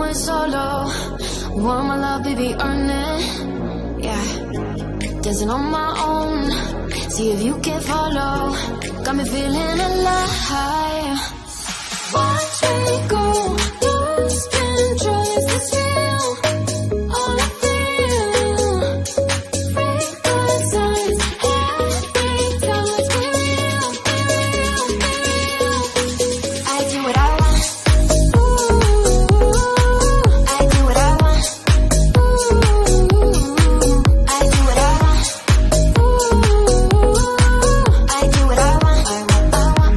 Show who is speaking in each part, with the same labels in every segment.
Speaker 1: going solo. Want my love, baby, earn it. Yeah, dancing on my own. See if you can follow. Got me feeling alive. Watch me go, lose control. Is this real? All I feel. Break the signs. Every time let's be real, be real, be real. I do what I want. I do what I want. I do what I want. I do what I want. I want.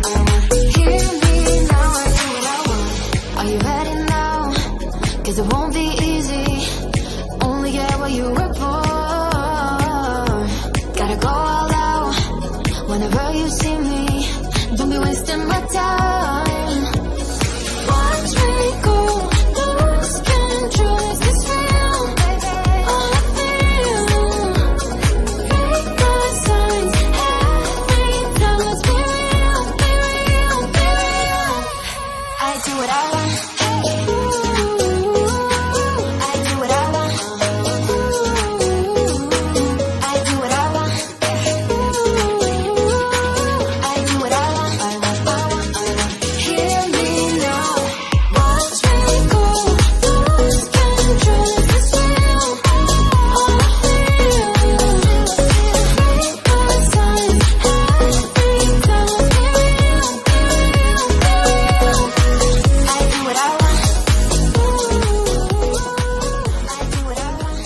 Speaker 1: Hear me now. I do what I want. Are you ready now? 'Cause it won't be easy. Only get what you work for. Gotta go all out. Whenever you see me, don't be wasting my time. Watch me go, lose control. Is this real? All I feel. Break the signs. Every time let's be real, be real, be real. I do what I want. I do what I want. I do what I want. I do what I want. Hear me now. Watch me go, lose control. Is this real? All I feel. Break the signs. Every time let's be real, be real, be real. I do what I want. I do what I want.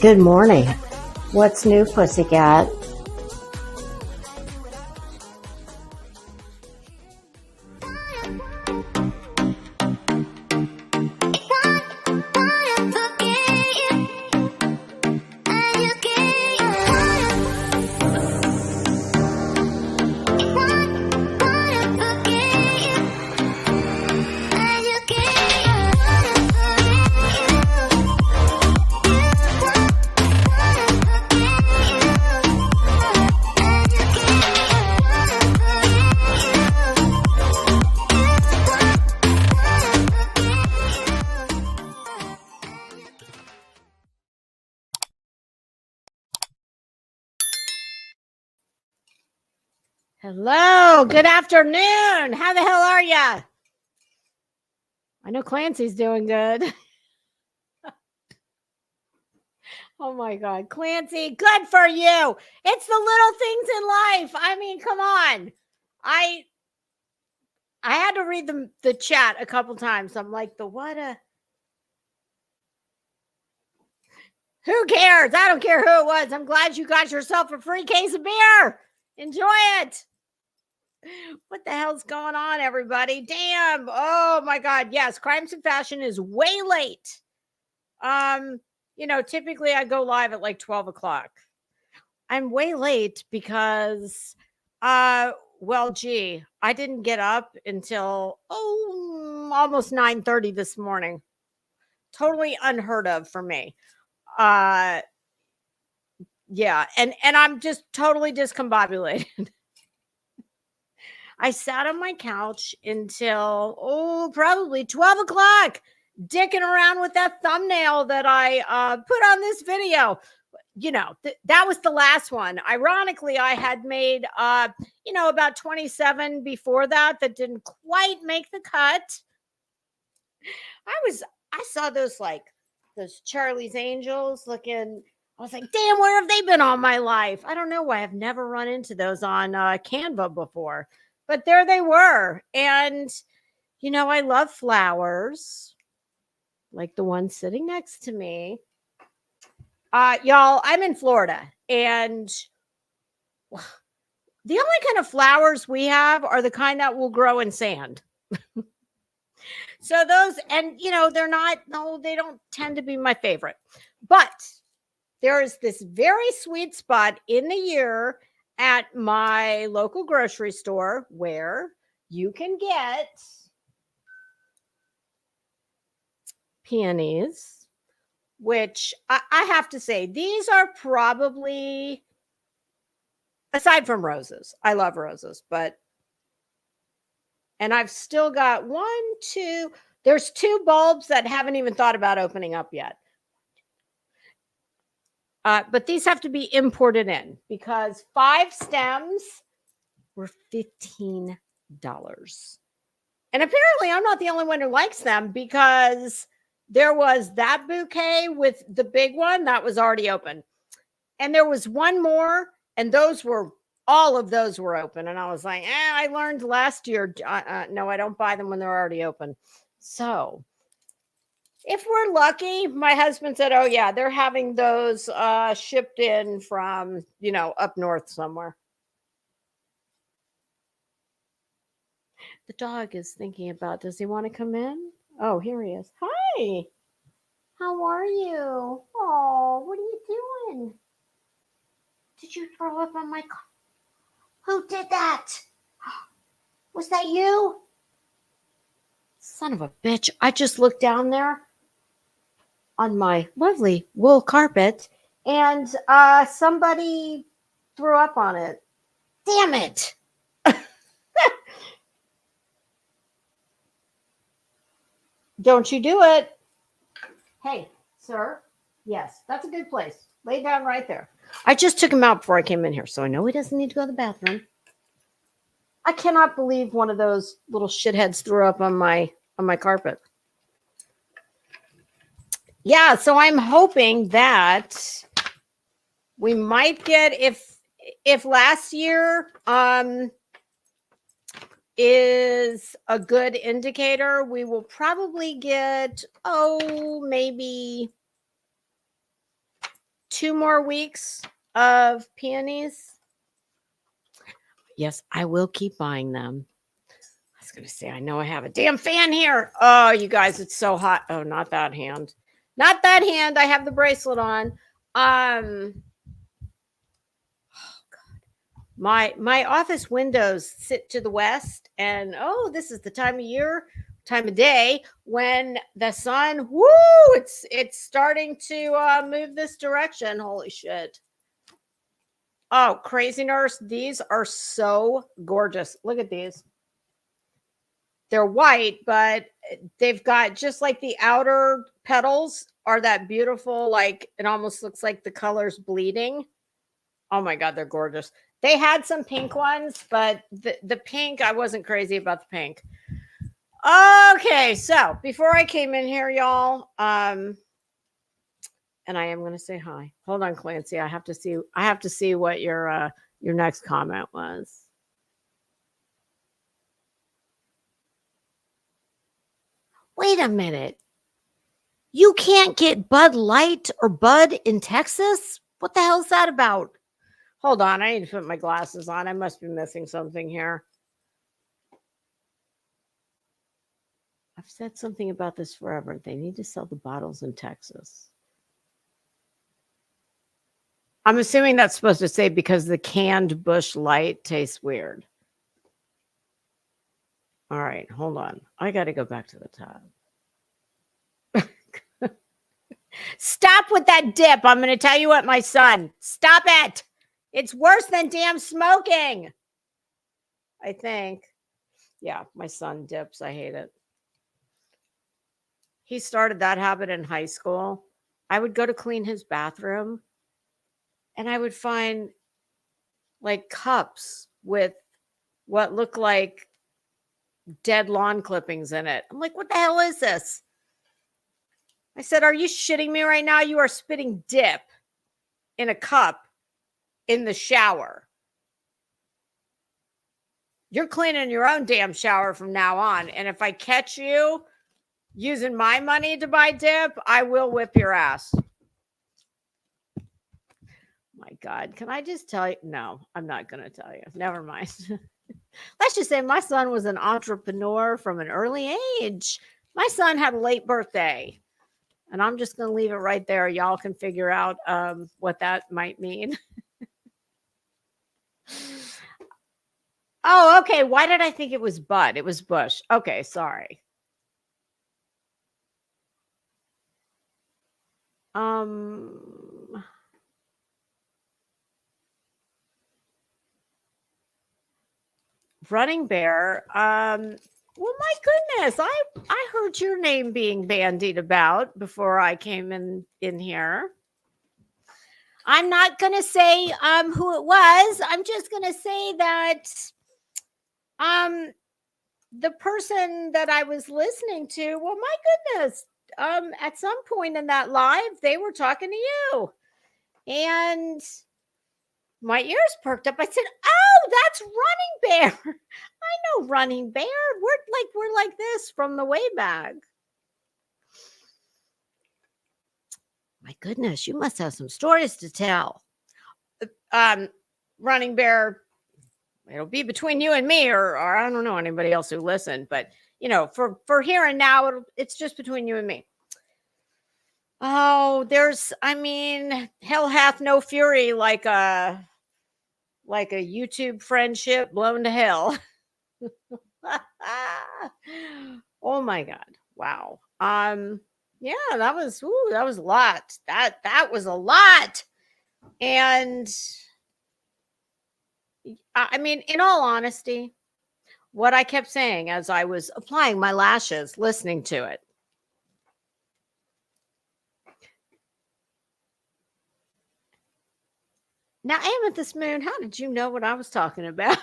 Speaker 2: Good morning. What's new, pussycat? Hello, good afternoon. How the hell are ya? I know Clancy's doing good. Oh my God, Clancy, good for you. It's the little things in life. I mean, come on. I had to read the chat a couple times. I'm like, who cares? I don't care who it was. I'm glad you got yourself a free case of beer. Enjoy it. What the hell's going on, everybody? Damn. Oh my God. Yes, Crimes and Fashion is way late. Typically I go live at like 12 o'clock. I'm way late because I didn't get up until almost 9:30 this morning. Totally unheard of for me. Yeah, and I'm just totally discombobulated. I sat on my couch until probably 12 o'clock, dicking around with that thumbnail that I put on this video. That was the last one. Ironically, I had made about 27 before that didn't quite make the cut. I saw those Charlie's Angels looking. I was like, damn, where have they been all my life? I don't know why I've never run into those on Canva before, but there they were. And, I love flowers like the one sitting next to me. Y'all, I'm in Florida, and the only kind of flowers we have are the kind that will grow in sand. So those, and they don't tend to be my favorite, but there is this very sweet spot in the year at my local grocery store where you can get peonies, which I have to say, these are probably, aside from roses, I love roses, and I've still got There's 2 bulbs that haven't even thought about opening up yet. But these have to be imported in because 5 stems were $15. And apparently I'm not the only one who likes them because there was that bouquet with the big one that was already open. And there was one more, and all of those were open. And I was like, I learned last year, no, I don't buy them when they're already open. So if we're lucky, my husband said, oh yeah, they're having those shipped in from, up north somewhere. The dog is thinking about, does he want to come in? Oh, here he is. Hi. How are you? Oh, what are you doing? Did you throw up on my car? Who did that? Was that you? Son of a bitch. I just looked down there on my lovely wool carpet and somebody threw up on it. Damn it. Don't you do it. Hey, sir. Yes, that's a good place. Lay down right there. I just took him out before I came in here, so I know he doesn't need to go to the bathroom. I cannot believe one of those little shitheads threw up on my carpet. Yeah, so I'm hoping that we might get, if last year is a good indicator, we will probably get maybe 2 more weeks of peonies. Yes, I will keep buying them. I was going to say, I know I have a damn fan here. Oh, you guys, it's so hot. Oh, not that hand. Not that hand. I have the bracelet on. Oh, God. My office windows sit to the west, and this is the time of day when the sun, it's starting to move this direction. Holy shit. Oh, crazy nurse. These are so gorgeous. Look at these. They're white, but they've got just like the outer petals are that beautiful, like it almost looks like the color's bleeding. Oh my God, they're gorgeous. They had some pink ones, but the pink, I wasn't crazy about the pink. Okay, so before I came in here, y'all, and I am going to say hi. Hold on, Clancy. I have to see what your next comment was. Wait a minute. You can't get Bud Light or Bud in Texas? What the hell is that about? Hold on. I need to put my glasses on. I must be missing something here. I've said something about this forever. They need to sell the bottles in Texas. I'm assuming that's supposed to say because the canned Busch Light tastes weird. All right, hold on. I got to go back to the tab. Stop with that dip. I'm going to tell you what, my son. Stop it. It's worse than damn smoking. I think. Yeah, my son dips. I hate it. He started that habit in high school. I would go to clean his bathroom and I would find like cups with what looked like dead lawn clippings in it. I'm like, what the hell is this? I said, are you shitting me right now? You are spitting dip in a cup in the shower. You're cleaning your own damn shower from now on. And if I catch you using my money to buy dip, I will whip your ass. My God, can I just tell you? No, I'm not going to tell you. Never mind. Let's just say my son was an entrepreneur from an early age. My son had a late birthday. And I'm just going to leave it right there. Y'all can figure out what that might mean. Oh, okay. Why did I think it was Bud? It was Bush. Okay, sorry. Running Bear. Well, my goodness, I heard your name being bandied about before I came in here. I'm not going to say who it was. I'm just going to say that um the person that I was listening to, well, my goodness, at some point in that live, they were talking to you. And my ears perked up. I said, "Oh, that's Running Bear." I know Running Bear. We're like this from the way back. My goodness, you must have some stories to tell. Running Bear, it'll be between you and me, or I don't know anybody else who listened, but for here and now, it's just between you and me. Oh, hell hath no fury like a YouTube friendship blown to hell. Oh my God. Wow. Yeah, that was a lot. That was a lot. And in all honesty, what I kept saying as I was applying my lashes, listening to it. Now, Amethyst Moon, how did you know what I was talking about?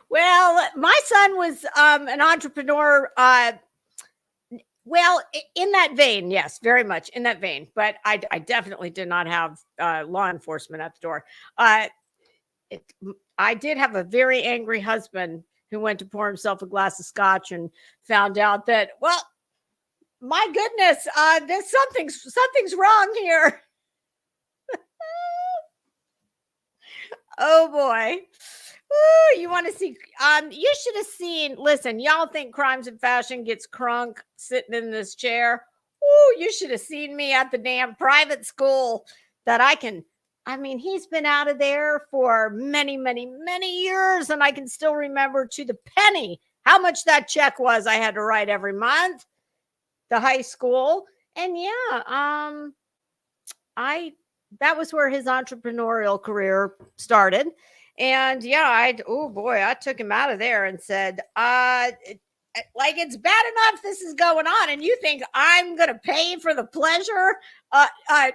Speaker 2: Well, my son was an entrepreneur. Well, in that vein, yes, very much in that vein. But I definitely did not have law enforcement at the door. I did have a very angry husband who went to pour himself a glass of scotch and found out that, well, my goodness, there's something's wrong here. Oh boy. Ooh, you want to see? You should have seen. Listen, y'all think Crimes and Fashion gets crunk sitting in this chair? Ooh, you should have seen me at the damn private school that he's been out of there for many, many, many years, and I can still remember to the penny how much that check was I had to write every month. The high school, and yeah, that was where his entrepreneurial career started. And yeah, I took him out of there and said, it's bad enough this is going on, and you think I'm gonna pay for the pleasure?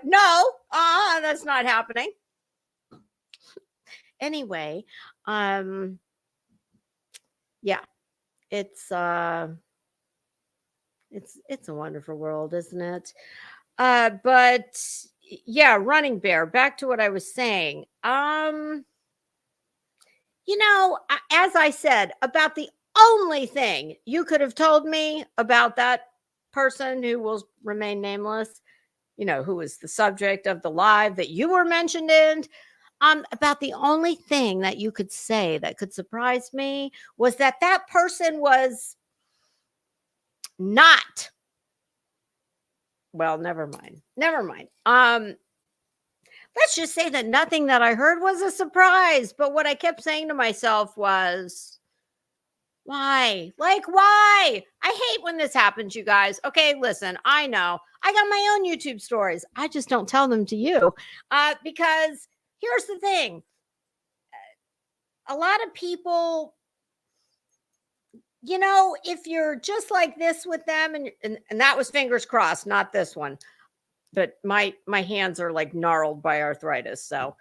Speaker 2: No, that's not happening. Anyway, yeah, it's a wonderful world, isn't it? But yeah, Running Bear, back to what I was saying. As I said, about the only thing you could have told me about that person who will remain nameless, who was the subject of the live that you were mentioned in, about the only thing that you could say that could surprise me was that person was not. Well, never mind. Let's just say that nothing that I heard was a surprise. But what I kept saying to myself was, why? Like, why? I hate when this happens, you guys. Okay, listen, I know. I got my own YouTube stories. I just don't tell them to you. Because here's the thing. A lot of people, if you're just like this with them, and that was fingers crossed, not this one. But my hands are like gnarled by arthritis, so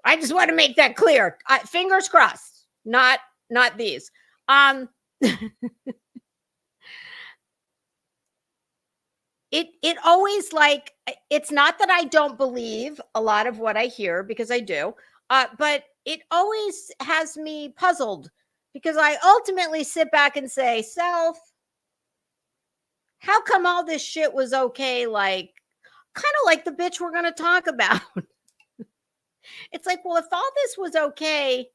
Speaker 2: I just want to make that clear. Fingers crossed, not these. It always, like, it's not that I don't believe a lot of what I hear, because I do, but it always has me puzzled, because I ultimately sit back and say, self, how come all this shit was okay? Like, kind of like the bitch we're going to talk about. It's like, well, if all this was okay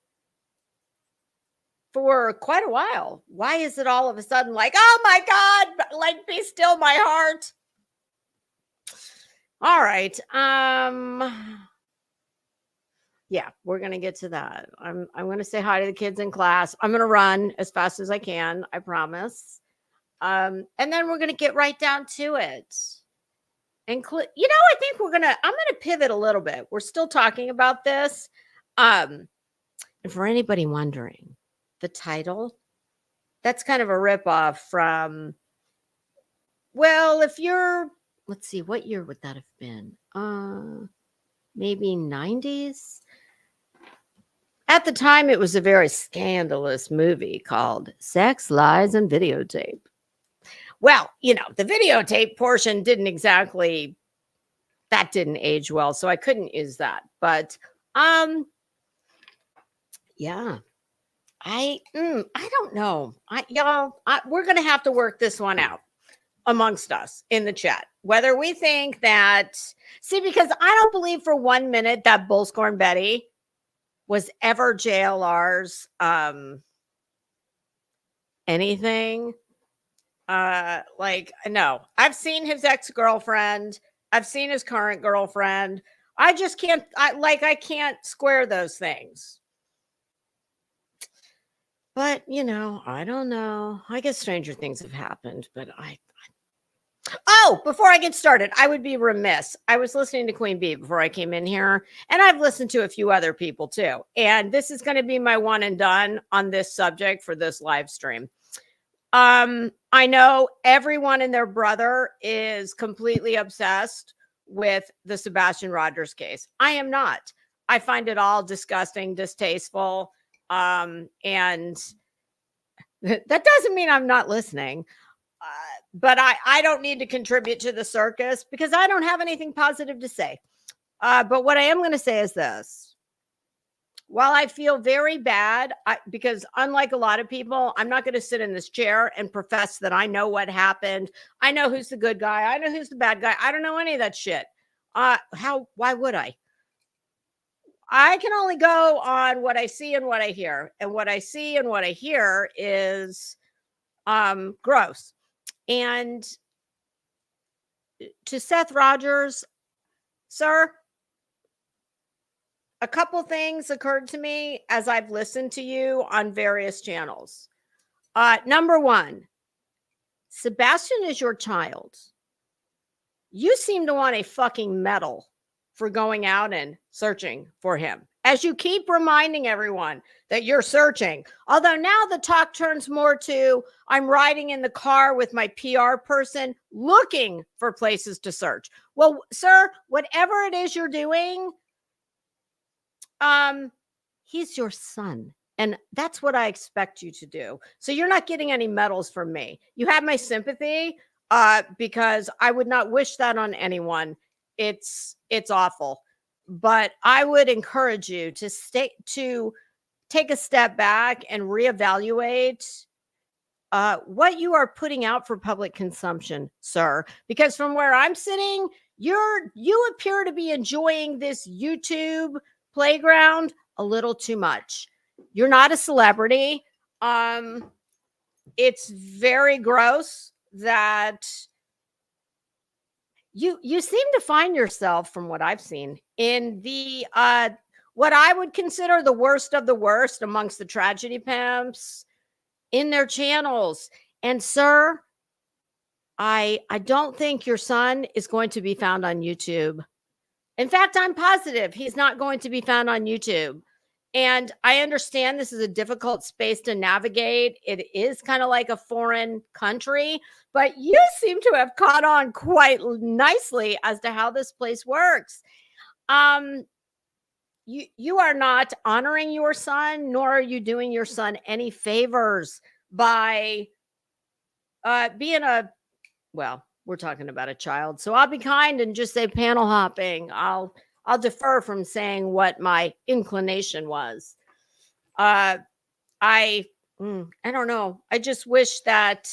Speaker 2: for quite a while, why is it all of a sudden like, oh my God, like, be still my heart? All right. Yeah, we're going to get to that. I'm going to say hi to the kids in class. I'm going to run as fast as I can. I promise. And then we're going to get right down to it. I think I'm going to pivot a little bit. We're still talking about this. And for anybody wondering, the title. That's kind of a ripoff from, well, if you're, let's see, what year would that have been? Maybe 90s. At the time, it was a very scandalous movie called Sex, Lies, and Videotape. Well, the videotape portion didn't age well, so I couldn't use that. But yeah. I don't know. We're going to have to work this one out amongst us in the chat. Whether we think that, because I don't believe for 1 minute that Bullscorn Betty was ever JLR's anything. No. I've seen his ex-girlfriend. I've seen his current girlfriend. I just can't, I can't square those things. But, I don't know. I guess stranger things have happened, but before I get started, I would be remiss. I was listening to Queen Bee before I came in here, and I've listened to a few other people too. And this is going to be my one and done on this subject for this live stream. I know everyone and their brother is completely obsessed with the Sebastian Rogers case. I am not. I find it all disgusting, distasteful. And that doesn't mean I'm not listening. But I don't need to contribute to the circus because I don't have anything positive to say. But what I am going to say is this. While I feel very bad, because unlike a lot of people, I'm not going to sit in this chair and profess that I know what happened. I know who's the good guy. I know who's the bad guy. I don't know any of that shit. Why would I? I can only go on what I see and what I hear. And what I see and what I hear is gross. And to Seth Rogers, sir, a couple things occurred to me as I've listened to you on various channels. Number one, Sebastian is your child. You seem to want a fucking medal for going out and searching for him, as you keep reminding everyone that you're searching. Although now the talk turns more to, I'm riding in the car with my PR person looking for places to search. Well, sir, whatever it is you're doing, he's your son. And that's what I expect you to do. So you're not getting any medals from me. You have my sympathy, because I would not wish that on anyone. It's awful, but I would encourage you to take a step back and reevaluate what you are putting out for public consumption, sir. Because from where I'm sitting, you appear to be enjoying this YouTube playground a little too much. You're not a celebrity. It's very gross that you seem to find yourself, from what I've seen, in the what I would consider the worst of the worst amongst the tragedy pimps in their channels. And sir, I don't think your son is going to be found on YouTube. In fact, I'm positive he's not going to be found on YouTube. And I understand this is a difficult space to navigate. It is kind of like a foreign country, but you seem to have caught on quite nicely as to how this place works. You are not honoring your son, nor are you doing your son any favors by being we're talking about a child. So I'll be kind and just say panel hopping. I'll defer from saying what my inclination was. I don't know. I just wish that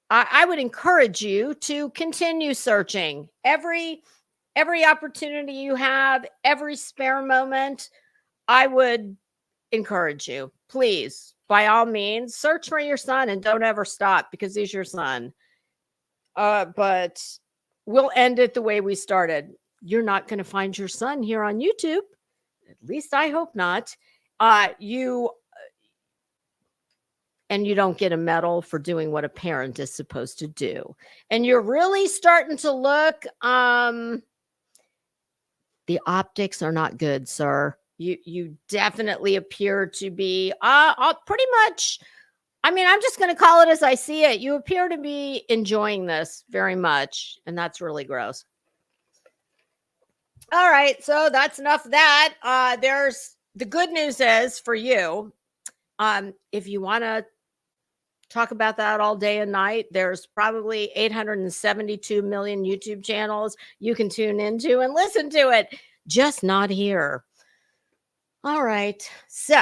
Speaker 2: I would encourage you to continue searching every opportunity you have, every spare moment. I would encourage you, please, by all means, search for your son and don't ever stop, because he's your son. But we'll end it the way we started. You're not going to find your son here on YouTube. At least I hope not. You don't get a medal for doing what a parent is supposed to do. And you're really starting to look, the optics are not good, sir. You definitely appear to be pretty much. I mean, I'm just going to call it as I see it. You appear to be enjoying this very much, and that's really gross. All right, so that's enough of that. There's the good news is for you. If you want to talk about that all day and night, there's probably 872 million YouTube channels you can tune into and listen to it, just not here. All right, so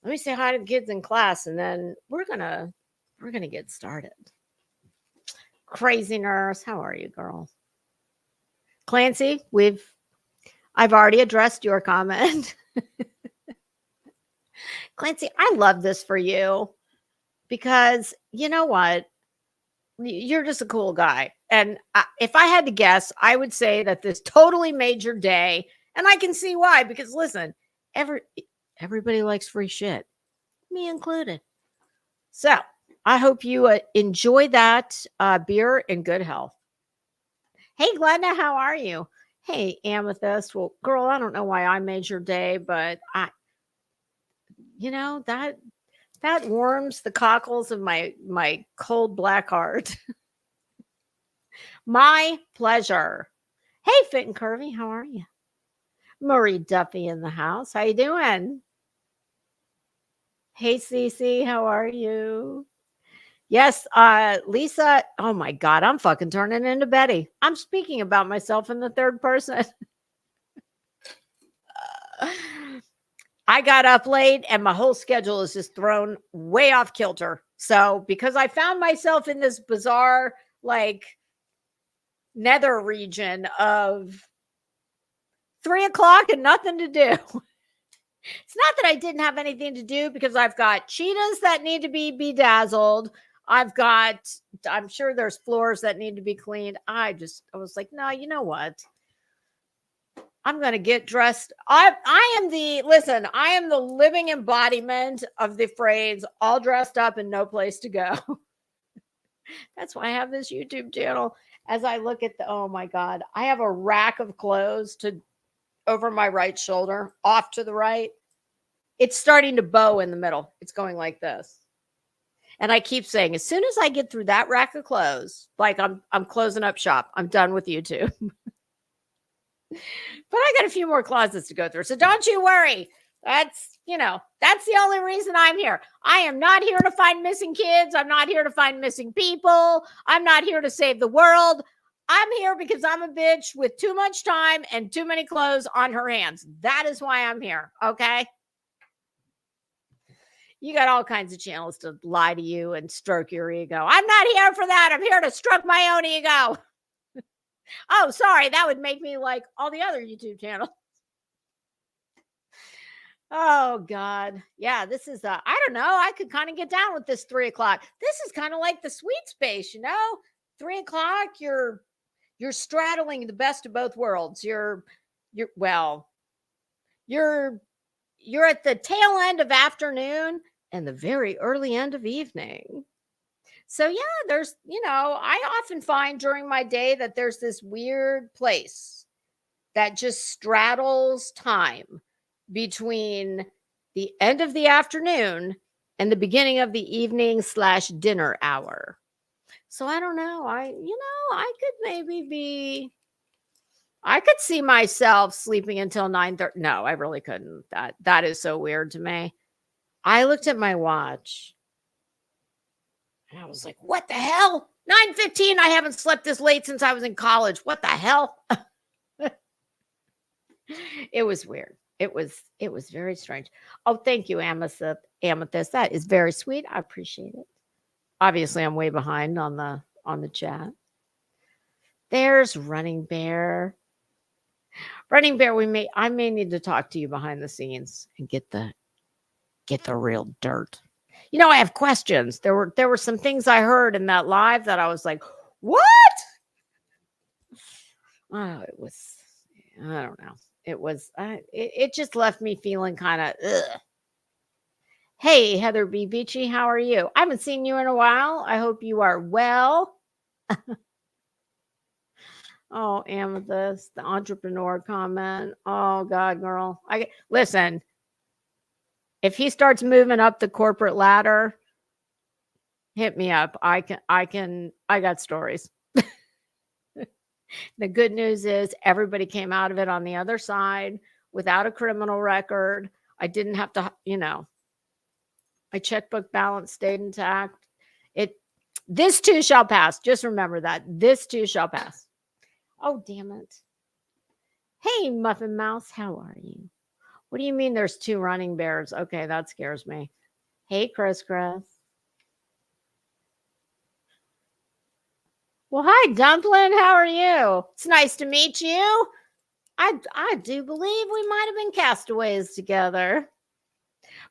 Speaker 2: let me say hi to the kids in class, and then we're gonna get started. Crazy Nurse, how are you, girl? Clancy, I've already addressed your comment. Clancy, I love this for you because you know what? You're just a cool guy. And if I had to guess, I would say that this totally made your day. And I can see why, because listen, everybody likes free shit, me included. So I hope you enjoy that beer in good health. Hey, Glenda, how are you? Hey, Amethyst. Well, girl, I don't know why I made your day, but that warms the cockles of my cold black heart. My pleasure. Hey, Fit and Curvy, how are you? Marie Duffy in the house. How you doing? Hey, Cece, how are you? Yes, Lisa. Oh my God, I'm fucking turning into Betty. I'm speaking about myself in the third person. I got up late and my whole schedule is just thrown way off kilter. So because I found myself in this bizarre, like, nether region of 3 o'clock and nothing to do. It's not that I didn't have anything to do because I've got cheetahs that need to be bedazzled. I'm sure there's floors that need to be cleaned. I was like, no, you know what? I'm going to get dressed. I am the living embodiment of the phrase all dressed up and no place to go. That's why I have this YouTube channel. As I look at oh my God, I have a rack of clothes over my right shoulder, off to the right. It's starting to bow in the middle. It's going like this. And I keep saying, as soon as I get through that rack of clothes, like I'm closing up shop. I'm done with YouTube. But I got a few more closets to go through. So don't you worry. That's the only reason I'm here. I am not here to find missing kids. I'm not here to find missing people. I'm not here to save the world. I'm here because I'm a bitch with too much time and too many clothes on her hands. That is why I'm here. Okay. You got all kinds of channels to lie to you and stroke your ego. I'm not here for that. I'm here to stroke my own ego. Oh, sorry. That would make me like all the other YouTube channels. Oh, God. Yeah, this is, I don't know. I could kind of get down with this 3 o'clock. This is kind of like the sweet space, 3 o'clock, you're straddling the best of both worlds. You're at the tail end of afternoon and the very early end of evening. So yeah, there's, I often find during my day that there's this weird place that just straddles time between the end of the afternoon and the beginning of the evening / dinner hour. So I don't know. I could see myself sleeping until 9:30. No, I really couldn't. That is so weird to me. I looked at my watch and I was like, what the hell? 9:15. I haven't slept this late since I was in college. What the hell? It was weird. It was very strange. Oh, thank you, Amethyst. That is very sweet. I appreciate it. Obviously, I'm way behind on the chat. There's Running Bear. Running Bear, I may need to talk to you behind the scenes and get the real dirt. I have questions. There were some things I heard in that live that I was like, what? Oh, I don't know. It just left me feeling kind of ugh. Hey, Heather B. Beachy, how are you? I haven't seen you in a while. I hope you are well. Oh, Amethyst, the entrepreneur comment. Oh God, girl. Listen. If he starts moving up the corporate ladder, hit me up. I got stories. The good news is everybody came out of it on the other side without a criminal record. I didn't have to, my checkbook balance stayed intact. This too shall pass. Just remember that. This too shall pass. Oh, damn it. Hey, Muffin Mouse, how are you? What do you mean there's 2 running bears? Okay, that scares me. Hey, Chris. Well, hi, Dumpling. How are you? It's nice to meet you. I do believe we might have been castaways together.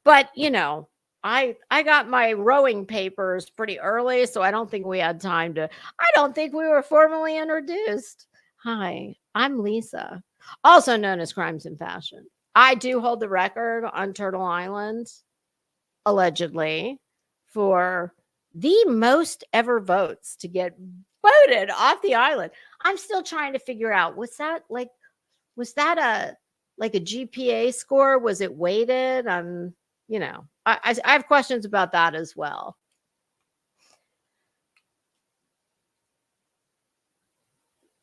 Speaker 2: But, I got my rowing papers pretty early, so I don't think we had time to. I don't think we were formally introduced. Hi, I'm Lisa, also known as Crimes and Fashion. I do hold the record on Turtle Island, allegedly, for the most ever votes to get voted off the island. I'm still trying to figure out, was that a GPA score? Was it weighted? I have questions about that as well.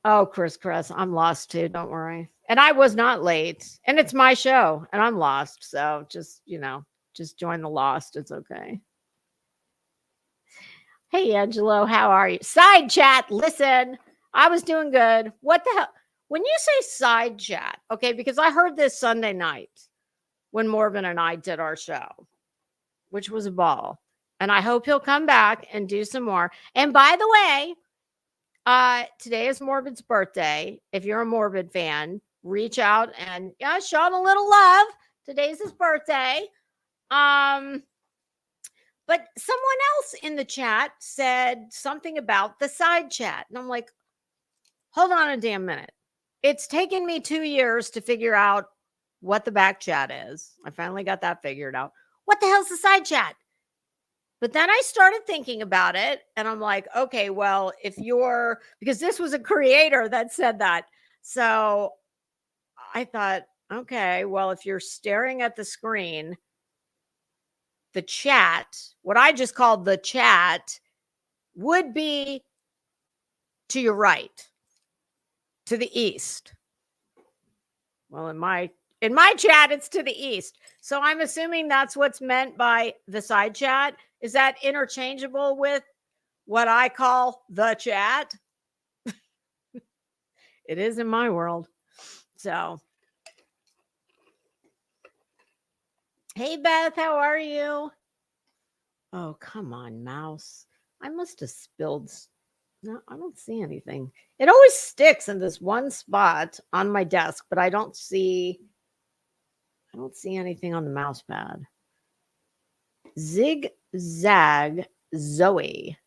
Speaker 2: Oh, Chris, I'm lost too. Don't worry. And I was not late. And it's my show and I'm lost. So just join the lost. It's okay. Hey, Angelo, how are you? Side chat. Listen, I was doing good. What the hell? When you say side chat, okay, because I heard this Sunday night when Morbin and I did our show, which was a ball. And I hope he'll come back and do some more. And by the way, today is Morbid's birthday. If you're a Morbid fan, reach out and show him a little love. Today's his birthday. But someone else in the chat said something about the side chat. And I'm like, hold on a damn minute. It's taken me 2 years to figure out what the back chat is. I finally got that figured out. What the hell's the side chat? But then I started thinking about it and I'm like, okay, well, because this was a creator that said that. So I thought, okay, well, if you're staring at the screen, the chat, what I just called the chat, would be to your right, to the east. Well, in my chat, it's to the east. So I'm assuming that's what's meant by the side chat. Is that interchangeable with what I call the chat? It is in my world. So, hey, Beth, how are you? Oh, come on, mouse. I must have spilled. No, I don't see anything. It always sticks in this one spot on my desk, but I don't see anything on the mouse pad. Zigzag Zoe.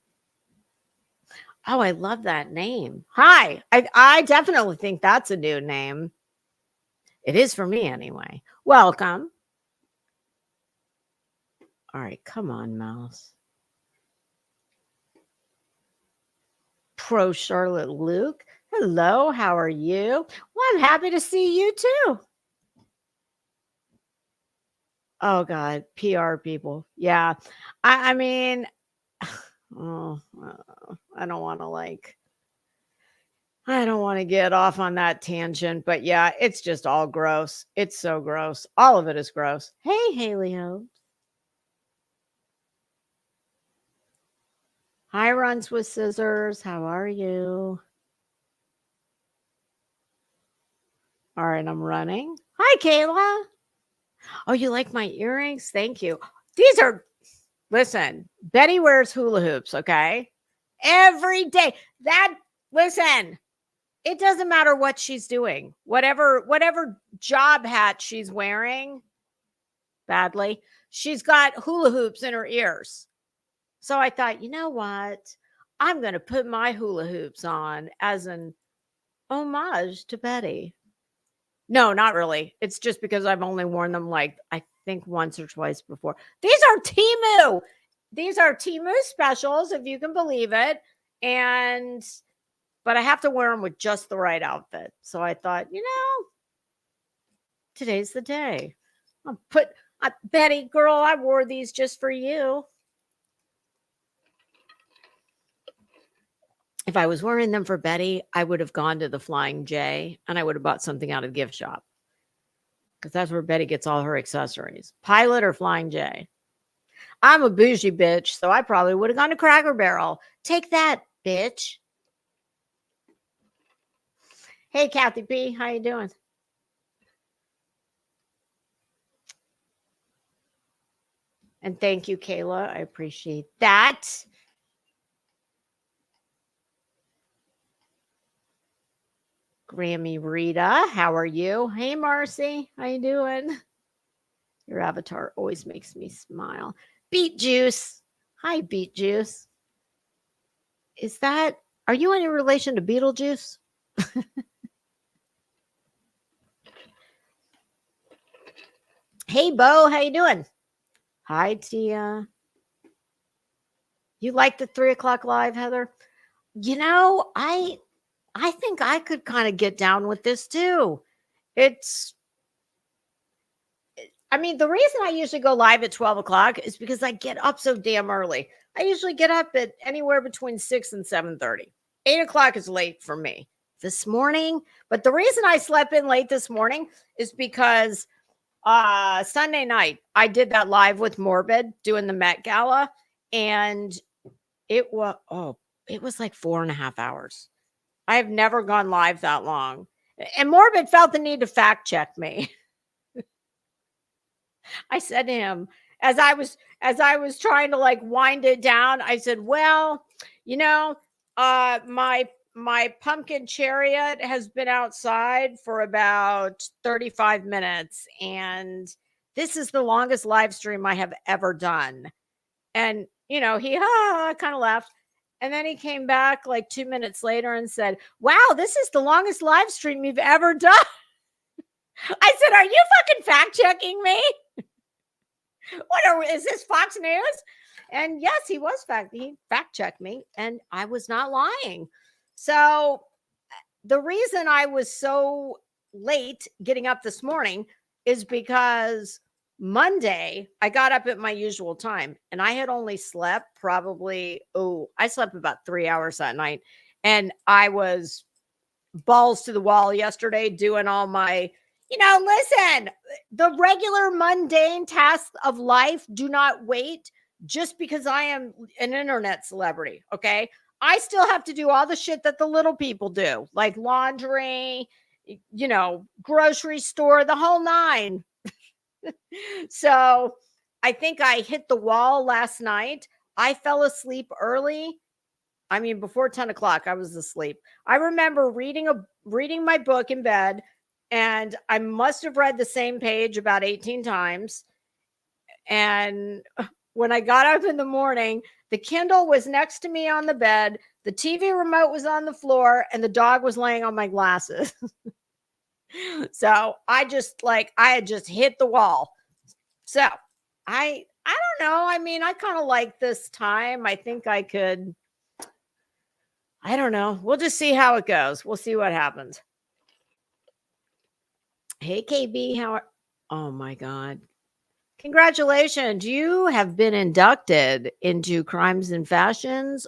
Speaker 2: Oh, I love that name. Hi. I definitely think that's a new name. It is for me anyway. Welcome. All right, come on, mouse. Pro Charlotte Luke. Hello, how are you? Well, I'm happy to see you too. Oh God, PR people. Yeah. I mean, I don't want to get off on that tangent, but yeah, it's just all gross. It's so gross. All of it is gross. Hey, Haley Hope. Hi, Runs with Scissors. How are you? All right, I'm running. Hi, Kayla. Oh, you like my earrings? Thank you. Listen, Betty wears hula hoops, okay? Every day. Listen, it doesn't matter what she's doing. Whatever job hat she's wearing, badly, she's got hula hoops in her ears. So I thought, you know what? I'm going to put my hula hoops on as an homage to Betty. No, not really. It's just because I've only worn them I think once or twice before. These are Temu. These are Temu specials, if you can believe it. And but I have to wear them with just the right outfit. So I thought, today's the day. Betty, girl, I wore these just for you. If I was wearing them for Betty, I would have gone to the Flying J and I would have bought something out of the gift shop. Because that's where Betty gets all her accessories. Pilot or Flying J. I'm a bougie bitch, so I probably would have gone to Cracker Barrel. Take that, bitch. Hey, Kathy P. How you doing? And thank you, Kayla. I appreciate that. Grammy Rita, how are you? Hey, Marcy. How you doing? Your avatar always makes me smile. Beet Juice. Hi, Beet Juice. Are you any relation to Beetlejuice? Hey, Bo, how you doing? Hi, Tia. You like the 3 o'clock live, Heather? I think I could kind of get down with this too. The reason I usually go live at 12 o'clock is because I get up so damn early. I usually get up at anywhere between 6 and 7:30. 8 o'clock is late for me this morning. But the reason I slept in late this morning is because Sunday night I did that live with Morbid doing the Met Gala, and it was like 4.5 hours. I've never gone live that long. And Morbid felt the need to fact check me. I said to him, as I was trying to like wind it down, I said, well, my pumpkin chariot has been outside for about 35 minutes, and this is the longest live stream I have ever done. And he kind of laughed. And then he came back like 2 minutes later and said, wow, this is the longest live stream you've ever done. I said, are you fucking fact checking me? Is this Fox News? And yes, he fact checked me, and I was not lying. So the reason I was so late getting up this morning is because Monday I got up at my usual time, and I had only slept I slept about 3 hours that night, and I was balls to the wall yesterday doing all my listen, the regular mundane tasks of life do not wait just because I am an internet celebrity. Okay. I still have to do all the shit that the little people do, like laundry, grocery store, the whole nine. So I think I hit the wall last night. I fell asleep early. Before 10 o'clock, I was asleep. I remember reading my book in bed, and I must have read the same page about 18 times. And when I got up in the morning, the Kindle was next to me on the bed, the TV remote was on the floor, and the dog was laying on my glasses. So I had just hit the wall. So I don't know. I kind of like this time. I think I could. I don't know. We'll just see how it goes. We'll see what happens. Hey, KB, oh my God. Congratulations. You have been inducted into Crimes and Fashion's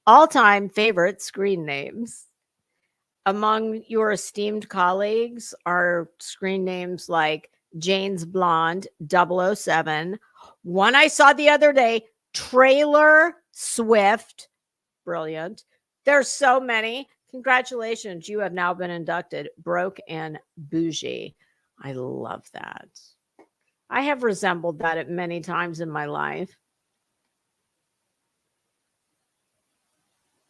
Speaker 2: all-time favorite screen names. Among your esteemed colleagues are screen names like Jane's Blonde 007. One I saw the other day, Trailer Swift. Brilliant. There's so many. Congratulations. You have now been inducted. Broke and bougie. I love that. I have resembled that at many times in my life.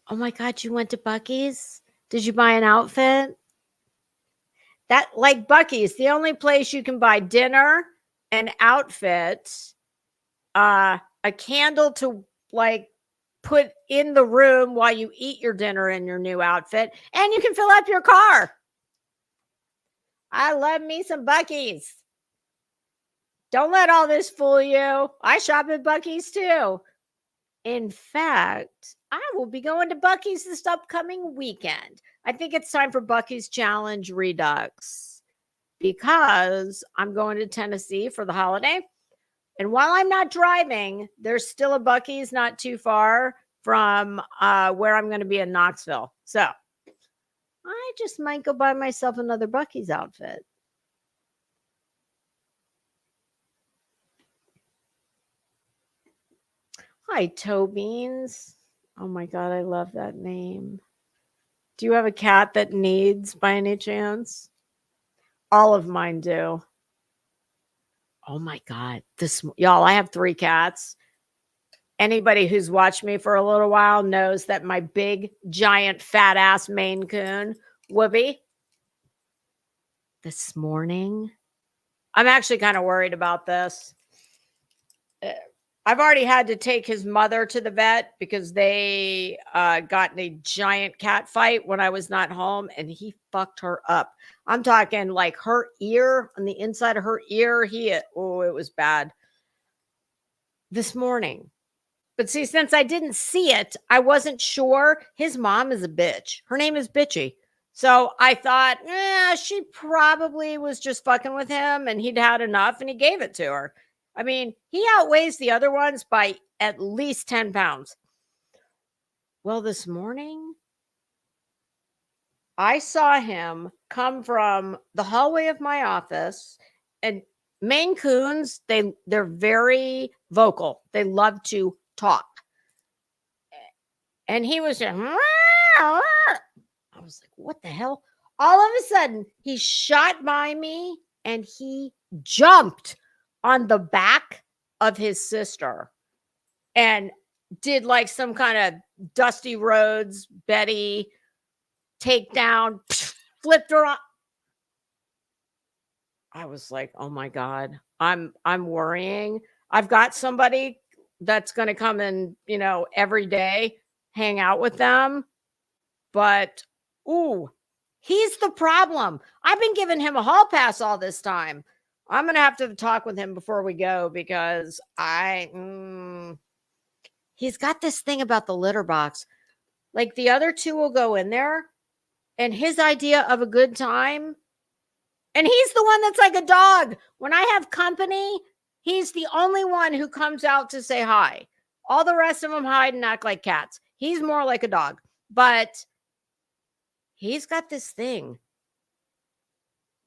Speaker 2: Oh my God, you went to Buc-ee's? Did you buy an outfit? That, like Buc-ee's, the only place you can buy dinner, an outfit, a candle to like put in the room while you eat your dinner in your new outfit, and you can fill up your car. I love me some Buc-ee's. Don't let all this fool you. I shop at Buc-ee's too. In fact, I will be going to Buc-ee's this upcoming weekend. I think it's time for Buc-ee's Challenge Redux because I'm going to Tennessee for the holiday. And while I'm not driving, there's still a Buc-ee's not too far from where I'm going to be in Knoxville. So I just might go buy myself another Buc-ee's outfit. Hi, Toe Beans. Oh my God, I love that name. Do you have a cat that needs by any chance? All of mine do. Oh my God. Y'all, I have 3 cats. Anybody who's watched me for a little while knows that my big, giant, fat ass Maine Coon, Whoopi, this morning, I'm actually kind of worried about this. I've already had to take his mother to the vet because they got in a giant cat fight when I was not home, and he fucked her up. I'm talking like her ear, on the inside of her ear. It was bad this morning. But see, since I didn't see it, I wasn't sure. His mom is a bitch. Her name is Bitchy. So I thought, she probably was just fucking with him and he'd had enough and he gave it to her. I mean, he outweighs the other ones by at least 10 pounds. Well, this morning, I saw him come from the hallway of my office, and Maine Coons, they're very vocal. They love to talk. And he was just, I was like, what the hell? All of a sudden, he shot by me and he jumped on the back of his sister and did like some kind of Dusty Rhodes, Betty takedown, flipped her on. I was like, oh my God, I'm worrying. I've got somebody that's going to come in, every day, hang out with them. But, he's the problem. I've been giving him a hall pass all this time. I'm going to have to talk with him before we go because he's got this thing about the litter box. Like the other 2 will go in there and his idea of a good time. And he's the one that's like a dog. When I have company, he's the only one who comes out to say hi. All the rest of them hide and act like cats. He's more like a dog. But he's got this thing.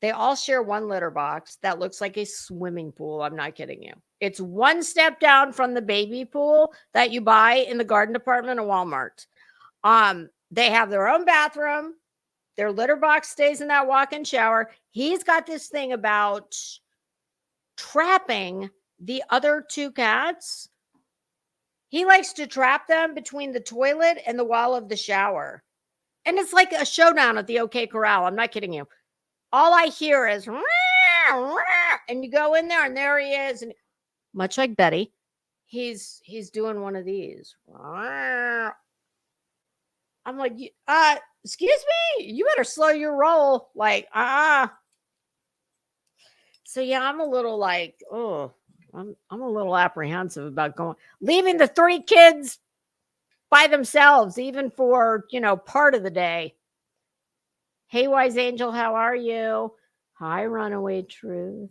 Speaker 2: They all share one litter box that looks like a swimming pool. I'm not kidding you. It's one step down from the baby pool that you buy in the garden department of Walmart. They have their own bathroom. Their litter box stays in that walk-in shower. He's got this thing about trapping the other 2 cats. He likes to trap them between the toilet and the wall of the shower. And it's like a showdown at the OK Corral. I'm not kidding you. All I hear is, rah, rah, and you go in there and there he is. And much like Betty, he's doing one of these. I'm like, excuse me, you better slow your roll. Like, So yeah, I'm a little like, I'm a little apprehensive about leaving the 3 kids by themselves, even for, part of the day. Hey, Wise Angel, how are you? Hi, Runaway Truth.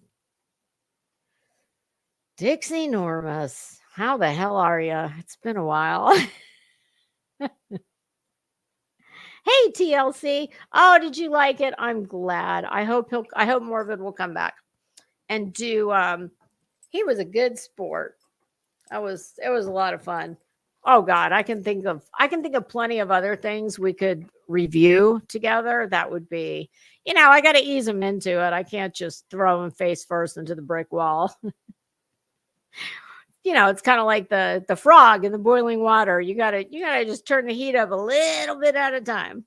Speaker 2: Dixie Enormous, how the hell are you? It's been a while. Hey, TLC. Oh, did you like it? I'm glad. I hope Morbid will come back and do. He was a good sport. It was a lot of fun. Oh God, I can think of plenty of other things we could review together. That would be, I got to ease him into it. I can't just throw him face first into the brick wall. It's kind of like the frog in the boiling water. You gotta just turn the heat up a little bit at a time.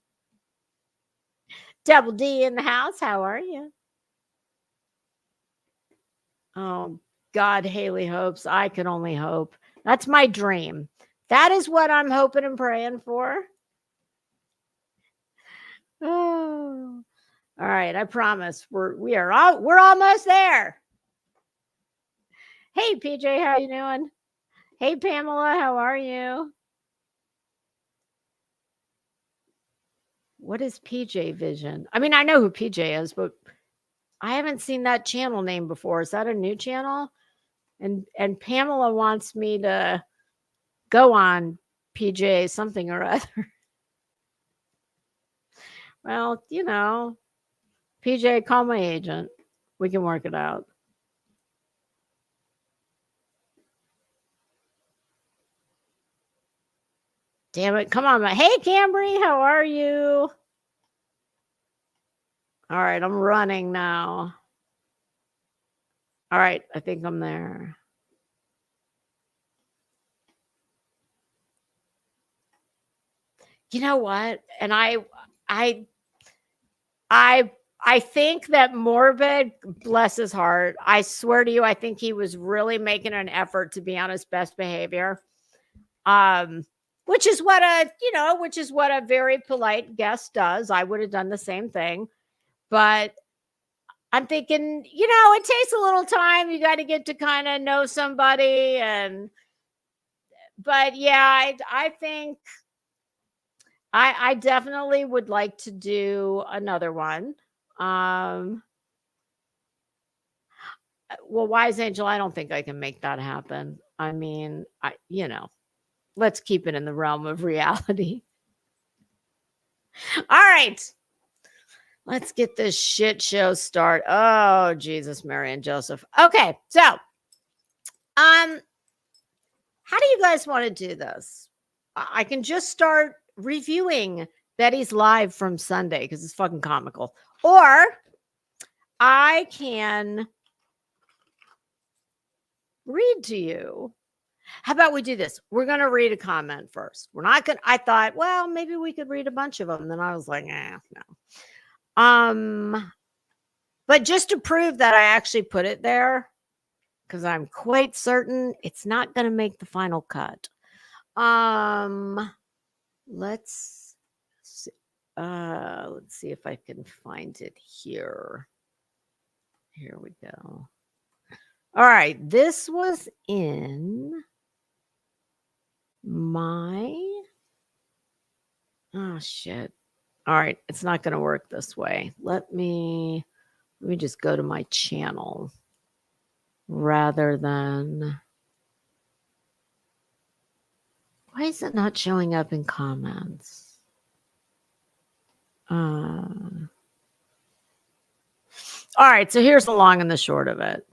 Speaker 2: Double D in the house. How are you? Oh God, Haley hopes. I can only hope. That's my dream. That is what I'm hoping and praying for. Oh, all right. I promise we're almost there. Hey, PJ, how you doing? Hey, Pamela, how are you? What is PJ Vision? I mean, I know who PJ is, but I haven't seen that channel name before. Is that a new channel? And Pamela wants me to go on PJ something or other. Well, you know, PJ, call my agent. We can work it out. Damn it. Come on. Hey, Cambry, how are you? All right, I'm running now. All right, I think I'm there. You know what? And I think that Morbid, bless his heart, I swear to you, I think he was really making an effort to be on his best behavior. Which is what a very polite guest does. I would have done the same thing. But I'm thinking, it takes a little time. You got to get to kind of know somebody. But yeah, I think I definitely would like to do another one. Well, Wise Angel, I don't think I can make that happen. I mean, let's keep it in the realm of reality. All right. Let's get this shit show started. Oh, Jesus, Mary and Joseph. Okay, so how do you guys want to do this? I can just start reviewing Betty's live from Sunday because it's fucking comical. Or I can read to you. How about we do this? We're going to read a comment first. We're not going to, I thought, well, maybe we could read a bunch of them. Then I was like, no. But just to prove that I actually put it there, because I'm quite certain it's not going to make the final cut. Let's see. Let's see if I can find it here. Here we go. All right, this was in my. Oh shit! All right, it's not going to work this way. Let me just go to my channel rather than. Why is it not showing up in comments? All right, so here's the long and the short of it.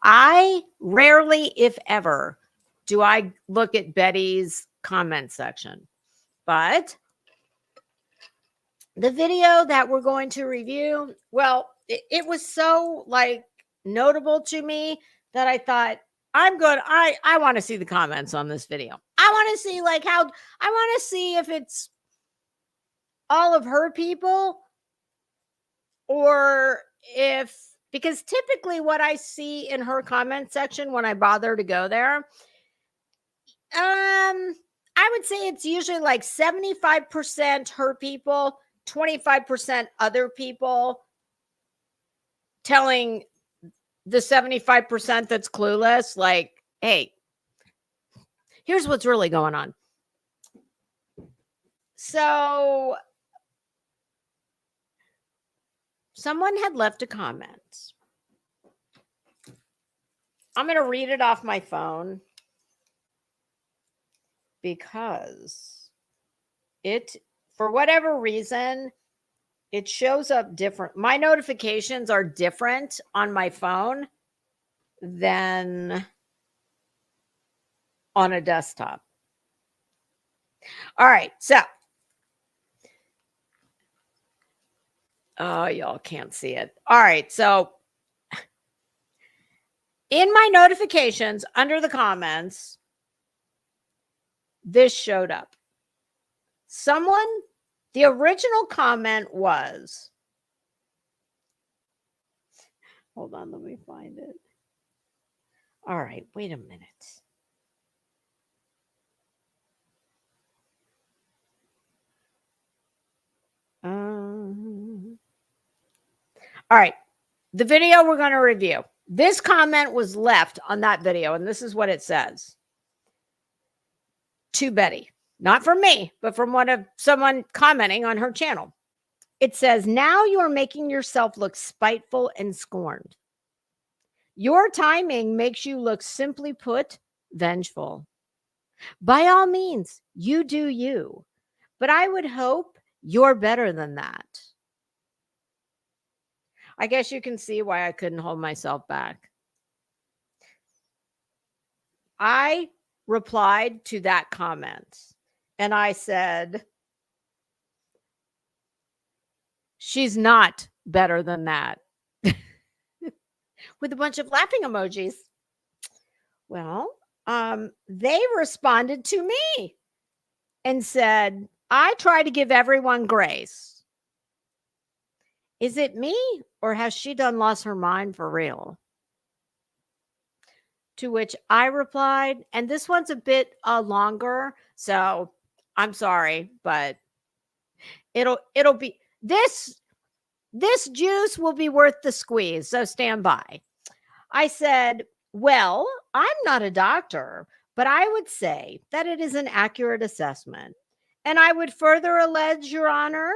Speaker 2: I rarely, if ever, do I look at Betty's comment section. But the video that we're going to review, well, it was so notable to me that I thought, I want to see the comments on this video. I want to see I want to see if it's all of her people or because typically what I see in her comment section when I bother to go there, I would say it's usually 75% her people, 25% other people telling the 75% that's clueless, hey, here's what's really going on. So someone had left a comment. I'm going to read it off my phone because for whatever reason, it shows up different. My notifications are different on my phone than on a desktop. All right, so. Oh, y'all can't see it. All right, so in my notifications under the comments, this showed up. The original comment was, hold on, let me find it. All right, wait a minute. All right, the video we're going to review. This comment was left on that video, and this is what it says. To Betty, not from me, but from someone commenting on her channel. It says, now you are making yourself look spiteful and scorned. Your timing makes you look, simply put, vengeful. By all means, you do you, but I would hope you're better than that. I guess you can see why I couldn't hold myself back. I replied to that comment and I said, she's not better than that. With a bunch of laughing emojis. Well, they responded to me and said, I try to give everyone grace. Is it me, or has she done lost her mind for real? To which I replied, and this one's a bit longer, so I'm sorry, but it'll be this juice will be worth the squeeze, so stand by. I said, well, I'm not a doctor, but I would say that it is an accurate assessment. And I would further allege, Your Honor,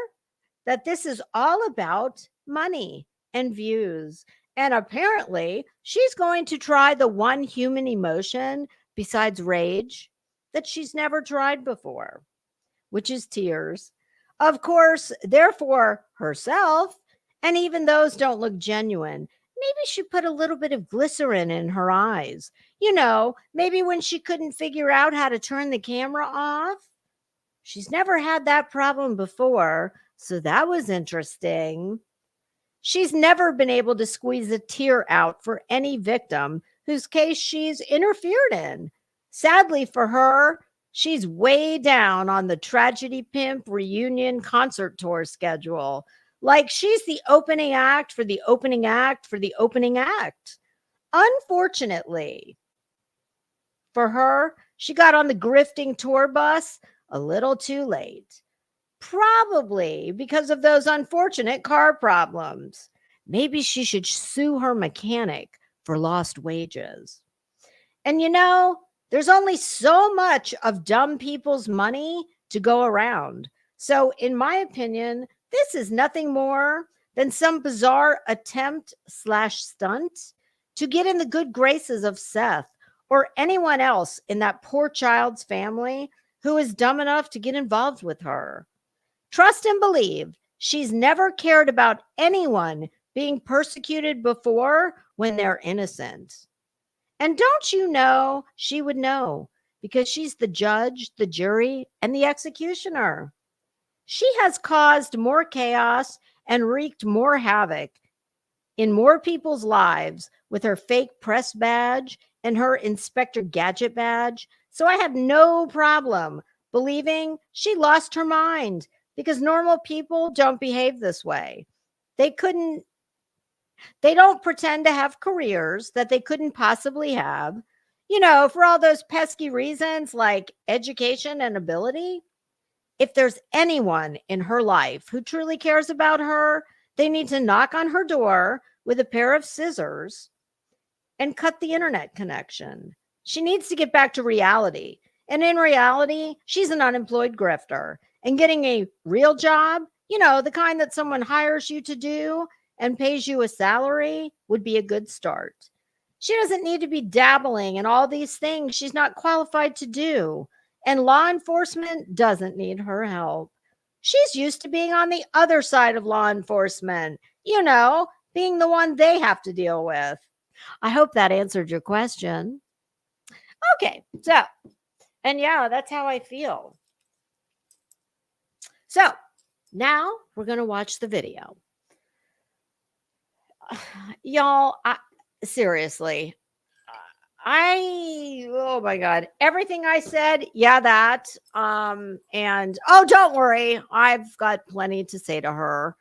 Speaker 2: that this is all about money and views. And apparently, she's going to try the one human emotion besides rage that she's never tried before, which is tears. Of course, therefore, herself, and even those don't look genuine. Maybe she put a little bit of glycerin in her eyes. You know, maybe when she couldn't figure out how to turn the camera off. She's never had that problem before, so that was interesting. She's never been able to squeeze a tear out for any victim whose case she's interfered in. Sadly for her, she's way down on the Tragedy Pimp reunion concert tour schedule. Like she's the opening act for the opening act for the opening act. Unfortunately for her, she got on the grifting tour bus a little too late. Probably because of those unfortunate car problems. Maybe she should sue her mechanic for lost wages. And you know, there's only so much of dumb people's money to go around. So in my opinion, this is nothing more than some bizarre attempt/stunt to get in the good graces of Seth or anyone else in that poor child's family who is dumb enough to get involved with her. Trust and believe she's never cared about anyone being persecuted before when they're innocent. And don't you know she would know, because she's the judge, the jury, and the executioner. She has caused more chaos and wreaked more havoc in more people's lives with her fake press badge and her Inspector Gadget badge. So I have no problem believing she lost her mind, because normal people don't behave this way. They don't pretend to have careers that they couldn't possibly have, you know, for all those pesky reasons like education and ability. If there's anyone in her life who truly cares about her, they need to knock on her door with a pair of scissors and cut the internet connection. She needs to get back to reality. And in reality, she's an unemployed grifter. And getting a real job, you know, the kind that someone hires you to do and pays you a salary, would be a good start. She doesn't need to be dabbling in all these things she's not qualified to do. And law enforcement doesn't need her help. She's used to being on the other side of law enforcement, you know, being the one they have to deal with. I hope that answered your question. Okay, so, and yeah, that's how I feel. So now we're going to watch the video. Y'all, seriously, oh my God, everything I said, yeah, that, and, oh, don't worry, I've got plenty to say to her.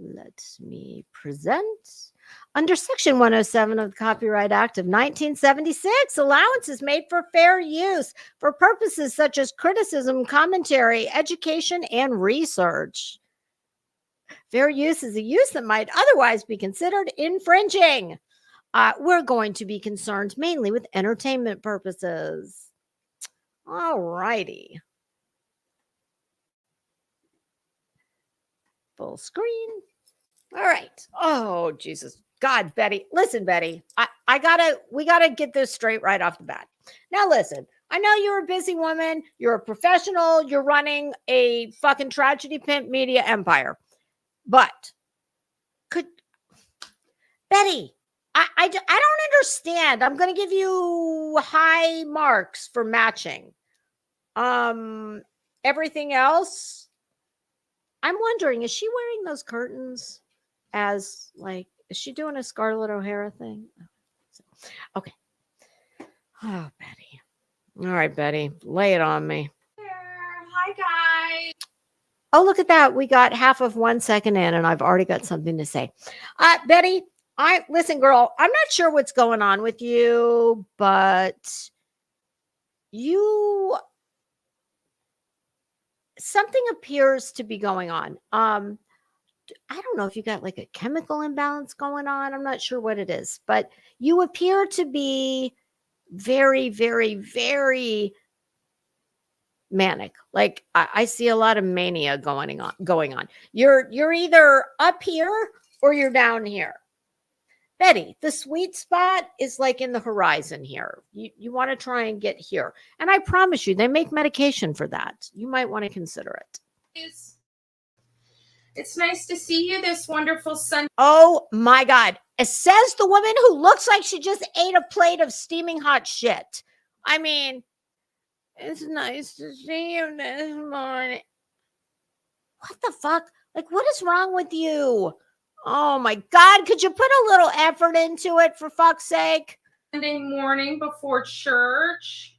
Speaker 2: Let me present. Under Section 107 of the Copyright Act of 1976, allowance is made for fair use for purposes such as criticism, commentary, education, and research. Fair use is a use that might otherwise be considered infringing. We're going to be concerned mainly with entertainment purposes. All righty. Full screen. All right. Oh, Jesus. God, Betty. Listen, Betty. We gotta get this straight right off the bat. Now listen, I know you're a busy woman, you're a professional, you're running a fucking tragedy pimp media empire. But Betty, I don't understand. I'm gonna give you high marks for matching. Everything else, I'm wondering, is she wearing those curtains as like, is she doing a Scarlett O'Hara thing? Okay. Oh, Betty. All right, Betty, lay it on me.
Speaker 3: Hi, guys.
Speaker 2: Oh, look at that. We got half of 1 second in and I've already got something to say. Betty, listen, girl, I'm not sure what's going on with you, but something appears to be going on. I don't know if you got like a chemical imbalance going on. I'm not sure what it is, but you appear to be very, very, very manic. Like I see a lot of mania going on. You're either up here or you're down here. Betty, the sweet spot is like in the horizon here. You want to try and get here. And I promise you, they make medication for that. You might want to consider it.
Speaker 3: It's nice to see you this wonderful Sunday.
Speaker 2: Oh my God. It says the woman who looks like she just ate a plate of steaming hot shit. I mean, it's nice to see you this morning. What the fuck? Like, what is wrong with you? Oh my God. Could you put a little effort into it for fuck's sake?
Speaker 3: Sunday morning before church.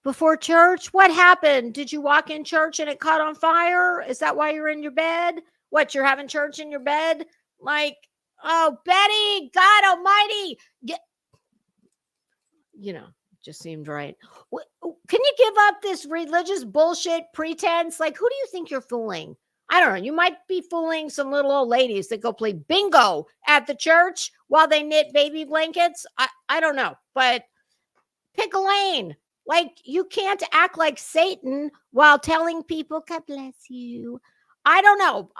Speaker 2: Before church? What happened? Did you walk in church and it caught on fire? Is that why you're in your bed? What, you're having church in your bed? Like, oh, Betty, God almighty. Just seemed right. Can you give up this religious bullshit pretense? Like, who do you think you're fooling? I don't know. You might be fooling some little old ladies that go play bingo at the church while they knit baby blankets. I don't know, but pick a lane. Like, you can't act like Satan while telling people, God bless you. I don't know.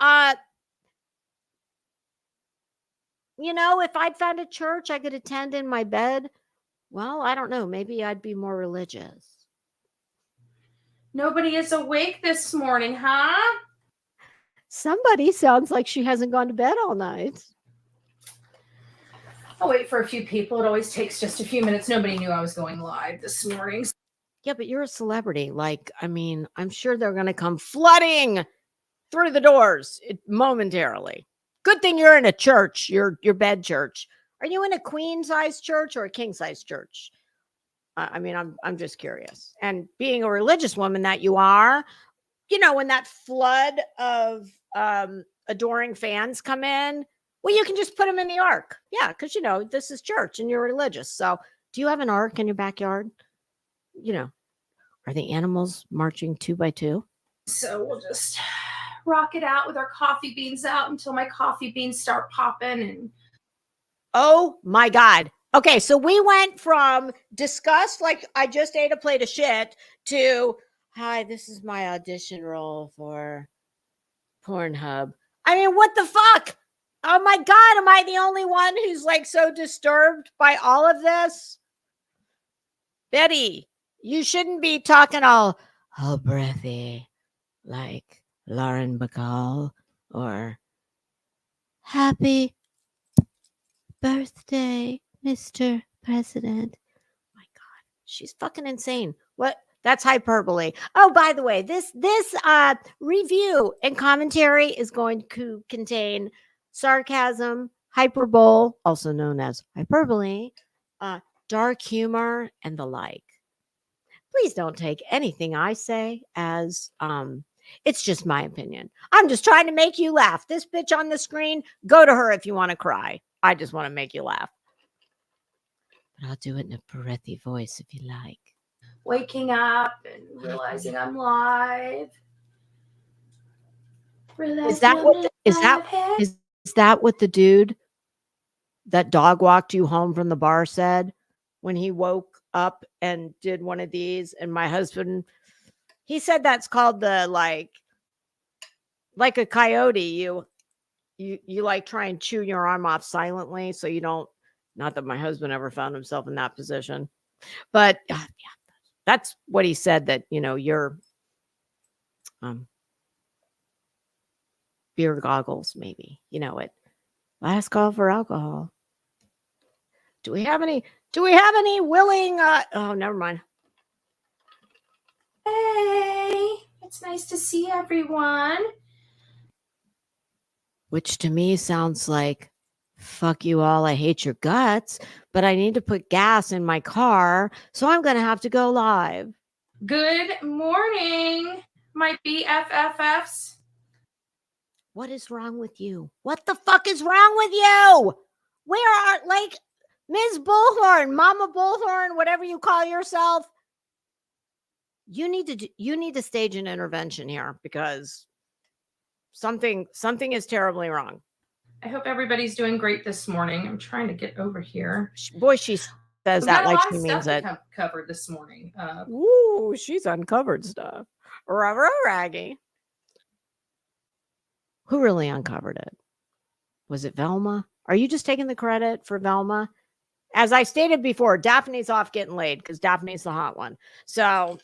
Speaker 2: If I'd found a church I could attend in my bed, well, I don't know. Maybe I'd be more religious.
Speaker 3: Nobody is awake this morning, huh?
Speaker 2: Somebody sounds like she hasn't gone to bed all night.
Speaker 3: I'll wait for a few people. It always takes just a few minutes. Nobody knew I was going live this morning.
Speaker 2: Yeah, but you're a celebrity. Like, I mean, I'm sure they're going to come flooding through the doors momentarily. Good thing you're in a church, your bed church. Are you in a queen size church or a king size church? I mean, I'm just curious. And being a religious woman that you are, when that flood of adoring fans come in, well, you can just put them in the ark. Yeah, because, this is church and you're religious. So do you have an ark in your backyard? Are the animals marching 2 by 2?
Speaker 3: So we'll just rock it out with our coffee beans out until my coffee beans start popping. And
Speaker 2: oh my God. Okay, so we went from disgust, like I just ate a plate of shit, to, hi, this is my audition role for Pornhub. I mean, what the fuck? Oh my God, am I the only one who's like so disturbed by all of this? Betty, you shouldn't be talking all breathy like Lauren Bacall or happy birthday, Mr. President. My God, she's fucking insane. What? That's hyperbole. Oh, by the way, this review and commentary is going to contain sarcasm, hyperbole, also known as hyperbole, dark humor, and the like. Please don't take anything I say as it's just my opinion. I'm just trying to make you laugh. This bitch on the screen, go to her if you want to cry. I just want to make you laugh. But I'll do it in a breathy voice if you like.
Speaker 3: Waking up and realizing I'm live.
Speaker 2: Is that what Is that what the dude that dog walked you home from the bar said when he woke up and did one of these? And my husband, he said that's called the like a coyote. You like try and chew your arm off silently so you don't. Not that my husband ever found himself in that position, but yeah, that's what he said. That your beer goggles, maybe it. Last call for alcohol. Do we have any willing? Oh, never mind.
Speaker 3: Hey, it's nice to see everyone.
Speaker 2: Which to me sounds like, fuck you all, I hate your guts, but I need to put gas in my car, so I'm going to have to go live.
Speaker 3: Good morning, my BFFs.
Speaker 2: What is wrong with you? What the fuck is wrong with you? Where are, like, Ms. Bullhorn, Mama Bullhorn, whatever you call yourself? You need to stage an intervention here because something is terribly wrong.
Speaker 3: I hope everybody's doing great this morning. I'm trying to get over here.
Speaker 2: Boy, she says that like she means it.
Speaker 3: Covered this morning.
Speaker 2: Ooh, she's uncovered stuff. Raggy. Who really uncovered it? Was it Velma? Are you just taking the credit for Velma? As I stated before, Daphne's off getting laid because Daphne's the hot one. So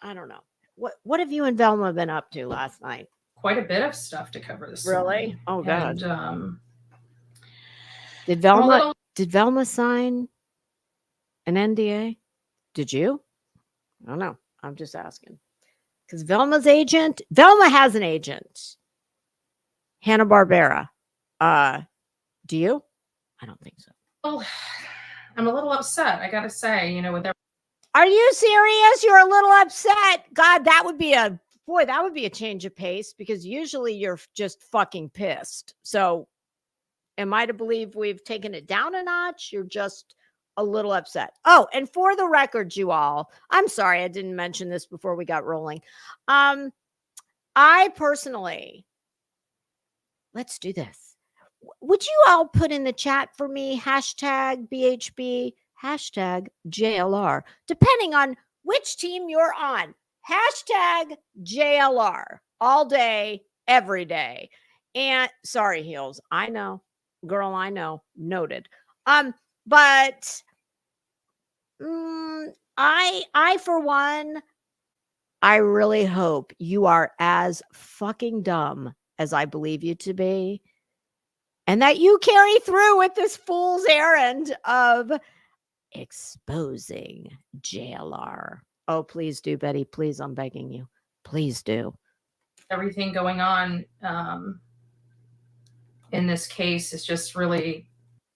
Speaker 2: I don't know. What have you and Velma been up to last night?
Speaker 3: Quite a bit of stuff to cover this morning.
Speaker 2: Really? Oh God.
Speaker 3: And,
Speaker 2: did Velma sign an NDA? Did you? I don't know. I'm just asking. Because Velma has an agent. Hanna-Barbera. Do you? I don't think so.
Speaker 3: Well, I'm a little upset. I got to say,
Speaker 2: Are you serious? You're a little upset. God, that would be a change of pace because usually you're just fucking pissed. So am I to believe we've taken it down a notch? You're just a little upset. Oh, and for the record, you all, I'm sorry I didn't mention this before we got rolling. I personally, let's do this. Would you all put in the chat for me hashtag BHB, hashtag JLR, depending on which team you're on. Hashtag JLR all day, every day. And sorry, Heels. I know. Girl, I know. Noted. But I for one, I really hope you are as fucking dumb as I believe you to be. And that you carry through with this fool's errand of exposing JLR. Oh, please do, Betty. Please, I'm begging you. Please do.
Speaker 3: Everything going on in this case is just really...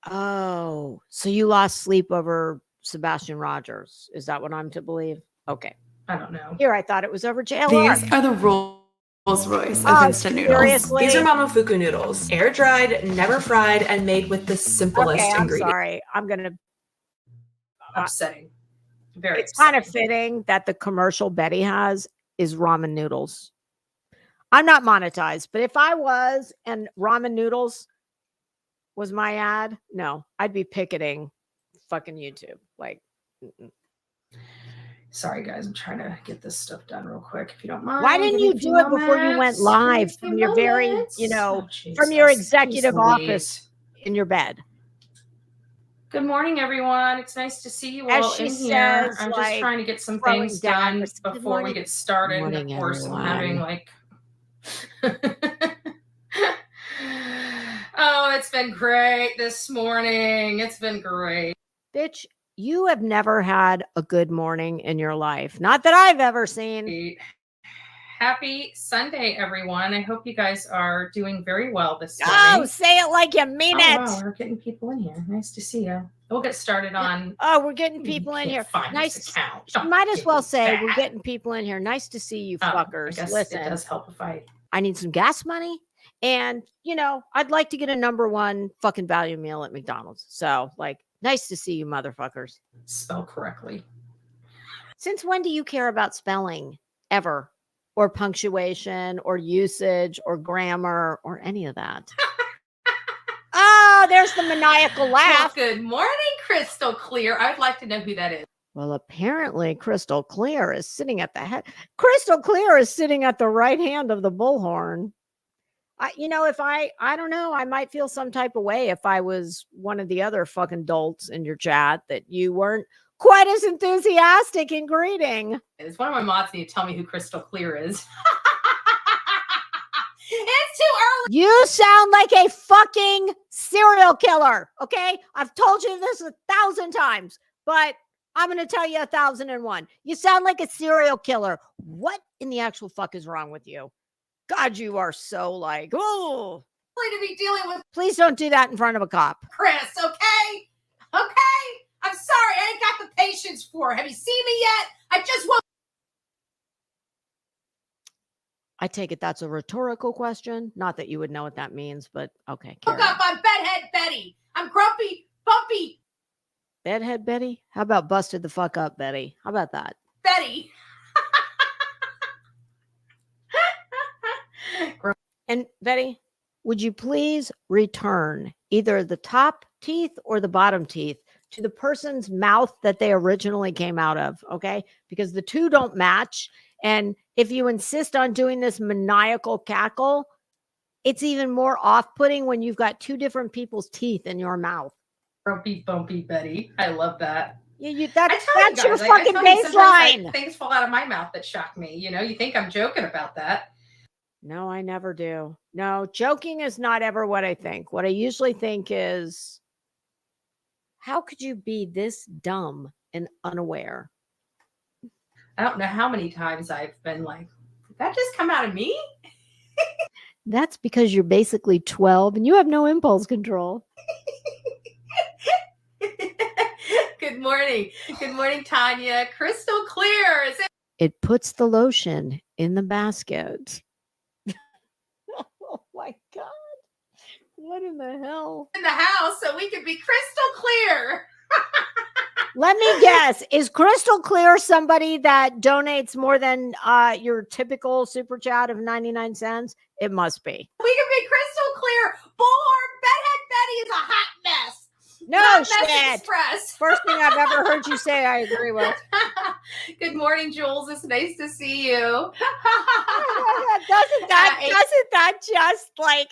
Speaker 2: Oh, so you lost sleep over Sebastian Rogers. Is that what I'm to believe? Okay.
Speaker 3: I don't know.
Speaker 2: Here, I thought it was over JLR.
Speaker 4: These are the Rolls-Royce of instant noodles.
Speaker 2: Seriously?
Speaker 4: These are Momofuku noodles. Air-dried, never fried, and made with the simplest ingredients.
Speaker 2: Sorry. I'm going to...
Speaker 3: upsetting. Very
Speaker 2: It's kind of fitting that the commercial Betty has is ramen noodles. I'm not monetized, but if I was and ramen noodles was my ad, no, I'd be picketing fucking YouTube. Like,
Speaker 3: sorry guys, I'm trying to get this stuff done real quick if you don't mind.
Speaker 2: Why didn't you do it before you went live from your from your executive office in your bed?
Speaker 3: Good morning, everyone. It's nice to see you all in here. I'm just trying to get some things done before we get started. And of course, I'm having like... Oh, it's been great this morning. It's been great.
Speaker 2: Bitch, you have never had a good morning in your life. Not that I've ever seen.
Speaker 3: Happy Sunday, everyone. I hope you guys are doing very well this morning.
Speaker 2: Oh, say it like you mean it.
Speaker 3: Wow, we're getting people in here. Nice to see you. We'll get started on...
Speaker 2: Oh, we're getting people in here. Nice. You might as well say we're getting people in here. Nice to see you fuckers.
Speaker 3: I guess
Speaker 2: listen,
Speaker 3: it does help if
Speaker 2: I need some gas money. And, I'd like to get a #1 fucking value meal at McDonald's. So, nice to see you motherfuckers.
Speaker 3: Spell correctly.
Speaker 2: Since when do you care about spelling? Ever? or punctuation or usage or grammar or any of that. Oh, there's the maniacal laugh.
Speaker 3: Well, good morning, Crystal Clear. I'd like to know who that is.
Speaker 2: Well, apparently Crystal Clear is sitting at the head. Crystal Clear is sitting at the right hand of the bullhorn. If I don't know, I might feel some type of way if I was one of the other fucking dolts in your chat that you weren't quite as enthusiastic in greeting.
Speaker 3: It's one of my mods need to tell me who Crystal Clear is. It's too early.
Speaker 2: You sound like a fucking serial killer. Okay. I've told you this 1,000 times, but I'm going to tell you 1,001. You sound like a serial killer. What in the actual fuck is wrong with you? God, you are so like, oh,
Speaker 3: to be dealing with.
Speaker 2: Please don't do that in front of a cop.
Speaker 3: Chris, okay? Okay? I'm sorry. I ain't got the patience for it. Have you seen me yet? I just want.
Speaker 2: I take it that's a rhetorical question. Not that you would know what that means, but okay.
Speaker 3: Look up, I'm Bedhead Betty. I'm grumpy, bumpy.
Speaker 2: Bedhead Betty? How about busted the fuck up, Betty? How about that?
Speaker 3: Betty.
Speaker 2: And Betty, would you please return either the top teeth or the bottom teeth to the person's mouth that they originally came out of? Okay. Because the two don't match. And if you insist on doing this maniacal cackle, it's even more off-putting when you've got two different people's teeth in your mouth.
Speaker 3: Grumpy, bumpy Betty. I love that.
Speaker 2: That's your fucking baseline.
Speaker 3: Things fall out of my mouth that shock me. You think I'm joking about that.
Speaker 2: No, I never do. No, joking is not ever what I think. What I usually think is, how could you be this dumb and unaware?
Speaker 3: I don't know how many times I've been like, did that just come out of me?
Speaker 2: That's because you're basically 12 and you have no impulse control.
Speaker 3: Good morning. Good morning, Tanya. Crystal Clear.
Speaker 2: It puts the lotion in the basket. Oh my God. What in the hell?
Speaker 3: In the house so we can be crystal clear.
Speaker 2: Let me guess. Is Crystal Clear somebody that donates more than your typical super chat of 99 cents? It must be.
Speaker 3: We can be crystal clear. Bullhorn Bedhead Betty is a hot mess.
Speaker 2: No shit. First thing I've ever heard you say I agree with.
Speaker 3: Good morning, Jules. It's nice to see you.
Speaker 2: Doesn't that just like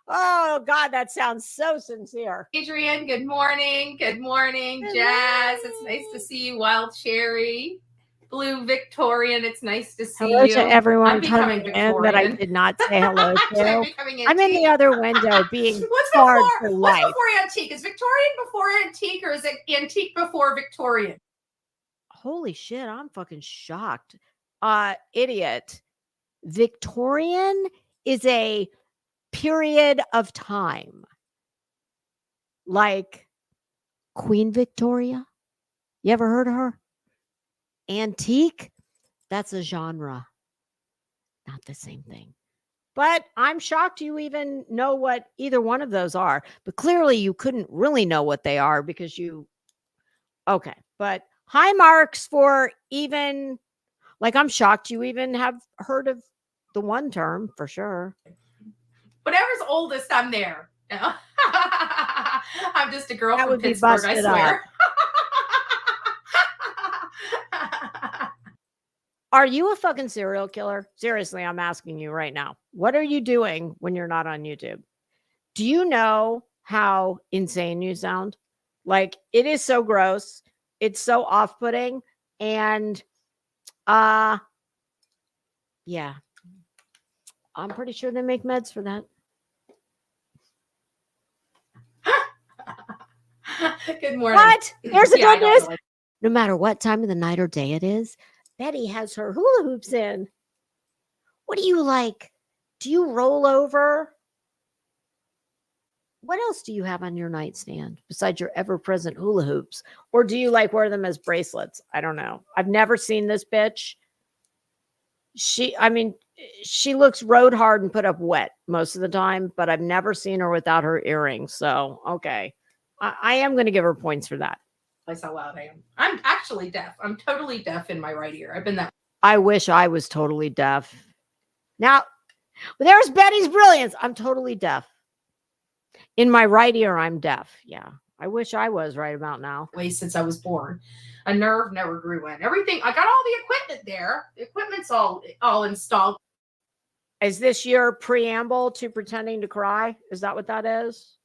Speaker 2: oh God, that sounds so sincere.
Speaker 3: Adrian, good morning. Good morning, Jazz. It's nice to see you, Wild Cherry. Blue Victorian, it's nice to see
Speaker 2: hello
Speaker 3: you.
Speaker 2: To everyone coming in that I did not say hello to. I'm in the other window being hard for life.
Speaker 3: What's before antique? Is Victorian before antique or is it antique before Victorian?
Speaker 2: Holy shit, I'm fucking shocked. Idiot. Victorian is a period of time. Like Queen Victoria. You ever heard of her? Antique, that's a genre. Not the same thing. But I'm shocked you even know what either one of those are. But clearly you couldn't really know what they are because you... Okay. But high marks for even... Like, I'm shocked you even have heard of the one term for sure.
Speaker 3: Whatever's oldest, I'm there. I'm just a girl
Speaker 2: that
Speaker 3: from Pittsburgh, I swear.
Speaker 2: Are you a fucking serial killer? Seriously, I'm asking you right now. What are you doing when you're not on YouTube? Do you know how insane you sound? Like, it is so gross. It's so off-putting. And, yeah. I'm pretty sure they make meds for that.
Speaker 3: Good morning.
Speaker 2: What? Here's the good news. No matter what time of the night or day it is, Betty has her hula hoops in. What do you like? Do you roll over? What else do you have on your nightstand besides your ever-present hula hoops? Or do you like wear them as bracelets? I don't know. I've never seen this bitch. She looks road hard and put up wet most of the time, but I've never seen her without her earrings. So, okay. I am going to give her points for that.
Speaker 3: That's how loud I am. I'm actually deaf. I'm totally deaf in my right ear. I've been that.
Speaker 2: I wish I was totally deaf. Now, there's Betty's brilliance. I'm totally deaf. In my right ear, I'm deaf. Yeah. I wish I was right about now.
Speaker 3: Since I was born. A nerve never grew in. Everything, I got all the equipment there. The equipment's all installed.
Speaker 2: Is this your preamble to pretending to cry? Is that what that is?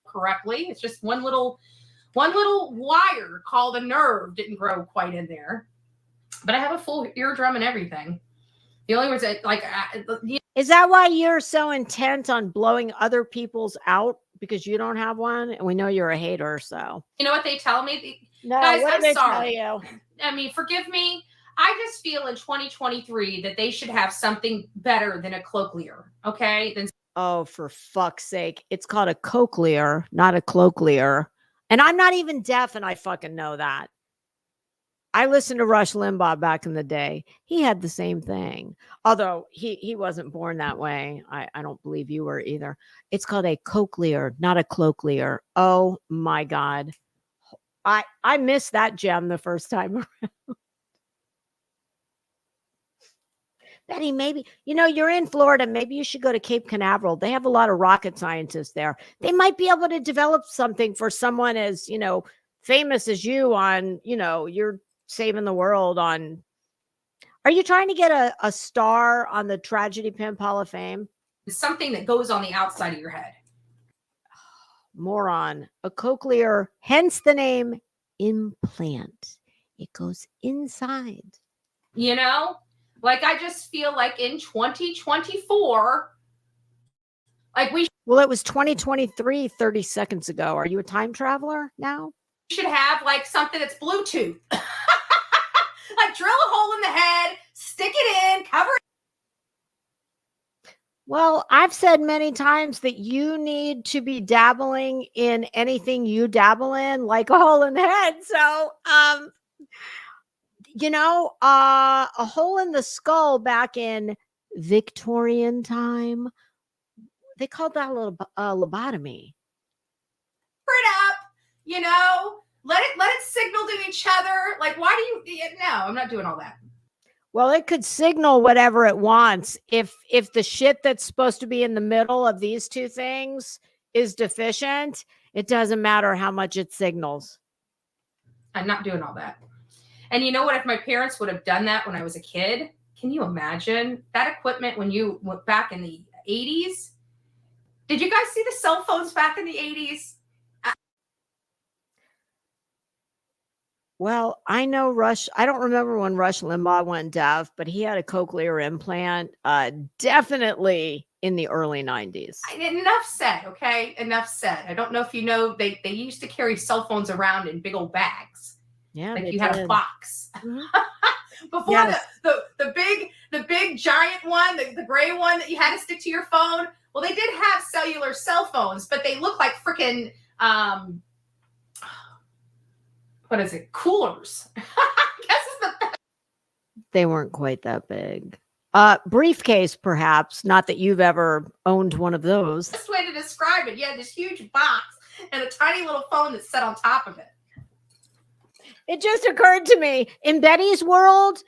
Speaker 3: Correctly. It's just one little wire called a nerve didn't grow quite in there. But I have a full eardrum and everything. The only ones that
Speaker 2: is that why you're so intent on blowing other people's out because you don't have one? And we know you're a hater, so.
Speaker 3: You know what they tell me?
Speaker 2: No,
Speaker 3: guys,
Speaker 2: what
Speaker 3: I'm
Speaker 2: do they
Speaker 3: sorry.
Speaker 2: tell you?
Speaker 3: I mean, forgive me. I just feel in 2023 that they should have something better than a cochlear, okay?
Speaker 2: Oh, for fuck's sake. It's called a cochlear, not a cloaklier. And I'm not even deaf, and I fucking know that. I listened to Rush Limbaugh back in the day. He had the same thing. Although he wasn't born that way. I don't believe you were either. It's called a cochlear, not a cloaklier. Oh my God. I missed that gem the first time around. Betty, maybe, you're in Florida. Maybe you should go to Cape Canaveral. They have a lot of rocket scientists there. They might be able to develop something for someone as, famous as you on, you're saving the world on. Are you trying to get a star on the Tragedy Pimp Hall of Fame?
Speaker 3: Something that goes on the outside of your head.
Speaker 2: Moron. A cochlear, hence the name implant. It goes inside.
Speaker 3: Like, I just feel like in 2024, like
Speaker 2: well, it was 2023, 30 seconds ago. Are you a time traveler now?
Speaker 3: Should have like something that's Bluetooth. Like drill a hole in the head, stick it in, cover it.
Speaker 2: Well, I've said many times that you need to be dabbling in anything you dabble in, like a hole in the head. So, a hole in the skull back in Victorian time, they called that a little lobotomy.
Speaker 3: It up, let it signal to each other. Like, why do you? No, I'm not doing all that.
Speaker 2: Well, it could signal whatever it wants. If the shit that's supposed to be in the middle of these two things is deficient, it doesn't matter how much it signals.
Speaker 3: I'm not doing all that. And you know what? If my parents would have done that when I was a kid, can you imagine that equipment when you went back in the 80s? Did you guys see the cell phones back in the 80s?
Speaker 2: Well, I know I don't remember when Rush Limbaugh went deaf, but he had a cochlear implant definitely in the early 90s.
Speaker 3: Enough said, okay? Enough said. I don't know if you know, they used to carry cell phones around in big old bags.
Speaker 2: Yeah,
Speaker 3: like you had a box.
Speaker 2: Mm-hmm.
Speaker 3: Before
Speaker 2: yes.
Speaker 3: the big giant one, the gray one that you had to stick to your phone. Well, they did have cellular cell phones, but they look like freaking what is it? Coolers. I guess is the best.
Speaker 2: They weren't quite that big. Briefcase, perhaps. Not that you've ever owned one of those.
Speaker 3: Best way to describe it. You had this huge box and a tiny little phone that's set on top of it.
Speaker 2: It just occurred to me, in Betty's world,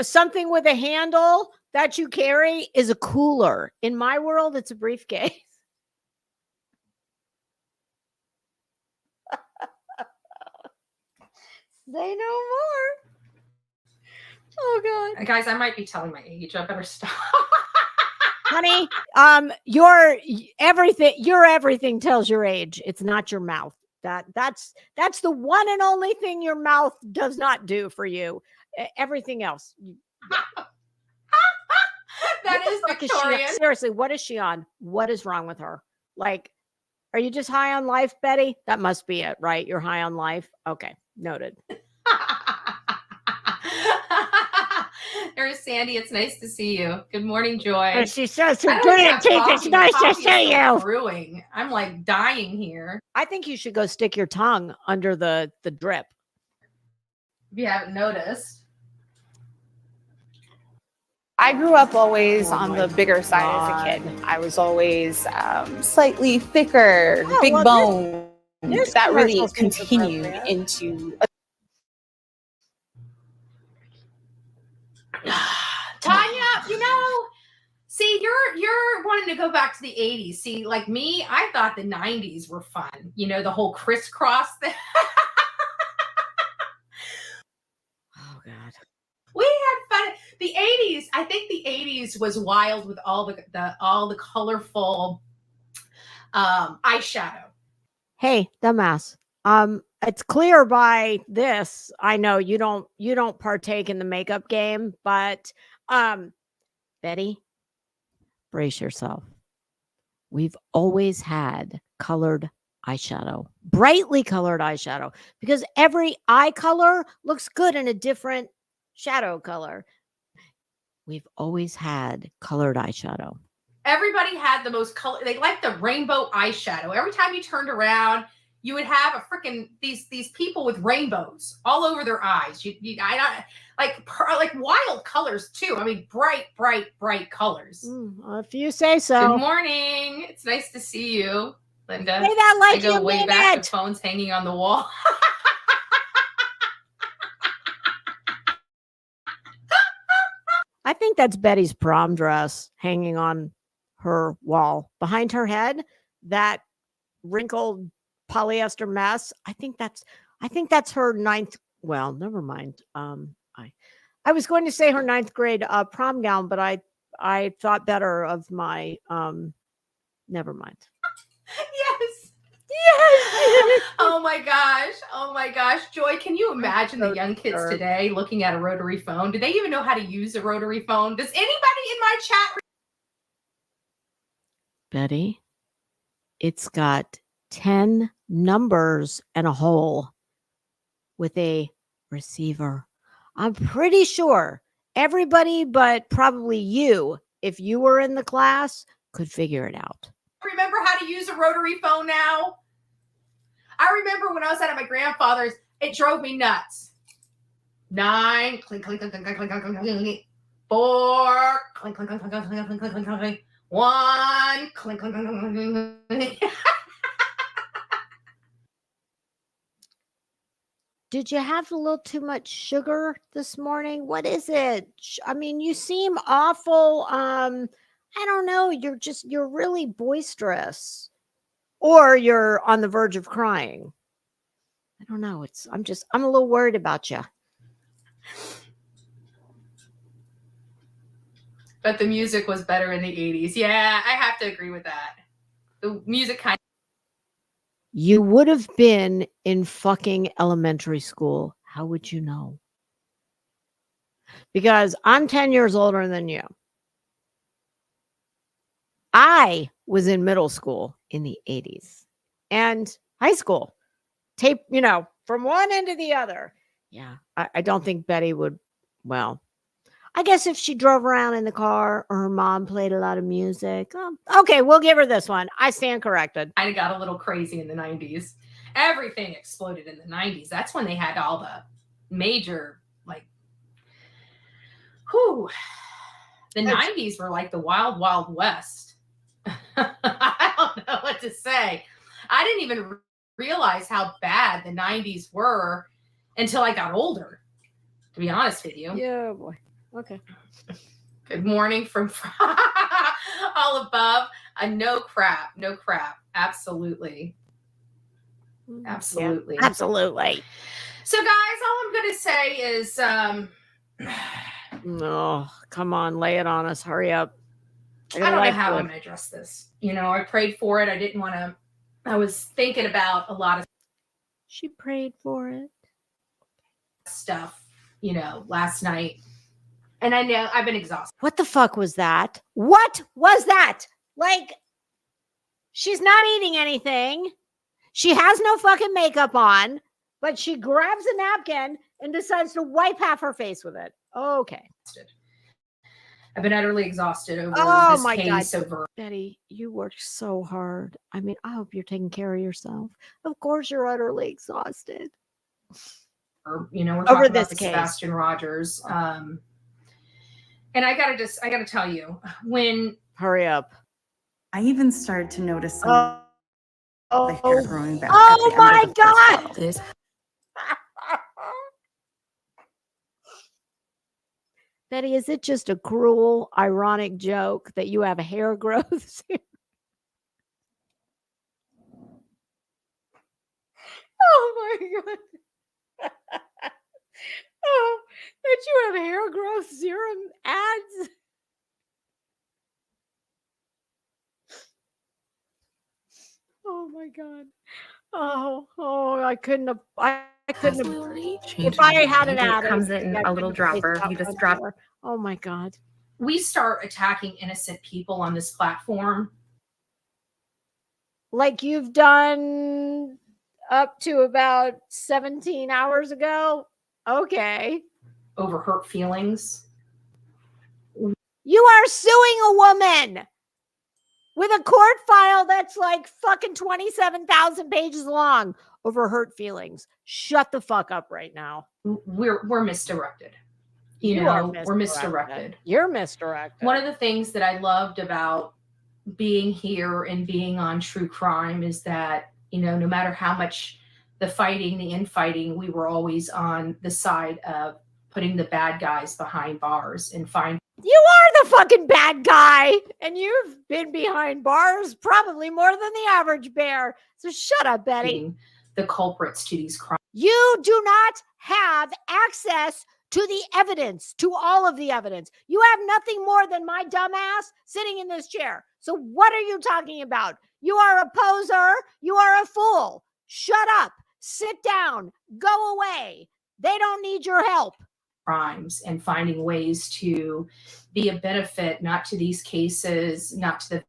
Speaker 2: something with a handle that you carry is a cooler. In my world, it's a briefcase. Say no more. Oh God,
Speaker 3: guys, I might be telling my age. I better stop.
Speaker 2: Honey, your everything tells your age. It's not your mouth. That's the one and only thing your mouth does not do for you. Everything else.
Speaker 3: That is Victorian.
Speaker 2: Seriously, what is she on? What is wrong with her? Like, are you just high on life, Betty? That must be it, right? You're high on life. Okay, noted.
Speaker 3: There's Sandy. It's nice to see you. Good morning, Joy.
Speaker 2: And she says, it's nice to see you.
Speaker 3: Brewing. I'm like dying here.
Speaker 2: I think you should go stick your tongue under the drip.
Speaker 3: If you haven't noticed.
Speaker 5: I grew up always on the bigger side as a kid. I was always slightly thicker, big bone. That really continued into.
Speaker 3: See, you're wanting to go back to the 80s. See, like me, I thought the 90s were fun. You know, the whole crisscross thing.
Speaker 2: Oh God.
Speaker 3: We had fun. The 80s, I think the 80s was wild with all the colorful eyeshadow.
Speaker 2: Hey, dumbass. It's clear by this. I know you don't partake in the makeup game, but Betty, brace yourself. We've always had colored eyeshadow, brightly colored eyeshadow, because every eye color looks good in a different shadow color. We've always had colored eyeshadow.
Speaker 3: Everybody had the most color. They liked the rainbow eyeshadow. Every time you turned around, you would have a freaking these people with rainbows all over their eyes. Like wild colors too. I mean, bright colors.
Speaker 2: If you say so.
Speaker 3: Good morning. It's nice to see you, Linda.
Speaker 2: Say that like
Speaker 3: I go
Speaker 2: you
Speaker 3: way
Speaker 2: mean
Speaker 3: back
Speaker 2: it.
Speaker 3: to phones hanging on the wall.
Speaker 2: I think that's Betty's prom dress hanging on her wall behind her head. That wrinkled polyester mess. I think that's her ninth. Well, never mind. I was going to say her ninth grade prom gown, but I thought better of my never mind.
Speaker 3: Yes.
Speaker 2: Yes.
Speaker 3: Oh my gosh. Joy, can you imagine the young kids today looking at a rotary phone? Do they even know how to use a rotary phone? Does anybody in my chat?
Speaker 2: Betty, it's got 10 numbers and a hole with a receiver. I'm pretty sure everybody but probably you, if you were in the class, could figure it out.
Speaker 3: Remember how to use a rotary phone now? I remember when I was at my grandfather's, it drove me nuts. 9, clink, clink, clink, clink, clink, clink, clink, clink, 4, clink, clink, clink, clink, clink, clink, clink, clink, clink, 1, clink, clink, clink, clink, clink.
Speaker 2: Did you have a little too much sugar this morning? What is it? I mean, you seem awful. I don't know. You're really boisterous, or you're on the verge of crying. I don't know. I'm a little worried about you.
Speaker 3: But the music was better in the 80s. Yeah, I have to agree with that. The music kind of.
Speaker 2: You would have been in fucking elementary school. How would you know? Because I'm 10 years older than you. I was in middle school in the 80s and high school. Tape, from one end to the other. Yeah, I don't think Betty would. Well, I guess if she drove around in the car or her mom played a lot of music. Okay, we'll give her this one. I stand corrected.
Speaker 3: Kind of got a little crazy in the 90s. Everything exploded in the 90s. That's when they had all the major, the 90s were like the wild, wild west. I don't know what to say. I didn't even realize how bad the 90s were until I got older, to be honest with you.
Speaker 2: Yeah, boy. Okay.
Speaker 3: Good morning from all above. No crap. Absolutely.
Speaker 2: Yeah, absolutely.
Speaker 3: So guys, all I'm going to say is,
Speaker 2: no, come on, lay it on us. Hurry up.
Speaker 3: I don't know how I'm going to address this. I prayed for it. I didn't want to, I was thinking about a lot of.
Speaker 2: She prayed for it.
Speaker 3: Stuff, last night. And I know I've been exhausted.
Speaker 2: What the fuck was that? What was that? She's not eating anything. She has no fucking makeup on, but she grabs a napkin and decides to wipe half her face with it. Okay.
Speaker 3: I've been utterly exhausted over this case. God.
Speaker 2: Betty, you worked so hard. I mean, I hope you're taking care of yourself. Of course you're utterly exhausted.
Speaker 3: We're talking about the Sebastian Rogers. And I gotta tell you,
Speaker 2: hurry up.
Speaker 6: I even started to notice some of the hair growing back.
Speaker 2: Oh my God. Betty, is it just a cruel, ironic joke that you have hair growths? Oh my God. Oh, that you have hair growth serum ads? Oh my God. Oh, I couldn't have. I couldn't have. If I had an ad,
Speaker 7: it comes in a little dropper. You just drop.
Speaker 2: Oh my God.
Speaker 3: We start attacking innocent people on this platform.
Speaker 2: Like you've done up to about 17 hours ago. Okay.
Speaker 3: Over hurt feelings.
Speaker 2: You are suing a woman with a court file that's like fucking 27,000 pages long over hurt feelings. Shut the fuck up right now.
Speaker 3: We're misdirected. We're misdirected.
Speaker 2: You're misdirected.
Speaker 3: One of the things that I loved about being here and being on True Crime is that, no matter how much the infighting, we were always on the side of putting the bad guys behind bars and find.
Speaker 2: You are the fucking bad guy, and you've been behind bars probably more than the average bear. So shut up, Betty.
Speaker 3: The culprits to these crimes.
Speaker 2: You do not have access to the evidence, to all of the evidence. You have nothing more than my dumbass sitting in this chair. So what are you talking about? You are a poser. You are a fool. Shut up. Sit down. Go away. They don't need your help.
Speaker 3: Crimes and finding ways to be a benefit, not to these cases, not to the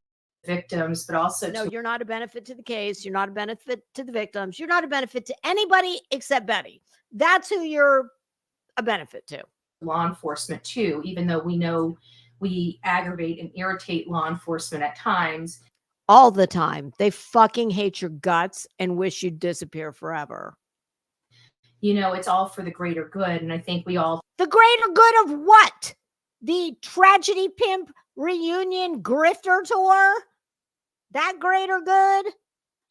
Speaker 3: victims, but also
Speaker 2: no, you're not a benefit to the case. You're not a benefit to the victims. You're not a benefit to anybody except Betty. That's who you're a benefit to.
Speaker 3: Law enforcement too, even though we know we aggravate and irritate law enforcement at times.
Speaker 2: All the time. They fucking hate your guts and wish you'd disappear forever.
Speaker 3: It's all for the greater good. And I think we all.
Speaker 2: The greater good of what? The Tragedy Pimp reunion grifter tour? That greater good?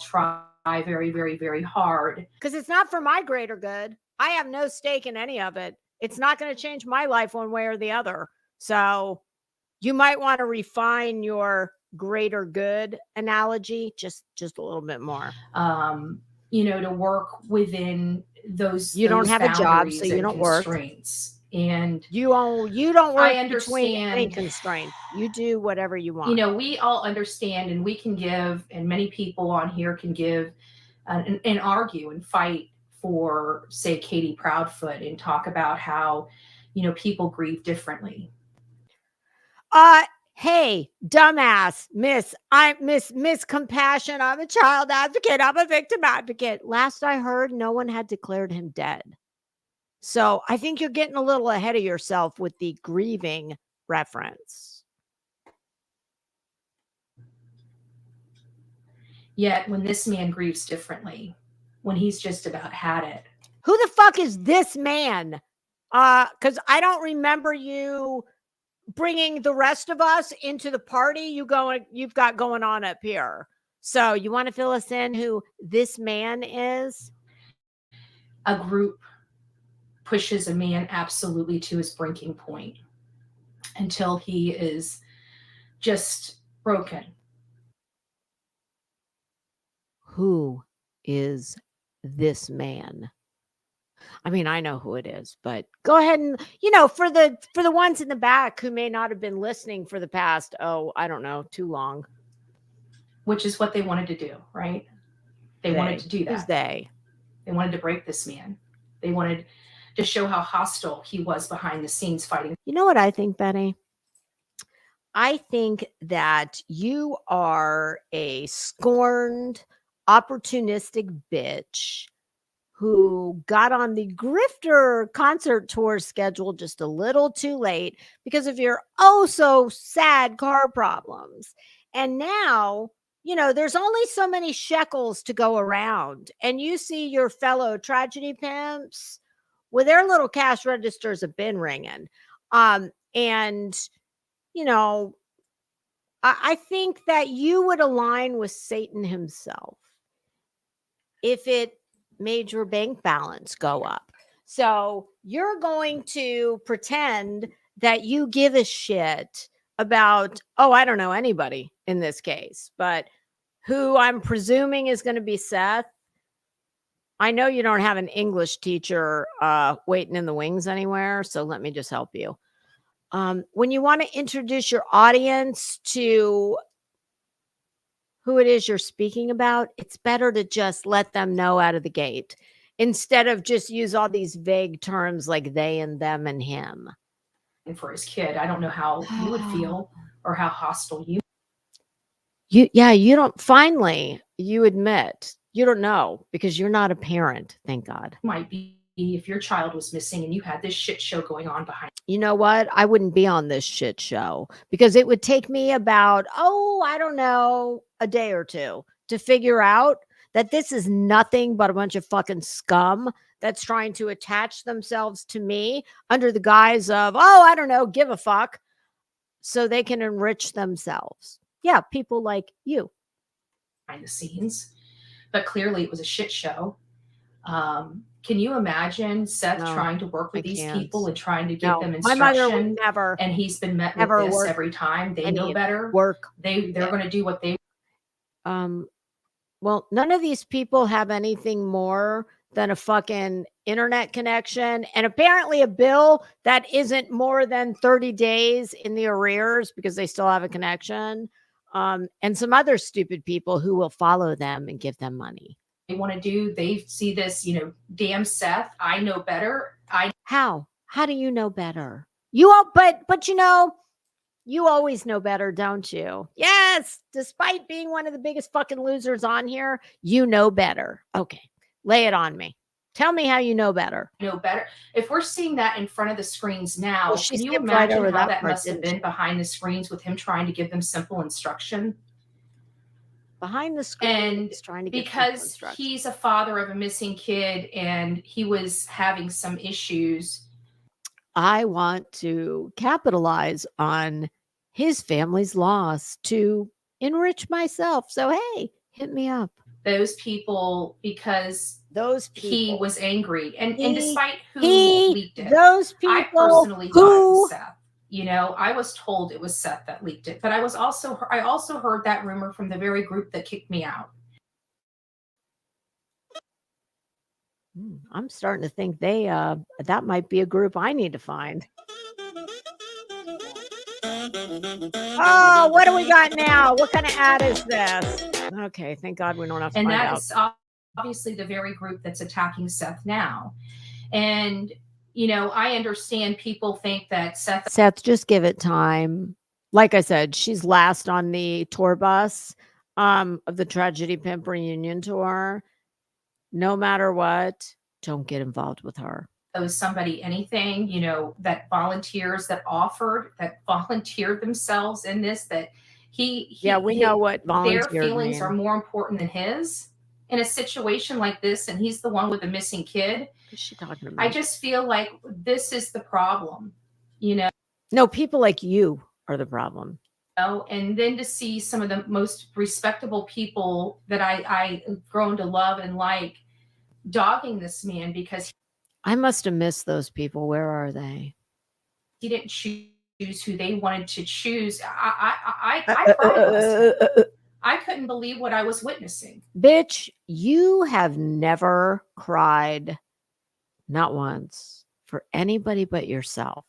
Speaker 3: Try very, very, very hard.
Speaker 2: Because it's not for my greater good. I have no stake in any of it. It's not going to change my life one way or the other. So you might want to refine your greater good analogy just a little bit more.
Speaker 3: To work within those.
Speaker 2: You don't have a job, so you don't work.
Speaker 3: And
Speaker 2: you don't work.
Speaker 3: I understand
Speaker 2: any constraint. You do whatever you want.
Speaker 3: We all understand, and we can give, and many people on here can give, and argue and fight for, say, Katie Proudfoot, and talk about how, people grieve differently.
Speaker 2: Hey, dumbass, I'm Miss Compassion. I'm a child advocate. I'm a victim advocate. Last I heard, no one had declared him dead. So I think you're getting a little ahead of yourself with the grieving reference.
Speaker 3: Yet when this man grieves differently, when he's just about had it.
Speaker 2: Who the fuck is this man? Because I don't remember you bringing the rest of us into the party you've got going on up here. So you want to fill us in who this man is?
Speaker 3: A group pushes a man absolutely to his breaking point until he is just broken.
Speaker 2: Who is this man? I mean, I know who it is, but go ahead and, for the ones in the back who may not have been listening for the past, I don't know, too long.
Speaker 3: Which is what they wanted to do, right? They wanted to do that.
Speaker 2: Who's they?
Speaker 3: They wanted to break this man. They wanted to show how hostile he was behind the scenes fighting.
Speaker 2: You know what I think, Betty? I think that you are a scorned, opportunistic bitch who got on the Grifter concert tour schedule just a little too late because of your so sad car problems. And now, there's only so many shekels to go around. And you see your fellow tragedy pimps with their little cash registers have been ringing. I think that you would align with Satan himself if it made your bank balance go up. So you're going to pretend that you give a shit about, oh, I don't know anybody in this case, but who I'm presuming is going to be Seth. I know you don't have an English teacher waiting in the wings anywhere, so let me just help you. When you want to introduce your audience to who it is you're speaking about, it's better to just let them know out of the gate instead of just use all these vague terms like they and them and him.
Speaker 3: And for his kid, I don't know how you would feel or how hostile you
Speaker 2: don't finally you admit you don't know because you're not a parent, thank God.
Speaker 3: might be if your child was missing and you had this shit show going on behind.
Speaker 2: You know what? I wouldn't be on this shit show because it would take me about, I don't know, a day or two to figure out that this is nothing but a bunch of fucking scum that's trying to attach themselves to me under the guise of, I don't know, give a fuck, so they can enrich themselves. Yeah, people like you.
Speaker 3: Behind the scenes, but clearly it was a shit show. Can you imagine Seth trying to work with these people and trying to give them instruction?
Speaker 2: My mother would never,
Speaker 3: and he's been met with this every time. They know better. They're going to do what they.
Speaker 2: Well, none of these people have anything more than a fucking internet connection and apparently a bill that isn't more than 30 days in the arrears because they still have a connection. And some other stupid people who will follow them and give them money.
Speaker 3: They want to do, they see this, damn Seth, I know better.
Speaker 2: How do you know better? You all, but you always know better, don't you? Yes, despite being one of the biggest fucking losers on here, you know better. Okay, lay it on me. Tell me how you know better.
Speaker 3: Know better. If we're seeing that in front of the screens now, can you imagine how that must have been behind the screens with him trying to give them simple instruction?
Speaker 2: Behind the screen, trying to get
Speaker 3: because he's a father of a missing kid and he was having some issues.
Speaker 2: I want to capitalize on his family's loss to enrich myself. So, hey, hit me up.
Speaker 3: Those people, because he was angry. And despite who leaked it,
Speaker 2: those people
Speaker 3: I personally thought it was Seth. I was told it was Seth that leaked it, but I also heard that rumor from the very group that kicked me out.
Speaker 2: I'm starting to think that might be a group I need to find. Oh, what do we got now? What kind of ad is this? Okay, thank God we don't have to find out.
Speaker 3: And that is obviously the very group that's attacking Seth now. And I understand people think that Seth,
Speaker 2: just give it time. Like I said, she's last on the tour bus of the Tragedy Pimp reunion tour. No matter what, don't get involved with her.
Speaker 3: Owes somebody anything, that volunteered themselves in this, that we
Speaker 2: know what volunteered
Speaker 3: their feelings are more important than his in a situation like this, and he's the one with the missing kid.
Speaker 2: What's she talking about?
Speaker 3: I just feel like this is the problem,
Speaker 2: No, people like you are the problem.
Speaker 3: And then to see some of the most respectable people that I've grown to love and like dogging this man because
Speaker 2: I must have missed those people. Where are they?
Speaker 3: He didn't choose who they wanted to choose. I cried. I couldn't believe what I was witnessing.
Speaker 2: Bitch, you have never cried, not once, for anybody but yourself.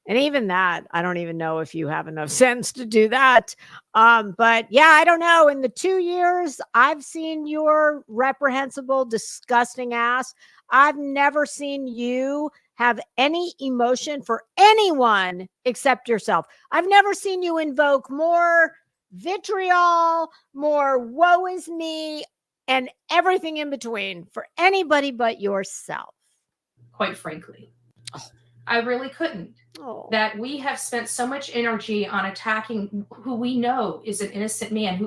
Speaker 2: And even that, I don't even know if you have enough sense to do that. But yeah, I don't know. In the 2 years I've seen your reprehensible, disgusting ass, I've never seen you have any emotion for anyone except yourself. I've never seen you invoke more vitriol, more woe is me, and everything in between for anybody but yourself.
Speaker 3: Quite frankly. I really couldn't. That we have spent so much energy on attacking who we know is an innocent man,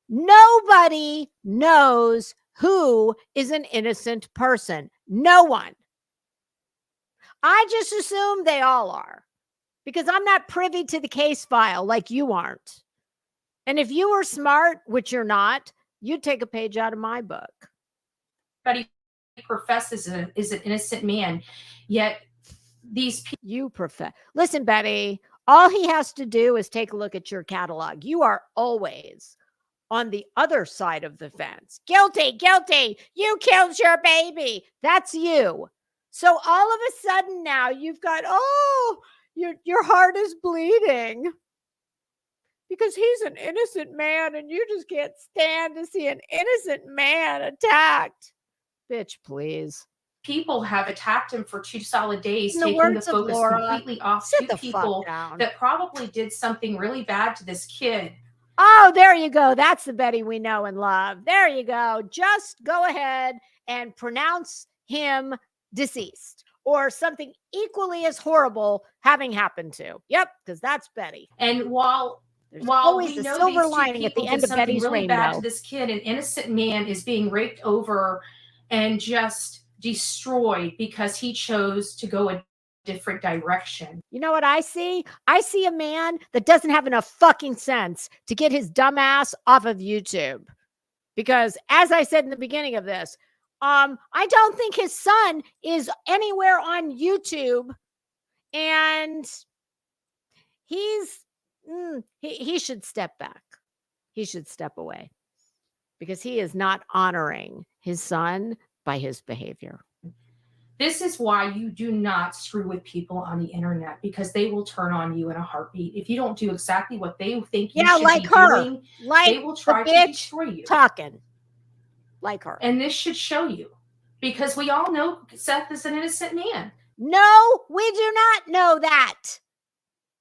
Speaker 2: Nobody knows who is an innocent person. No one. I just assume they all are because I'm not privy to the case file like you aren't. And if you were smart, which you're not, you'd take a page out of my book.
Speaker 3: Everybody professes is an innocent man, yet these people.
Speaker 2: You listen, Betty, all he has to do is take a look at your catalog. You are always on the other side of the fence. Guilty, guilty. You killed your baby. That's you. So all of a sudden now you've got, your heart is bleeding because he's an innocent man and you just can't stand to see an innocent man attacked. Bitch, please.
Speaker 3: People have attacked him for 2 solid days,
Speaker 2: In the
Speaker 3: taking
Speaker 2: words
Speaker 3: the
Speaker 2: of
Speaker 3: focus
Speaker 2: Laura,
Speaker 3: completely off
Speaker 2: sit
Speaker 3: 2
Speaker 2: the
Speaker 3: people
Speaker 2: fuck down.
Speaker 3: that probably did something really bad to this kid.
Speaker 2: Oh, there you go. That's the Betty we know and love. There you go. Just go ahead and pronounce him deceased or something equally as horrible having happened to. Yep, because that's Betty.
Speaker 3: And while
Speaker 2: There's
Speaker 3: we
Speaker 2: always a
Speaker 3: know
Speaker 2: silver
Speaker 3: these 2
Speaker 2: lining at the
Speaker 3: people
Speaker 2: end
Speaker 3: did
Speaker 2: of
Speaker 3: something
Speaker 2: Betty's
Speaker 3: really bad
Speaker 2: rainbow.
Speaker 3: to this kid, an innocent man is being raped over and just destroyed because he chose to go a different direction.
Speaker 2: You know what I see? I see a man that doesn't have enough fucking sense to get his dumb ass off of YouTube. Because as I said in the beginning of this, I don't think his son is anywhere on YouTube, and he should step back. He should step away because he is not honoring his son by his behavior.
Speaker 3: This is why you do not screw with people on the internet, because they will turn on you in a heartbeat. If you don't do exactly what they think you should
Speaker 2: like
Speaker 3: be
Speaker 2: her.
Speaker 3: doing,
Speaker 2: Like
Speaker 3: they will try
Speaker 2: the
Speaker 3: to
Speaker 2: bitch
Speaker 3: destroy you.
Speaker 2: talking like her.
Speaker 3: And this should show you, because we all know Seth is an innocent man.
Speaker 2: No, we do not know that.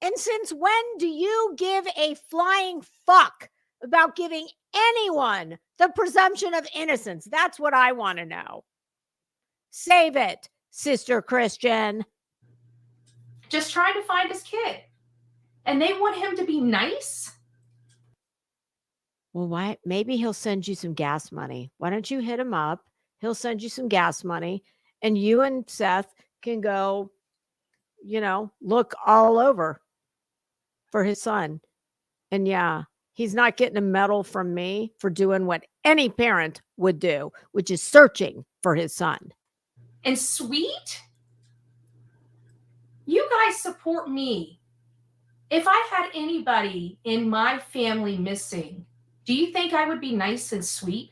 Speaker 2: And since when do you give a flying fuck about giving anyone the presumption of innocence? That's what I want to know. Save it, Sister Christian.
Speaker 3: Just trying to find his kid. And they want him to be nice?
Speaker 2: Well, why? Maybe he'll send you some gas money. Why don't you hit him up? He'll send you some gas money, and you and Seth can go, look all over for his son. And yeah, he's not getting a medal from me for doing what any parent would do, which is searching for his son.
Speaker 3: And sweet? You guys support me. If I had anybody in my family missing, do you think I would be nice and sweet?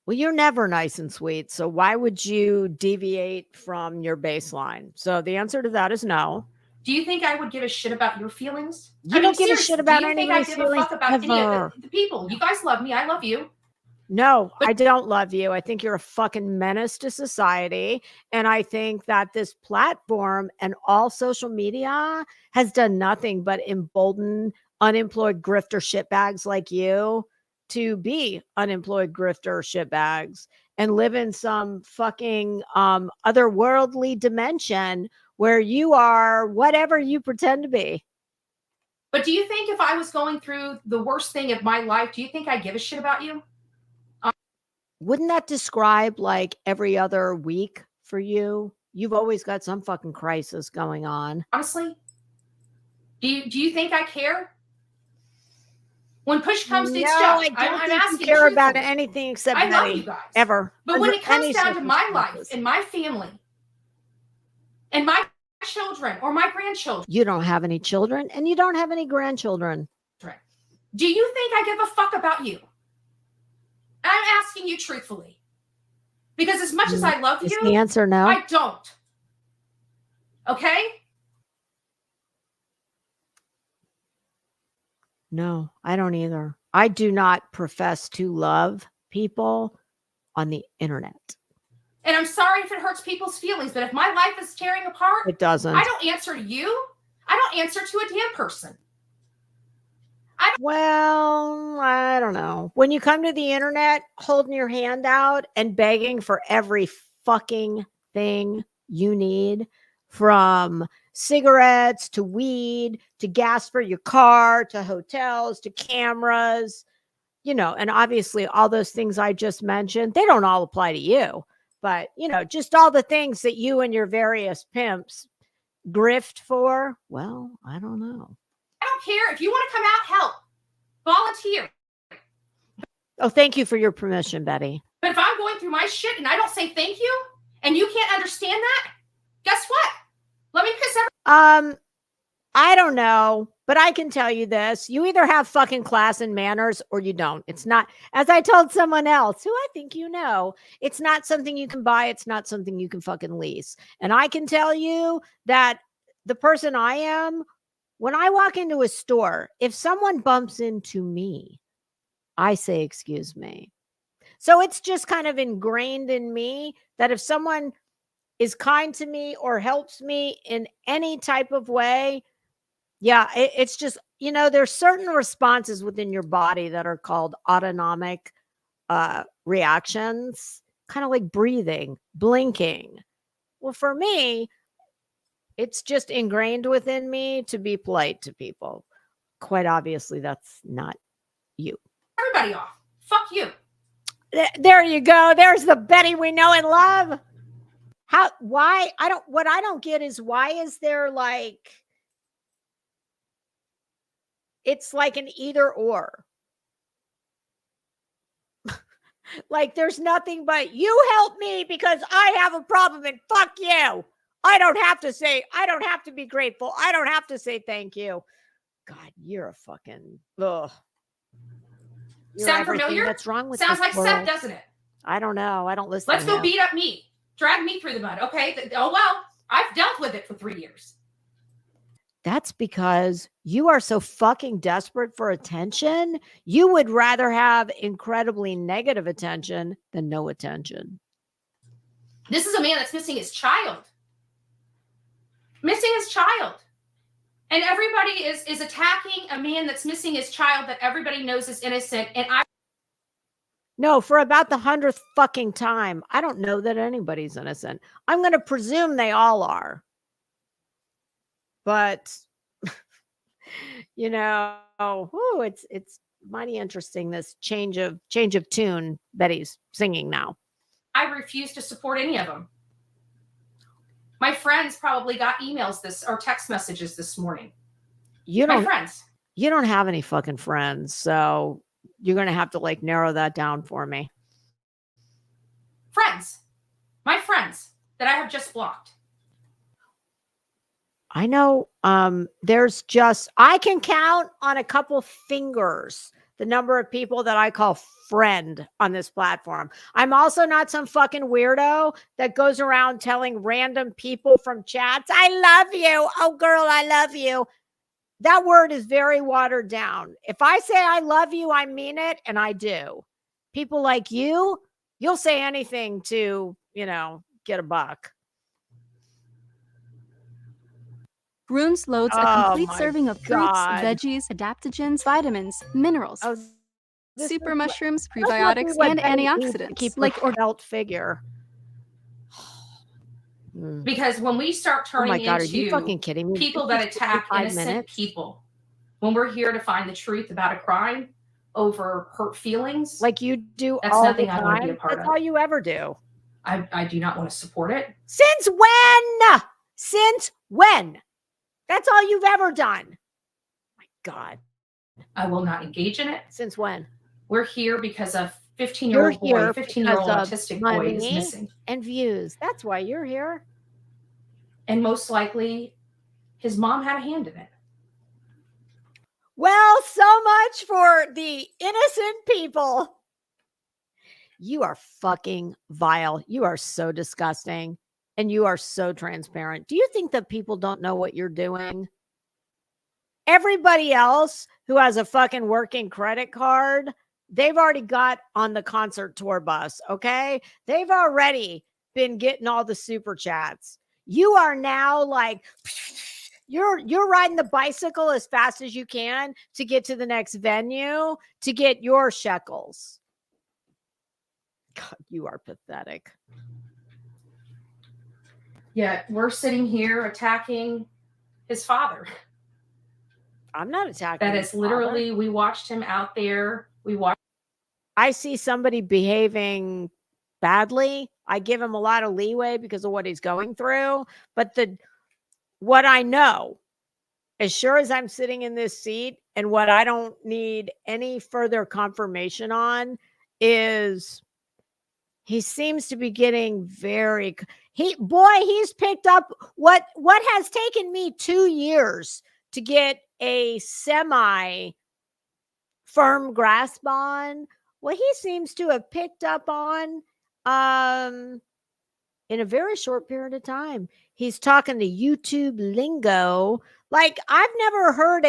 Speaker 2: Well, you're never nice and sweet. So why would you deviate from your baseline? So the answer to that is no.
Speaker 3: Do you think I would give a shit about your feelings?
Speaker 2: You don't give a shit about anybody's feelings.
Speaker 3: Do you think I give a fuck about any of the people? You guys love me. I love you.
Speaker 2: No, I don't love you. I think you're a fucking menace to society. And I think that this platform and all social media has done nothing but embolden unemployed grifter shitbags like you to be unemployed grifter shitbags and live in some fucking otherworldly dimension where you are whatever you pretend to be.
Speaker 3: But do you think if I was going through the worst thing of my life, do you think I give a shit about you?
Speaker 2: Wouldn't that describe like every other week for you? You've always got some fucking crisis going on.
Speaker 3: Honestly, do you think I care? When push comes to shove, I'm asking
Speaker 2: you care about anything except
Speaker 3: I love you guys
Speaker 2: ever.
Speaker 3: But when it comes down to my life and my family and my children or my grandchildren,
Speaker 2: you don't have any children and you don't have any grandchildren.
Speaker 3: Do you think I give a fuck about you? I'm asking you truthfully, because as much as I love you,
Speaker 2: the answer no.
Speaker 3: I don't. Okay?
Speaker 2: No, I don't either. I do not profess to love people on the internet.
Speaker 3: And I'm sorry if it hurts people's feelings, but if my life is tearing apart,
Speaker 2: it doesn't.
Speaker 3: I don't answer to you. I don't answer to a damn person.
Speaker 2: Well, I don't know. When you come to the internet holding your hand out and begging for every fucking thing you need, from cigarettes to weed to gas for your car to hotels to cameras, and obviously all those things I just mentioned, they don't all apply to you, but just all the things that you and your various pimps grift for. Well, I don't know.
Speaker 3: I don't care. If you want to come out, help. Volunteer.
Speaker 2: Oh, thank you for your permission, Betty.
Speaker 3: But if I'm going through my shit and I don't say thank you, and you can't understand that, Guess what? Let me piss
Speaker 2: I don't know, but I can tell you this. You either have fucking class and manners or you don't. It's not, as I told someone else who I think you know, it's not something you can buy. It's not something you can fucking lease. And I can tell you that the person I am, when I walk into a store, if someone bumps into me, I say, excuse me. So it's just kind of ingrained in me that if someone is kind to me or helps me in any type of way, yeah, it's just, you know, there's certain responses within your body that are called autonomic reactions, kind of like breathing, blinking. Well, for me, it's just ingrained within me to be polite to people. Quite obviously, that's not you.
Speaker 3: everybody off. Fuck you.
Speaker 2: There you go. There's the Betty we know and love. What I don't get is why is there like, it's like an either or. Like there's nothing but you help me because I have a problem and fuck you. I don't have to be grateful. I don't have to say thank you. God, you're a fucking ugh.
Speaker 3: Sound familiar?
Speaker 2: That's wrong with
Speaker 3: Sounds
Speaker 2: this
Speaker 3: like
Speaker 2: world.
Speaker 3: Seth, doesn't it?
Speaker 2: I don't know. I don't listen.
Speaker 3: Let's
Speaker 2: to
Speaker 3: go
Speaker 2: him.
Speaker 3: beat up me. Drag me through the mud. Okay. Oh, well, I've dealt with it for 3 years.
Speaker 2: That's because you are so fucking desperate for attention. You would rather have incredibly negative attention than no attention.
Speaker 3: This is a man that's missing his child. Missing his child. And everybody is attacking a man that's missing his child that everybody knows is innocent. And
Speaker 2: No, for about the 100th fucking time, I don't know that anybody's innocent. I'm going to presume they all are. But, you know, it's mighty interesting, this change of tune Betty's singing now.
Speaker 3: I refuse to support any of them. My friends probably got emails or text messages this morning. My friends.
Speaker 2: You don't have any fucking friends, so you're going to have to like narrow that down for me.
Speaker 3: Friends. My friends that I have just blocked.
Speaker 2: I know I can count on a couple fingers the number of people that I call friend on this platform. I'm also not some fucking weirdo that goes around telling random people from chats, I love you. Oh, girl, I love you. That word is very watered down. If I say I love you, I mean it, and I do. People like you'll say anything to, get a buck.
Speaker 8: Runes loads a complete serving of fruits, veggies, adaptogens, vitamins, minerals, super mushrooms, prebiotics, and antioxidants.
Speaker 2: Like adult figure.
Speaker 3: Because when we start turning
Speaker 2: are you
Speaker 3: into
Speaker 2: fucking kidding me?
Speaker 3: People that attack innocent people, when we're here to find the truth about a crime over hurt feelings,
Speaker 2: like you do,
Speaker 3: that's nothing I want to be a part of.
Speaker 2: That's all you ever do.
Speaker 3: I do not want to support it.
Speaker 2: Since when? Since when? That's all you've ever done. My God.
Speaker 3: I will not engage in it.
Speaker 2: Since when?
Speaker 3: We're here because a 15-year-old boy, 15-year-old autistic boy is missing.
Speaker 2: And views. That's why you're here.
Speaker 3: And most likely, his mom had a hand in it.
Speaker 2: Well, so much for the innocent people. You are fucking vile. You are so disgusting. And you are so transparent. Do you think that people don't know what you're doing? Everybody else who has a fucking working credit card, they've already got on the concert tour bus, okay? They've already been getting all the super chats. You are now like, you're riding the bicycle as fast as you can to get to the next venue to get your shekels. God, you are pathetic.
Speaker 3: Yet we're sitting here attacking his father.
Speaker 2: I'm not attacking.
Speaker 3: That is literally, we watched him out there.
Speaker 2: I see somebody behaving badly. I give him a lot of leeway because of what he's going through. But what I know, as sure as I'm sitting in this seat, and what I don't need any further confirmation on is He seems to be getting he's picked up what has taken me 2 years to get a semi firm grasp on. Well, he seems to have picked up on in a very short period of time. He's talking to YouTube lingo. Like, I've never heard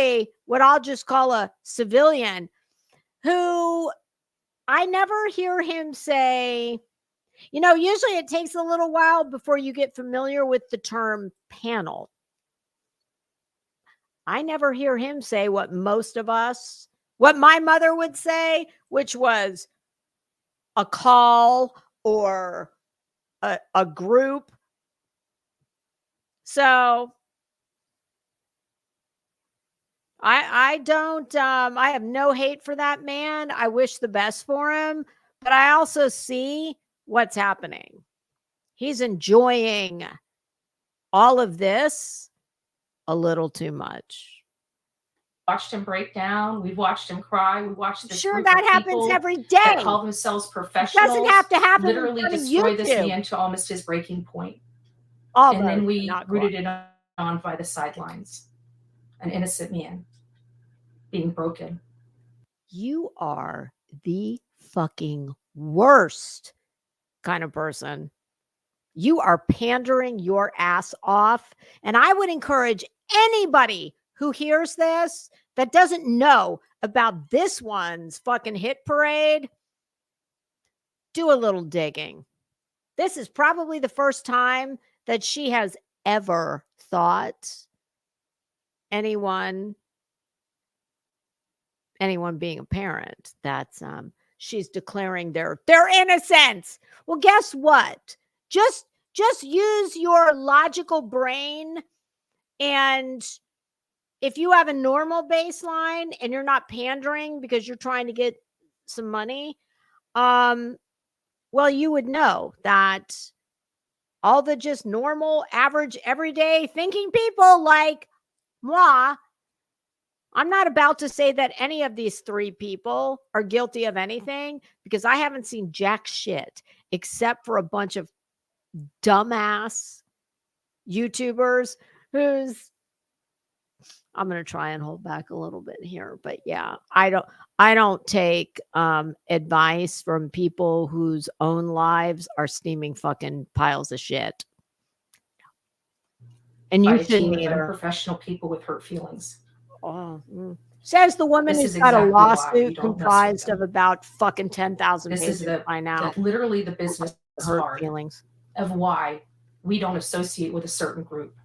Speaker 2: what I'll just call a civilian who I never hear him say, usually it takes a little while before you get familiar with the term panel. I never hear him say what my mother would say, which was a call or a group. So I don't, I have no hate for that man. I wish the best for him, but I also see what's happening. He's enjoying all of this a little too much.
Speaker 3: Watched him break down. We've watched him cry. We watched this.
Speaker 2: Sure, that happens every day.
Speaker 3: That call themselves professionals.
Speaker 2: It doesn't have to happen.
Speaker 3: Literally destroy this man to almost his breaking point.
Speaker 2: Almost,
Speaker 3: and then we rooted it on by the sidelines. An innocent man being broken.
Speaker 2: You are the fucking worst kind of person. You are pandering your ass off. And I would encourage anybody who hears this that doesn't know about this one's fucking hit parade, do a little digging. This is probably the first time that she has ever thought anyone being a parent, that's she's declaring their innocence. Well, guess what? Just use your logical brain, and if you have a normal baseline and you're not pandering because you're trying to get some money, well, you would know that all the just normal, average, everyday thinking people like moi, I'm not about to say that any of these 3 people are guilty of anything, because I haven't seen jack shit except for a bunch of dumbass YouTubers who's, I'm going to try and hold back a little bit here, but yeah, I don't take advice from people whose own lives are steaming fucking piles of shit. And you shouldn't either.
Speaker 3: Professional people with hurt feelings.
Speaker 2: Says the woman who's got a lawsuit comprised of about fucking 10,000 pages by now.
Speaker 3: Literally the business
Speaker 2: hurt feelings
Speaker 3: of why we don't associate with a certain group.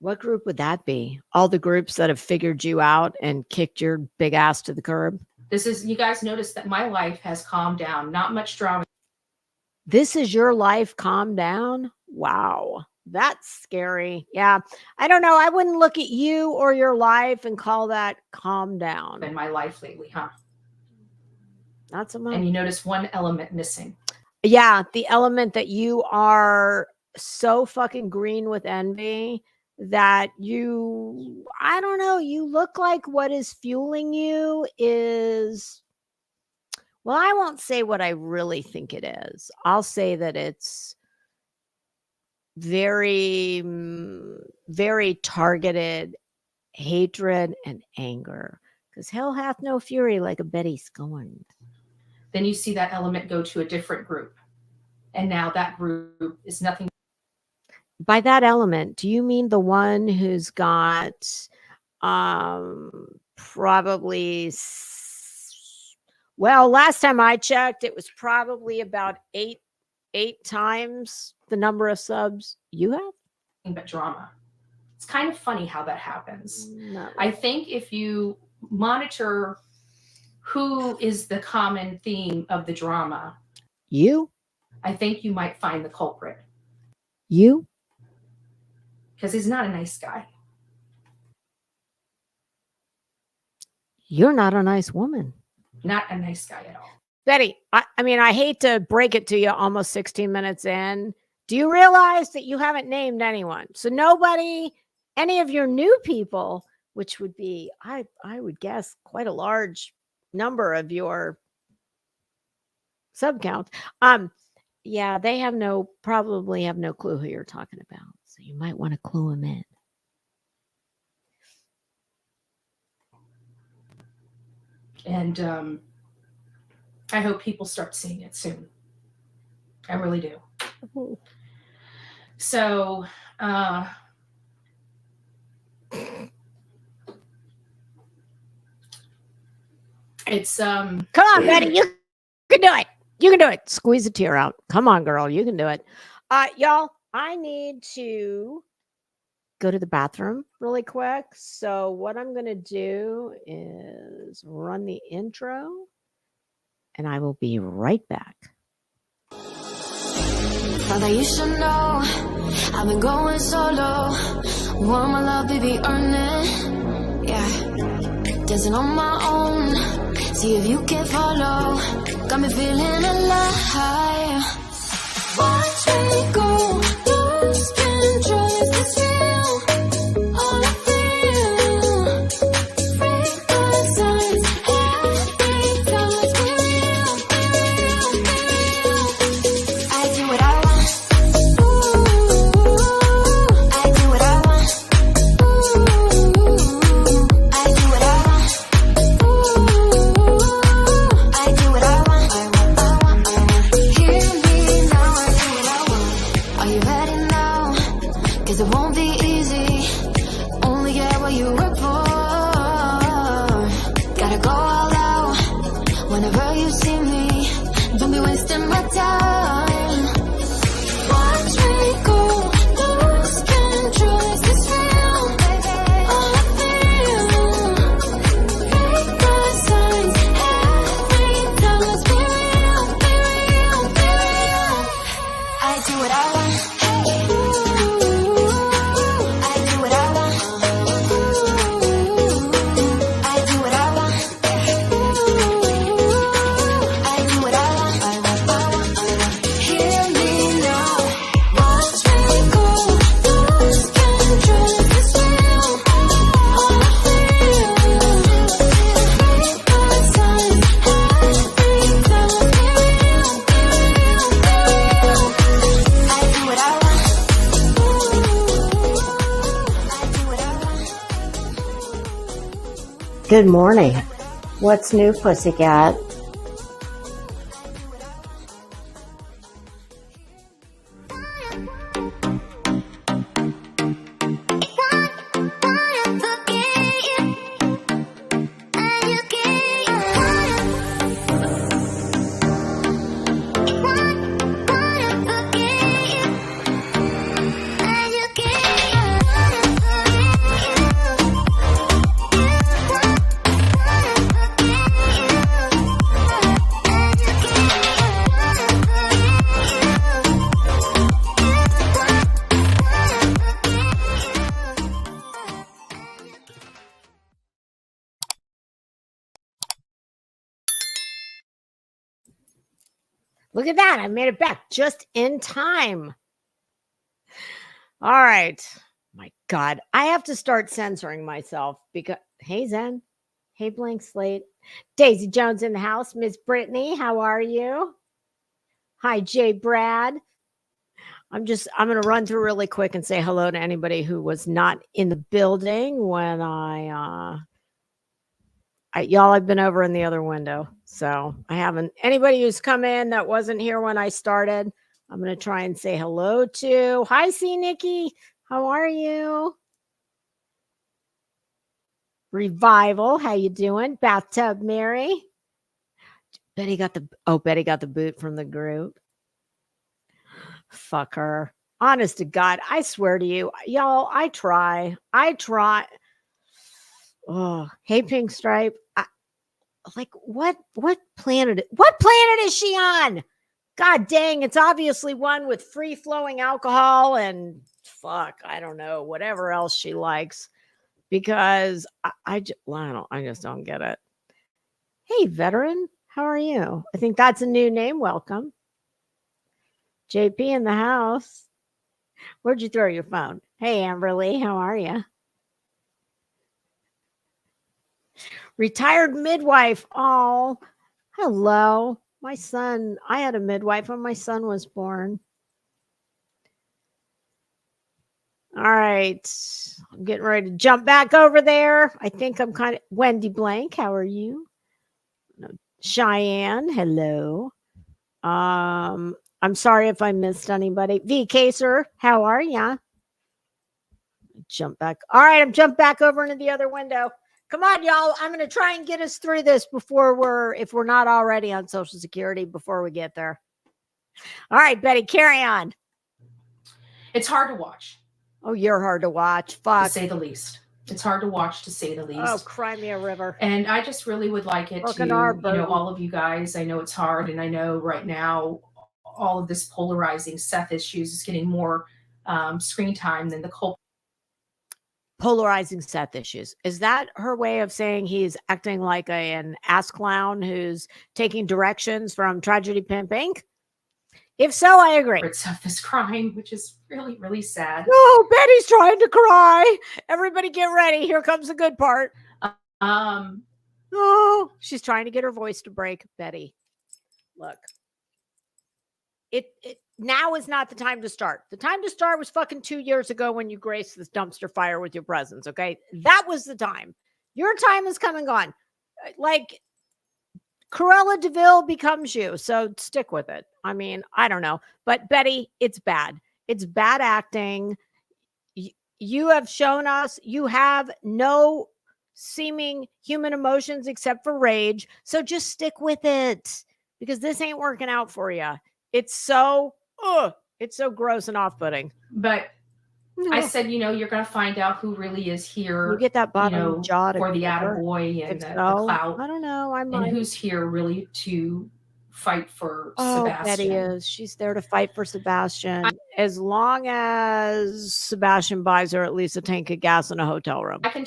Speaker 2: What group would that be? All the groups that have figured you out and kicked your big ass to the curb?
Speaker 3: You guys notice that my life has calmed down. Not much drama.
Speaker 2: This is your life calmed down? Wow. That's scary. Yeah. I don't know. I wouldn't look at you or your life and call that calm down.
Speaker 3: In my life lately, huh?
Speaker 2: Not so much.
Speaker 3: And you notice one element missing.
Speaker 2: Yeah. The element that you are so fucking green with envy that I don't know, you look like what is fueling you is, well, I won't say what I really think it is. I'll say that it's very, very targeted hatred and anger, because hell hath no fury like a Betty scorned.
Speaker 3: Then you see that element go to a different group, and now that group is nothing.
Speaker 2: By that element, do you mean the one who's got probably, well, last time I checked, it was probably about eight times the number of subs you have?
Speaker 3: But drama. It's kind of funny how that happens. No. I think if you monitor who is the common theme of the drama, I think you might find the culprit.
Speaker 2: You?
Speaker 3: Because he's not a nice guy.
Speaker 2: You're not a nice woman.
Speaker 3: Not a nice guy at all.
Speaker 2: Betty, I mean, I hate to break it to you almost 16 minutes in. Do you realize that you haven't named anyone? So nobody, any of your new people, which would be, I would guess, quite a large number of your sub count. Yeah, they probably have no clue who you're talking about. So you might want to clue them in.
Speaker 3: And I hope people start seeing it soon. I really do. So, it's
Speaker 2: come on, Betty, you can do it. You can do it. Squeeze a tear out. Come on, girl, you can do it. Y'all, I need to go to the bathroom really quick. So what I'm going to do is run the intro, and I will be right back.
Speaker 1: Father, you should know I've been going solo. Want my love, baby, earn it. Yeah, dancing on my own. See if you can follow. Got me feeling alive. Watch me go, lose control. Is this real? All I feel. Break the signs. Every time it's real, be real, be real. I do what I want. I do what I want. I do what I want. I do what I want. Hear me now. I do what I want. Are you ready now? 'Cause it won't be easy. Only get what you work for. Gotta go all out. Whenever you see me, don't be wasting my time. Watch me go, lose control. Is this real? All I feel. Break the signs. Every time let's be real, be real, be real. I do what I want. I do what I want. I do what I want. I do what I want. Hear me now. Watch me go, lose control. Is this real? All I feel. Break the signs. Every time let's be real, be real, be real. I do what I want. I do what I want.
Speaker 9: Good morning. What's new, pussycat?
Speaker 2: Look at that. I made it back just in time. All right. My God. I have to start censoring myself because, hey, Zen. Hey, Blank Slate. Daisy Jones in the house. Miss Brittany, how are you? Hi, Jay Brad. I'm going to run through really quick and say hello to anybody who was not in the building when y'all have been over in the other window. So I haven't, anybody who's come in that wasn't here when I started, I'm going to try and say hello to. Hi, C. Nikki. How are you? Revival. How you doing? Bathtub Mary. Betty got the boot from the group. Fuck her. Honest to God, I swear to you, y'all, I try. Oh, hey, Pink Stripe. What planet is she on? God dang, it's obviously one with free flowing alcohol and fuck, I don't know, whatever else she likes, because I just don't get it. Hey, veteran, how are you? I think that's a new name. Welcome. JP in the house. Where'd you throw your phone? Hey, Amberly, how are you? Retired midwife. Oh, hello. My son, I had a midwife when my son was born. All right. I'm getting ready to jump back over there. I think I'm kind of Wendy Blank. How are you? No, Cheyenne. Hello. I'm sorry if I missed anybody. V Kaser, how are ya? Jump back. All right, I'm jumped back over into the other window. Come on, y'all. I'm going to try and get us through this before if we're not already on Social Security before we get there. All right, Betty, carry on.
Speaker 3: It's hard to watch.
Speaker 2: Oh, you're hard to watch. Fuck.
Speaker 3: To say the least. It's hard to watch, to say the least.
Speaker 2: Oh, cry me a river.
Speaker 3: And I just really would like it to, all of you guys. I know it's hard, and I know right now all of this polarizing Seth issues is getting more screen time than the culprit.
Speaker 2: Polarizing Seth issues. Is that her way of saying he's acting like an ass clown who's taking directions from Tragedy Pimp Inc.? If so, I agree.
Speaker 3: Seth is crying, which is really, really sad.
Speaker 2: Oh, Betty's trying to cry. Everybody get ready. Here comes the good part. Oh, she's trying to get her voice to break. Betty, look. It now is not the time to start. The time to start was fucking 2 years ago when you graced this dumpster fire with your presence, okay? That was the time. Your time is come and gone. Like, Cruella DeVille becomes you, so stick with it. I mean, I don't know. But Betty, it's bad. It's bad acting. You have shown us you have no seeming human emotions except for rage. So just stick with it because this ain't working out for you. It's so gross and off-putting.
Speaker 3: But I said, you're going to find out who really is here.
Speaker 2: You get that bottom jaw
Speaker 3: for the attaboy and the clout.
Speaker 2: I don't know.
Speaker 3: And who's here really to fight for Sebastian.
Speaker 2: Betty is. She's there to fight for Sebastian. As long as Sebastian buys her at least a tank of gas in a hotel room.
Speaker 3: I can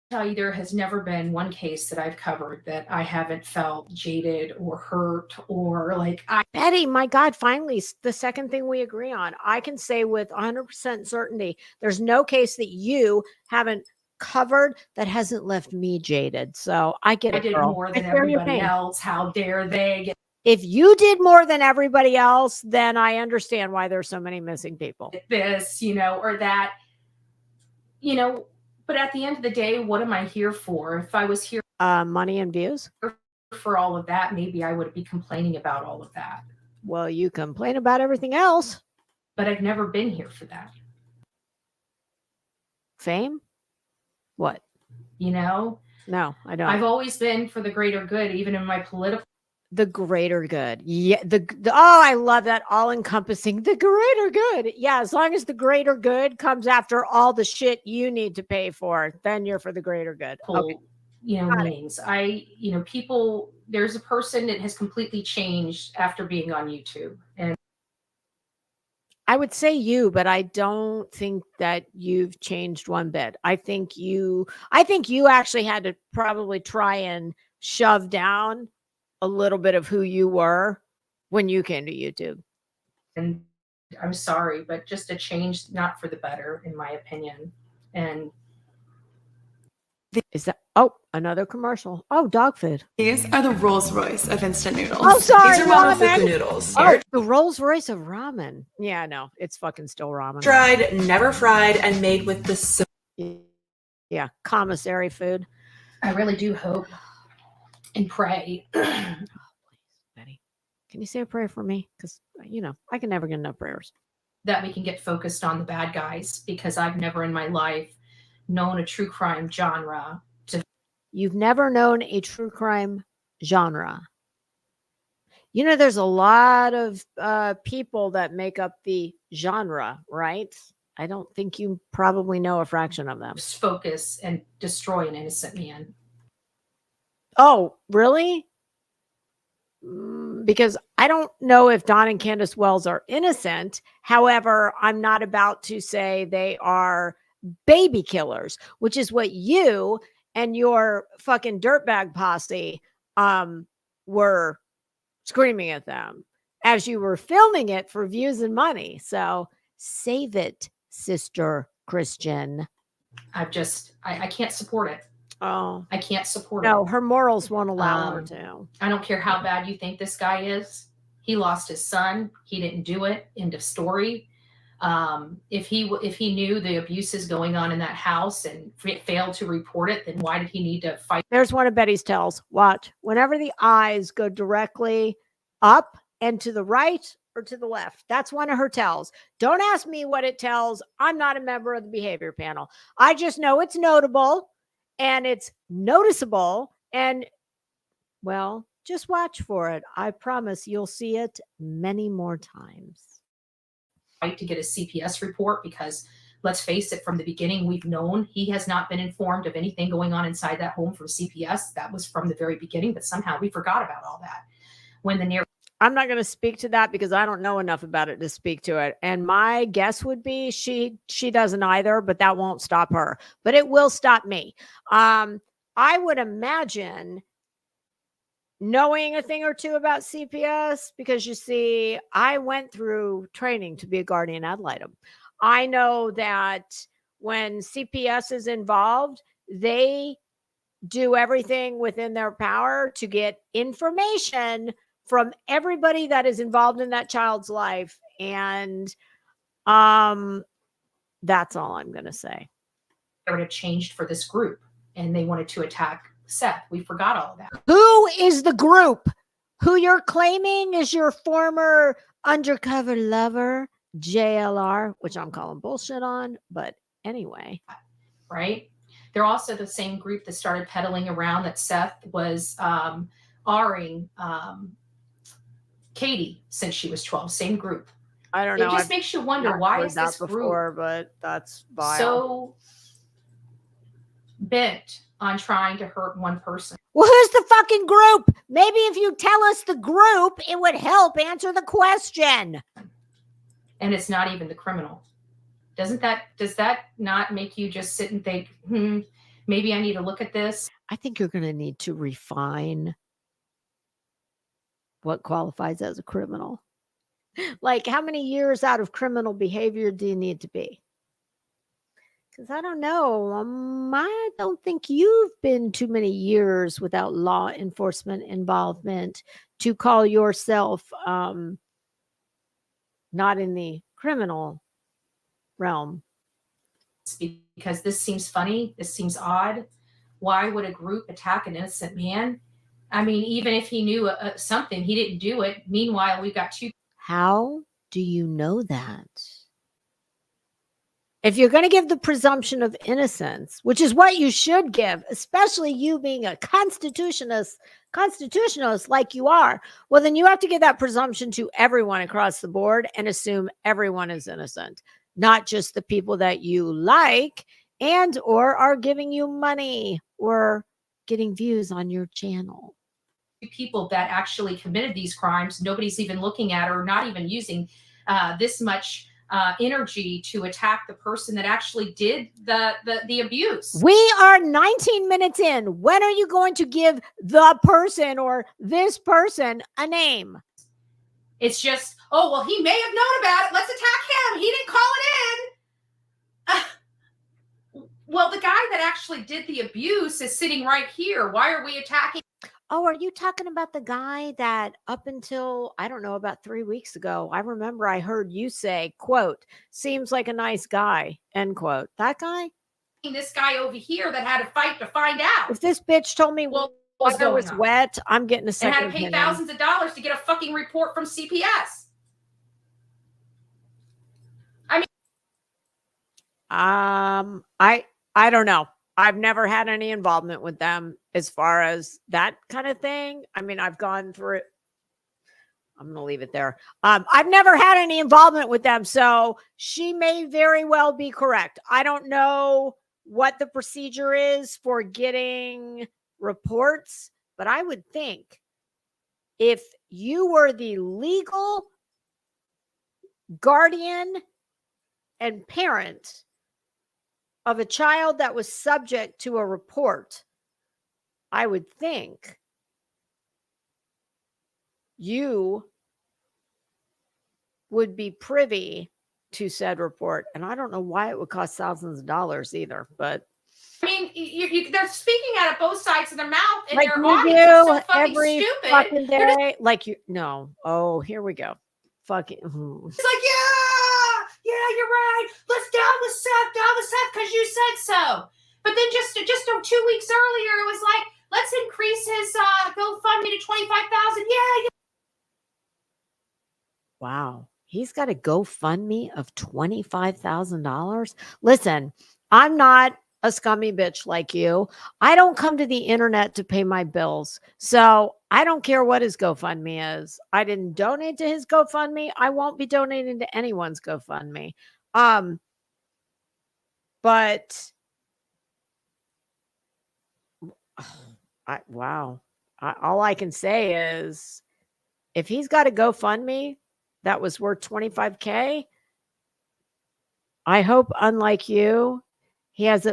Speaker 3: tell you there has never been one case that I've covered that I haven't felt jaded or hurt or
Speaker 2: Betty, my God, finally, the second thing we agree on. I can say with 100% certainty, there's no case that you haven't covered that hasn't left me jaded. So I get it,
Speaker 3: I did
Speaker 2: girl.
Speaker 3: more than everybody else. How dare they?
Speaker 2: If you did more than everybody else, then I understand why there's so many missing people.
Speaker 3: This, or that, but at the end of the day, what am I here for? If I was here
Speaker 2: money and views
Speaker 3: for all of that, maybe I would be complaining about all of that.
Speaker 2: Well, you complain about everything else.
Speaker 3: But I've never been here for that.
Speaker 2: Fame? What?
Speaker 3: No,
Speaker 2: I don't.
Speaker 3: I've always been for the greater good, even in my political.
Speaker 2: The greater good. Yeah. I love that. All encompassing. The greater good. Yeah. As long as the greater good comes after all the shit you need to pay for, then you're for the greater good. Okay.
Speaker 3: Means people, there's a person that has completely changed after being on YouTube. And
Speaker 2: I would say you, but I don't think that you've changed one bit. I think you actually had to probably try and shove down a little bit of who you were when you came to YouTube.
Speaker 3: And I'm sorry, but just a change, not for the better, in my opinion. And
Speaker 2: is that another commercial? Oh, dog food.
Speaker 4: These are the Rolls Royce of instant noodles.
Speaker 2: Oh, sorry.
Speaker 4: These are ramen fuku noodles.
Speaker 2: Oh, the Rolls Royce of ramen. Yeah, no, it's fucking still ramen.
Speaker 4: Dried, never fried, and made with the
Speaker 2: yeah, commissary food.
Speaker 3: I really do hope and pray.
Speaker 2: Oh, please, Betty, can you say a prayer for me? Because I can never get enough prayers.
Speaker 3: That we can get focused on the bad guys, because I've never in my life known a true crime genre.
Speaker 2: You've never known a true crime genre. There's a lot of people that make up the genre, right? I don't think you probably know a fraction of them.
Speaker 3: Just focus and destroy an innocent man.
Speaker 2: Oh, really? Because I don't know if Don and Candace Wells are innocent. However, I'm not about to say they are baby killers, which is what you and your fucking dirtbag posse were screaming at them as you were filming it for views and money. So save it, Sister Christian.
Speaker 3: I can't support it.
Speaker 2: Oh,
Speaker 3: I can't support it.
Speaker 2: no, her morals won't allow her to.
Speaker 3: I don't care how bad you think this guy is. He lost his son. He didn't do it. End of story. If he knew the abuses going on in that house and failed to report it, then why did he need to fight?
Speaker 2: There's one of Betty's tells. Watch. Whenever the eyes go directly up and to the right or to the left, that's one of her tells. Don't ask me what it tells. I'm not a member of the behavior panel. I just know it's notable and it's noticeable. And, well, just watch for it. I promise you'll see it many more times.
Speaker 3: To get a CPS report, because let's face it, from the beginning, we've known he has not been informed of anything going on inside that home from CPS. That was from the very beginning, but somehow we forgot about all that. When the
Speaker 2: I'm not going to speak to that because I don't know enough about it to speak to it. And my guess would be she doesn't either, but that won't stop her. But it will stop me. I would imagine knowing a thing or two about CPS, because you see, I went through training to be a guardian ad litem. I know that when CPS is involved, they do everything within their power to get information from everybody that is involved in that child's life. And that's all I'm going to say.
Speaker 3: They would have changed for this group and they wanted to attack Seth. We forgot all of that.
Speaker 2: Who is the group? Who you're claiming is your former undercover lover, JLR, which I'm calling bullshit on, but anyway.
Speaker 3: Right? They're also the same group that started peddling around that Seth was R-ing Katie since she was 12. Same group.
Speaker 2: I don't know.
Speaker 3: It just makes you wonder, why is this
Speaker 2: before, but that's vile.
Speaker 3: So bent on trying to hurt one person?
Speaker 2: Well, who's the fucking group? Maybe if you tell us the group, it would help answer the question.
Speaker 3: And it's not even the criminal. Does that not make you just sit and think, maybe I need to look at this?
Speaker 2: I think you're going to need to refine what qualifies as a criminal. Like, how many years out of criminal behavior do you need to be? Because I don't know. I don't think you've been too many years without law enforcement involvement to call yourself not in the criminal realm.
Speaker 3: Because this seems funny. This seems odd. Why would a group attack an innocent man? I mean, even if he knew something, he didn't do it. Meanwhile, we've got two.
Speaker 2: How do you know that? If you're going to give the presumption of innocence, which is what you should give, especially you being a constitutionalist like you are, well, then you have to give that presumption to everyone across the board and assume everyone is innocent, not just the people that you like and or are giving you money or getting views on your channel.
Speaker 3: People that actually committed these crimes, nobody's even looking at or not even using this much energy to attack the person that actually did the abuse.
Speaker 2: We are 19 minutes in. When are you going to give the person or this person a name?
Speaker 3: It's just, oh, well, he may have known about it. Let's attack him. He didn't call it in. Well, the guy that actually did the abuse is sitting right here. Why are we attacking?
Speaker 2: Oh, are you talking about the guy that up until, I don't know, about 3 weeks ago, I remember I heard you say, quote, seems like a nice guy, end quote. That guy?
Speaker 3: This guy over here that had to fight to find out.
Speaker 2: If this bitch told me water was wet, I'm getting a second
Speaker 3: and had to pay
Speaker 2: opinion.
Speaker 3: Thousands of dollars to get a fucking report from CPS.
Speaker 2: I don't know. I've never had any involvement with them as far as that kind of thing. I mean, I've gone through it. I'm going to leave it there. I've never had any involvement with them. So she may very well be correct. I don't know what the procedure is for getting reports, but I would think if you were the legal guardian and parent of a child that was subject to a report, I would think you would be privy to said report. And I don't know why it would cost thousands of dollars either, but
Speaker 3: mean, they're speaking out of both sides of their mouth, and
Speaker 2: like
Speaker 3: their
Speaker 2: you
Speaker 3: audience is so
Speaker 2: do
Speaker 3: fucking
Speaker 2: every
Speaker 3: stupid.
Speaker 2: fucking day. Like you, no. Oh, here we go. Fucking.
Speaker 3: It's like, yeah, you're right. Let's down with Seth, because you said so. But then just 2 weeks earlier, it was like, let's increase his GoFundMe to 25,000. Yeah.
Speaker 2: Wow. He's got a GoFundMe of $25,000. Listen, I'm not a scummy bitch like you. I don't come to the internet to pay my bills. So I don't care what his GoFundMe is. I didn't donate to his GoFundMe. I won't be donating to anyone's GoFundMe. But wow. All I can say is if he's got a GoFundMe that was worth $25K, I hope, unlike you, he has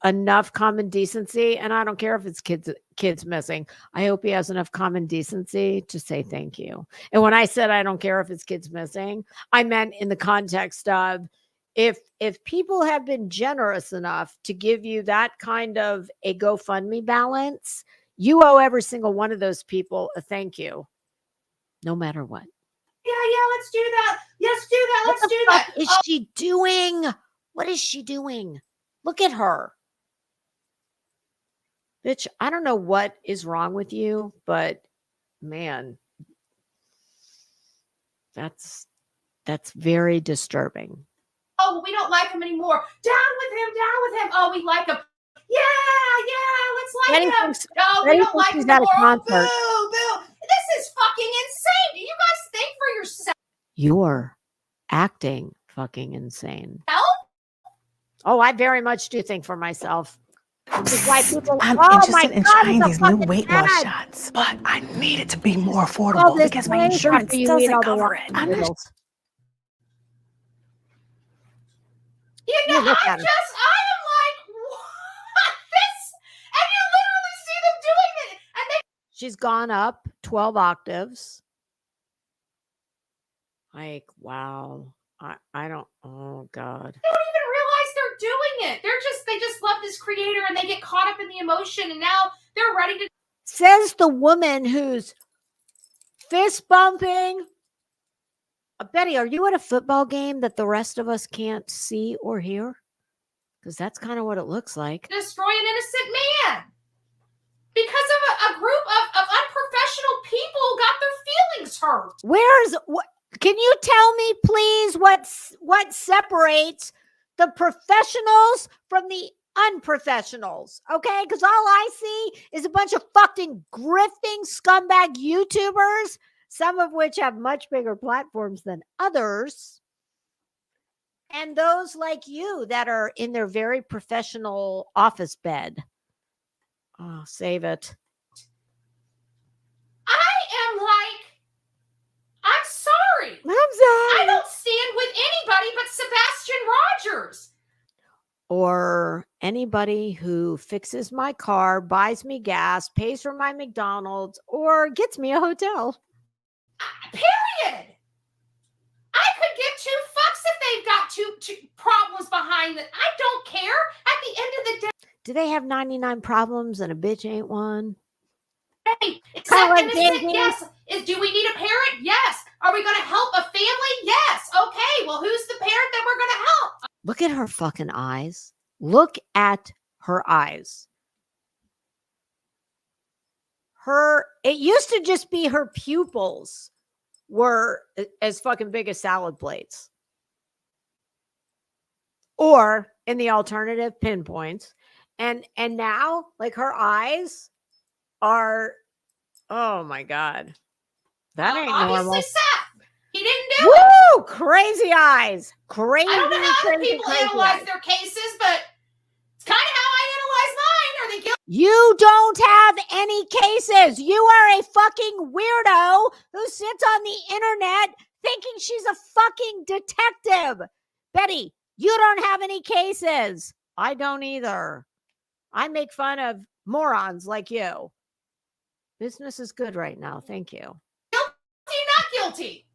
Speaker 2: enough common decency, and I don't care if it's kids missing. I hope he has enough common decency to say thank you. And when I said I don't care if it's kids missing, I meant in the context of if people have been generous enough to give you that kind of a GoFundMe balance, you owe every single one of those people a thank you, no matter what.
Speaker 3: Yeah, let's do that. Let's do that. Let's do that.
Speaker 2: What is she doing? What is she doing? Look at her. Bitch, I don't know what is wrong with you, but man, that's very disturbing.
Speaker 3: Oh, well, we don't like him anymore. Down with him. Oh, we like him. Yeah, let's like him. No, we don't like him anymore. Boo. This is fucking insane. Do you guys think for yourself?
Speaker 2: You're acting fucking insane.
Speaker 3: Help?
Speaker 2: Oh, I very much do think for myself. Which is why people,
Speaker 10: I'm interested in trying these new weight loss shots, but I need it to be more affordable because my insurance doesn't cover it.
Speaker 3: I am like, what? This? And you literally see them doing it. And
Speaker 2: she's gone up 12 octaves. Like, wow. I don't, oh God.
Speaker 3: They don't even realize they're doing it. They just love this creator and they get caught up in the emotion, and now they're ready to.
Speaker 2: Says the woman who's fist bumping. Betty, are you at a football game that the rest of us can't see or hear? Because that's kind of what it looks like.
Speaker 3: Destroy an innocent man because of a group of unprofessional people who got their feelings hurt.
Speaker 2: What? Can you tell me, please, what separates the professionals from the unprofessionals? Okay, because all I see is a bunch of fucking grifting scumbag YouTubers, some of which have much bigger platforms than others, and those like you that are in their very professional office bed. Oh, save it.
Speaker 3: I am like, I'm sorry.
Speaker 2: I
Speaker 3: don't stand with anybody but Sebastian Rogers.
Speaker 2: Or anybody who fixes my car, buys me gas, pays for my McDonald's, or gets me a hotel.
Speaker 3: Period. I could give two fucks if they've got two problems behind it. I don't care. At the end of the day.
Speaker 2: Do they have 99 problems and a bitch ain't one?
Speaker 3: Hey, yes. Do we need a parent? Yes. Are we going to help a family? Yes. Okay. Well, who's the parent that we're going to help?
Speaker 2: Look at her fucking eyes. Look at her eyes. It used to just be her pupils were as fucking big as salad plates. Or in the alternative, pinpoints. And now, like, her eyes are, oh my God. That ain't normal.
Speaker 3: Seth. He didn't do it.
Speaker 2: Woo! Crazy eyes. Crazy.
Speaker 3: I don't know how other people analyze their cases, but it's kind of how I analyze mine. Are they guilty?
Speaker 2: You don't have any cases. You are a fucking weirdo who sits on the internet thinking she's a fucking detective. Betty, you don't have any cases. I don't either. I make fun of morons like you. Business is good right now. Thank you.
Speaker 3: Guilty, not guilty.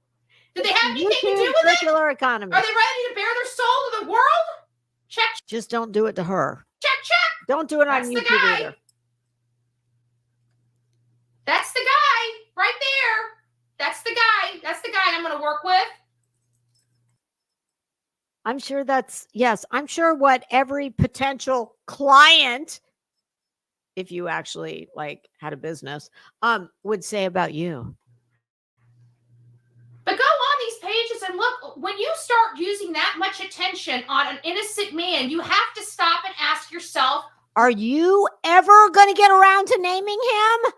Speaker 3: Do they have anything to do with
Speaker 2: circular economy?
Speaker 3: Are they ready to bare their soul to the world? Check.
Speaker 2: Just don't do it to her.
Speaker 3: Check.
Speaker 2: Don't do it
Speaker 3: That's
Speaker 2: on
Speaker 3: the
Speaker 2: YouTube
Speaker 3: guy.
Speaker 2: either.
Speaker 3: That's the guy right there. That's the guy. That's the guy I'm going to work with.
Speaker 2: I'm sure I'm sure what every potential client, if you actually like had a business, would say about you.
Speaker 3: But go on these pages and look, when you start using that much attention on an innocent man, you have to stop and ask yourself,
Speaker 2: are you ever going to get around to naming him?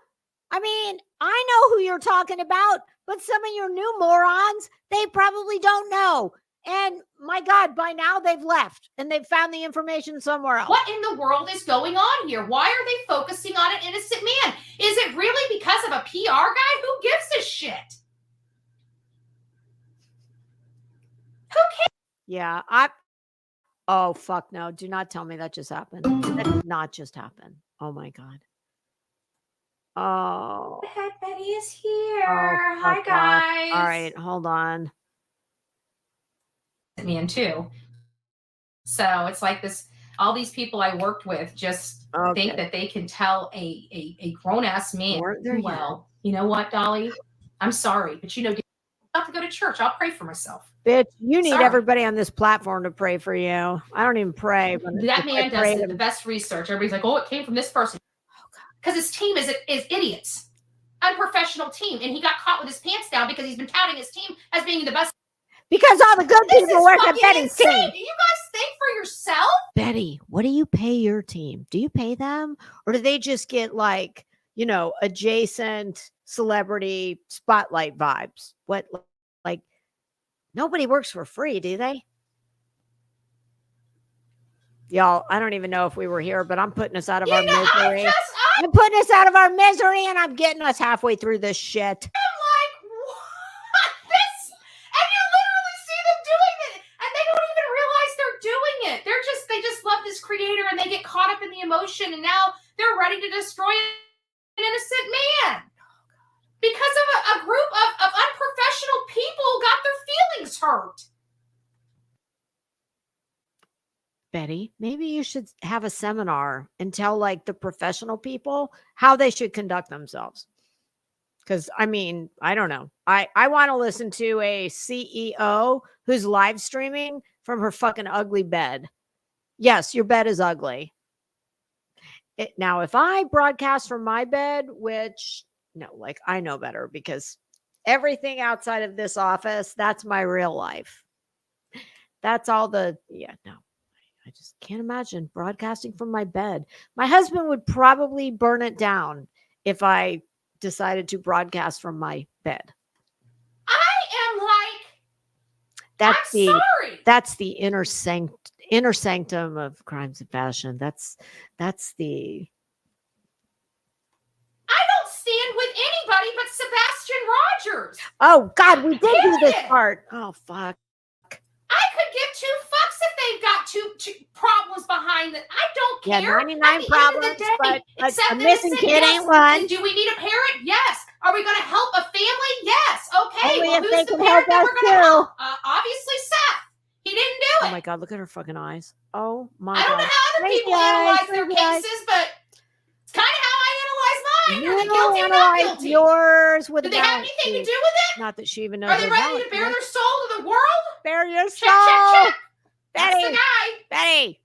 Speaker 2: I mean, I know who you're talking about, but some of your new morons, they probably don't know. And my God, by now they've left and they've found the information somewhere else.
Speaker 3: what in the world is going on here? Why are they focusing on an innocent man? Is it really because of a PR guy? Who gives a shit? Who cares?
Speaker 2: Yeah, oh, fuck no. Do not tell me that just happened. That did not just happen. Oh my God. Oh.
Speaker 3: Heck, Betty is here.
Speaker 2: Oh,
Speaker 3: Hi,
Speaker 2: fuck off.
Speaker 3: guys.
Speaker 2: All right, hold on.
Speaker 3: Man, too. So it's like this, all these people I worked with just think that they can tell a grown-ass man, well, you know what, Dolly? I'm sorry, but you have to go to church. I'll pray for myself.
Speaker 2: Bitch, you need
Speaker 3: Sorry.
Speaker 2: everybody on this platform to pray for you. I don't even pray. But
Speaker 3: That man does the best research. Everybody's like, oh, it came from this person. Because his team is idiots. Unprofessional team. And he got caught with his pants down because he's been touting his team as being the best.
Speaker 2: Because all the good people work at Betty's team.
Speaker 3: Do you guys think for yourself?
Speaker 2: Betty, what do you pay your team? Do you pay them? Or do they just get like, you know, adjacent celebrity spotlight vibes? What, like, nobody works for free, do they? Y'all, I don't even know if we were here, but I'm putting us out of our misery. I'm putting us out of our misery and I'm getting us halfway through this shit.
Speaker 3: I'm like, what? This? And you literally see them doing it. And they don't even realize they're doing it. They just love this creator and they get caught up in the emotion. And now they're ready to destroy an innocent man. Because of a group of unprofessional people got their feelings hurt.
Speaker 2: Betty, maybe you should have a seminar and tell like the professional people how they should conduct themselves. Because I mean, I don't know. I want to listen to a CEO who's live streaming from her fucking ugly bed. Yes, your bed is ugly. Now, if I broadcast from my bed, which no, like I know better because everything outside of this office, that's my real life. That's all no. I just can't imagine broadcasting from my bed. My husband would probably burn it down if I decided to broadcast from my bed.
Speaker 3: I am like, sorry.
Speaker 2: That's the inner sanctum of Crimes of Fashion. That's the.
Speaker 3: I don't stand with anybody but Sebastian Rogers.
Speaker 2: Oh God, we did do this part. Oh fuck.
Speaker 3: I could give two fucks if they've got two problems behind it. I don't care.
Speaker 2: Yeah, 99 problems, but a missing kid ain't one.
Speaker 3: Do we need a parent? Yes. Are we going to help a family? Yes. Okay.
Speaker 2: Only
Speaker 3: well,
Speaker 2: if
Speaker 3: who's
Speaker 2: they
Speaker 3: the
Speaker 2: can
Speaker 3: parent
Speaker 2: help
Speaker 3: that
Speaker 2: us
Speaker 3: we're going to
Speaker 2: too.
Speaker 3: help? Obviously, Seth. He didn't do it.
Speaker 2: Oh my God, look at her fucking eyes. Oh my God.
Speaker 3: I don't know how other people analyze their cases, but it's kind of how I analyze mine. Are they guilty or not guilty?
Speaker 2: Yours with
Speaker 3: do they have anything to do with it?
Speaker 2: Not that she even knows.
Speaker 3: Are they ready to bare their soul to the world?
Speaker 2: Bare your soul.
Speaker 3: Check.
Speaker 2: Betty,
Speaker 3: that's the guy.
Speaker 2: Betty,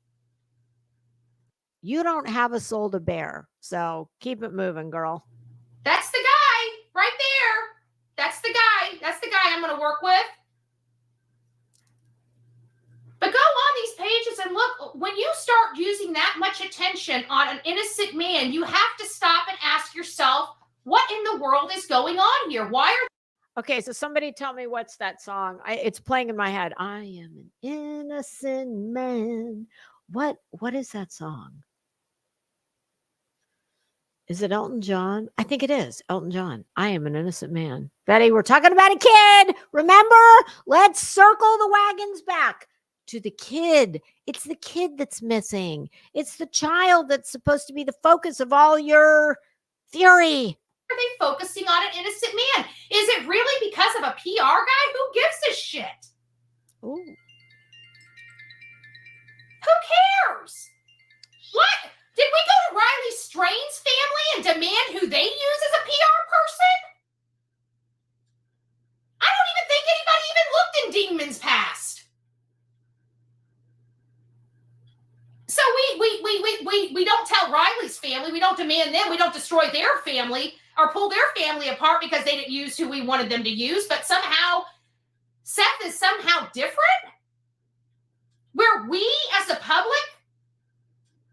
Speaker 2: you don't have a soul to bear, so keep it moving, girl.
Speaker 3: That's the guy right there. That's the guy. That's the guy I'm going to work with. But go on these pages and look, when you start using that much attention on an innocent man, you have to stop and ask yourself, what in the world is going on here? Why are
Speaker 2: Okay, so somebody tell me what's that song? It's playing in my head. I am an innocent man. What is that song? Is it Elton John? I think it is Elton John. I am an innocent man. Betty, we're talking about a kid. Remember? Let's circle the wagons back to the kid. It's the kid that's missing. It's the child that's supposed to be the focus of all your theory.
Speaker 3: Are they focusing on an innocent man? Is it really because of a PR guy? Who gives a shit?
Speaker 2: Ooh.
Speaker 3: Who cares? What? we don't tell Riley's family. We don't demand them. We don't destroy their family or pull their family apart because they didn't use who we wanted them to use. But somehow Seth is somehow different, where we as the public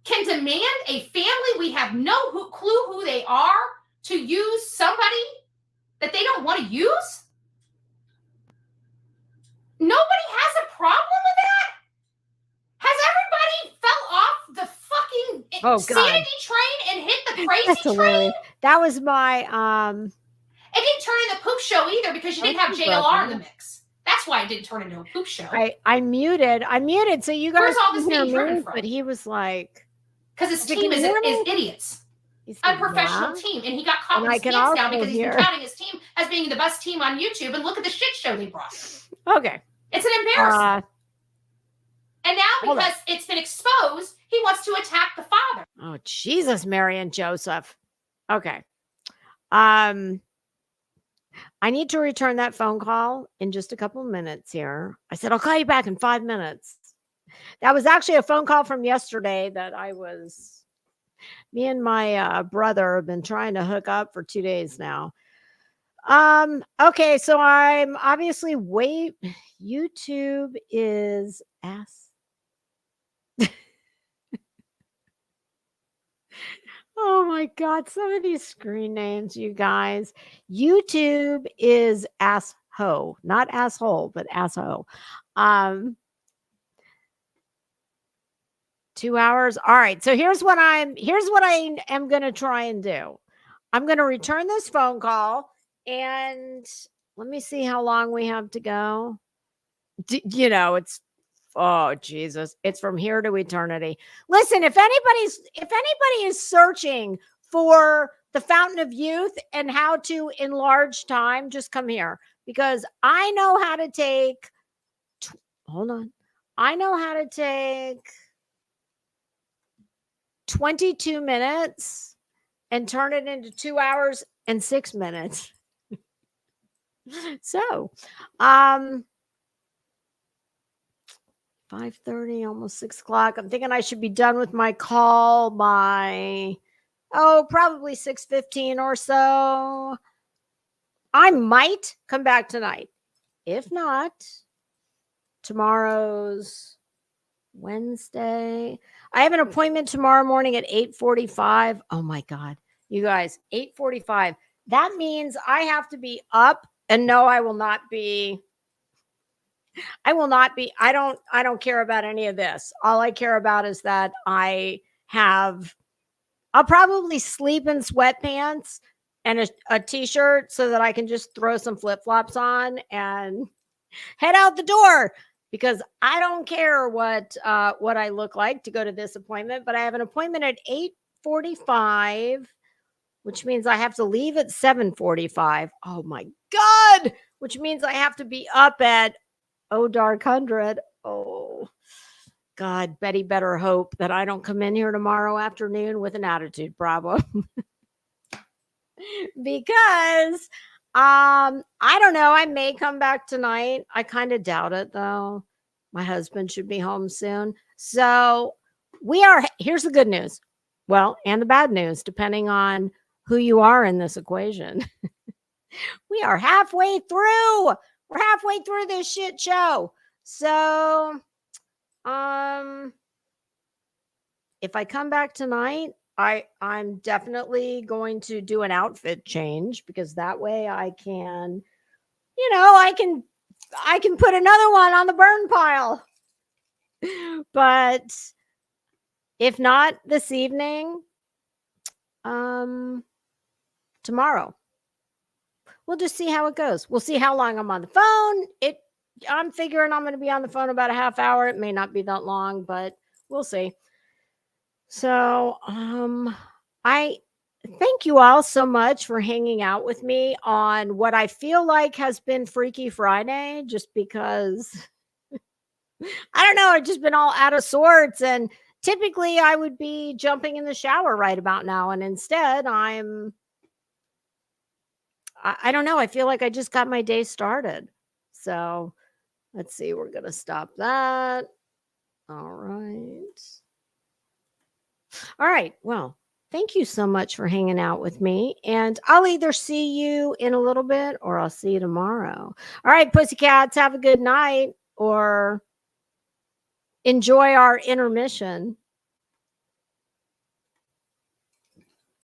Speaker 3: can demand a family we have no clue who they are to use somebody that they don't want to use. Nobody has a problem with that. Has everybody fell off the fucking sanity train and hit the crazy train?
Speaker 2: That was my
Speaker 3: It didn't turn into a poop show either because you didn't have JLR in the mix. That's why it didn't turn into a poop show.
Speaker 2: I muted so you guys.
Speaker 3: Where's all this being driven from?
Speaker 2: But he was like,
Speaker 3: because his team is idiots. Unprofessional team, and he got caught with his pants down because he's been touting his team as being the best team on YouTube. And look at the shit show they brought.
Speaker 2: Okay,
Speaker 3: it's an embarrassment. And now because it's been exposed, he wants to attack the father.
Speaker 2: Oh Jesus, Mary and Joseph. Okay. I need to return that phone call in just a couple of minutes here. I said, I'll call you back in 5 minutes. That was actually a phone call from yesterday that me and my brother have been trying to hook up for 2 days now. Okay, so I'm obviously YouTube is ass. Oh my God, some of these screen names, you guys. YouTube is assho, not asshole, but assho. 2 hours. All right. So here's what I am going to try and do. I'm going to return this phone call and let me see how long we have to go. It's, oh Jesus, it's from here to eternity. Listen, if anybody is searching for the fountain of youth and how to enlarge time, just come here because I know how to take, I know how to take 22 minutes and turn it into 2 hours and 6 minutes. So, 5:30, almost 6 o'clock. I'm thinking I should be done with my call by, probably 6:15 or so. I might come back tonight. If not, tomorrow's Wednesday. I have an appointment tomorrow morning at 8:45. Oh my God, you guys, 8:45. That means I have to be up, and no, I will not be. I don't care about any of this. All I care about is that I'll probably sleep in sweatpants and a t-shirt so that I can just throw some flip-flops on and head out the door because I don't care what I look like to go to this appointment, but I have an appointment at 8:45, which means I have to leave at 7:45. Oh my God, which means I have to be up at dark 100. Oh God, Betty better hope that I don't come in here tomorrow afternoon with an attitude problem. Because I don't know, I may come back tonight. I kind of doubt it though. My husband should be home soon. So here's the good news. Well, and the bad news, depending on who you are in this equation. We are halfway through. We're halfway through this shit show. So, if I come back tonight, I'm definitely going to do an outfit change because that way I can, I can put another one on the burn pile. But if not this evening, tomorrow. We'll just see how it goes. We'll see how long I'm on the phone. I'm figuring I'm going to be on the phone about a half hour. It may not be that long, but we'll see. So, I thank you all so much for hanging out with me on what I feel like has been Freaky Friday, just because I don't know, I've just been all out of sorts. And typically I would be jumping in the shower right about now. And instead I don't know. I feel like I just got my day started. So let's see. We're going to stop that. All right. All right. Well, thank you so much for hanging out with me. And I'll either see you in a little bit or I'll see you tomorrow. All right, pussycats, have a good night or enjoy our intermission.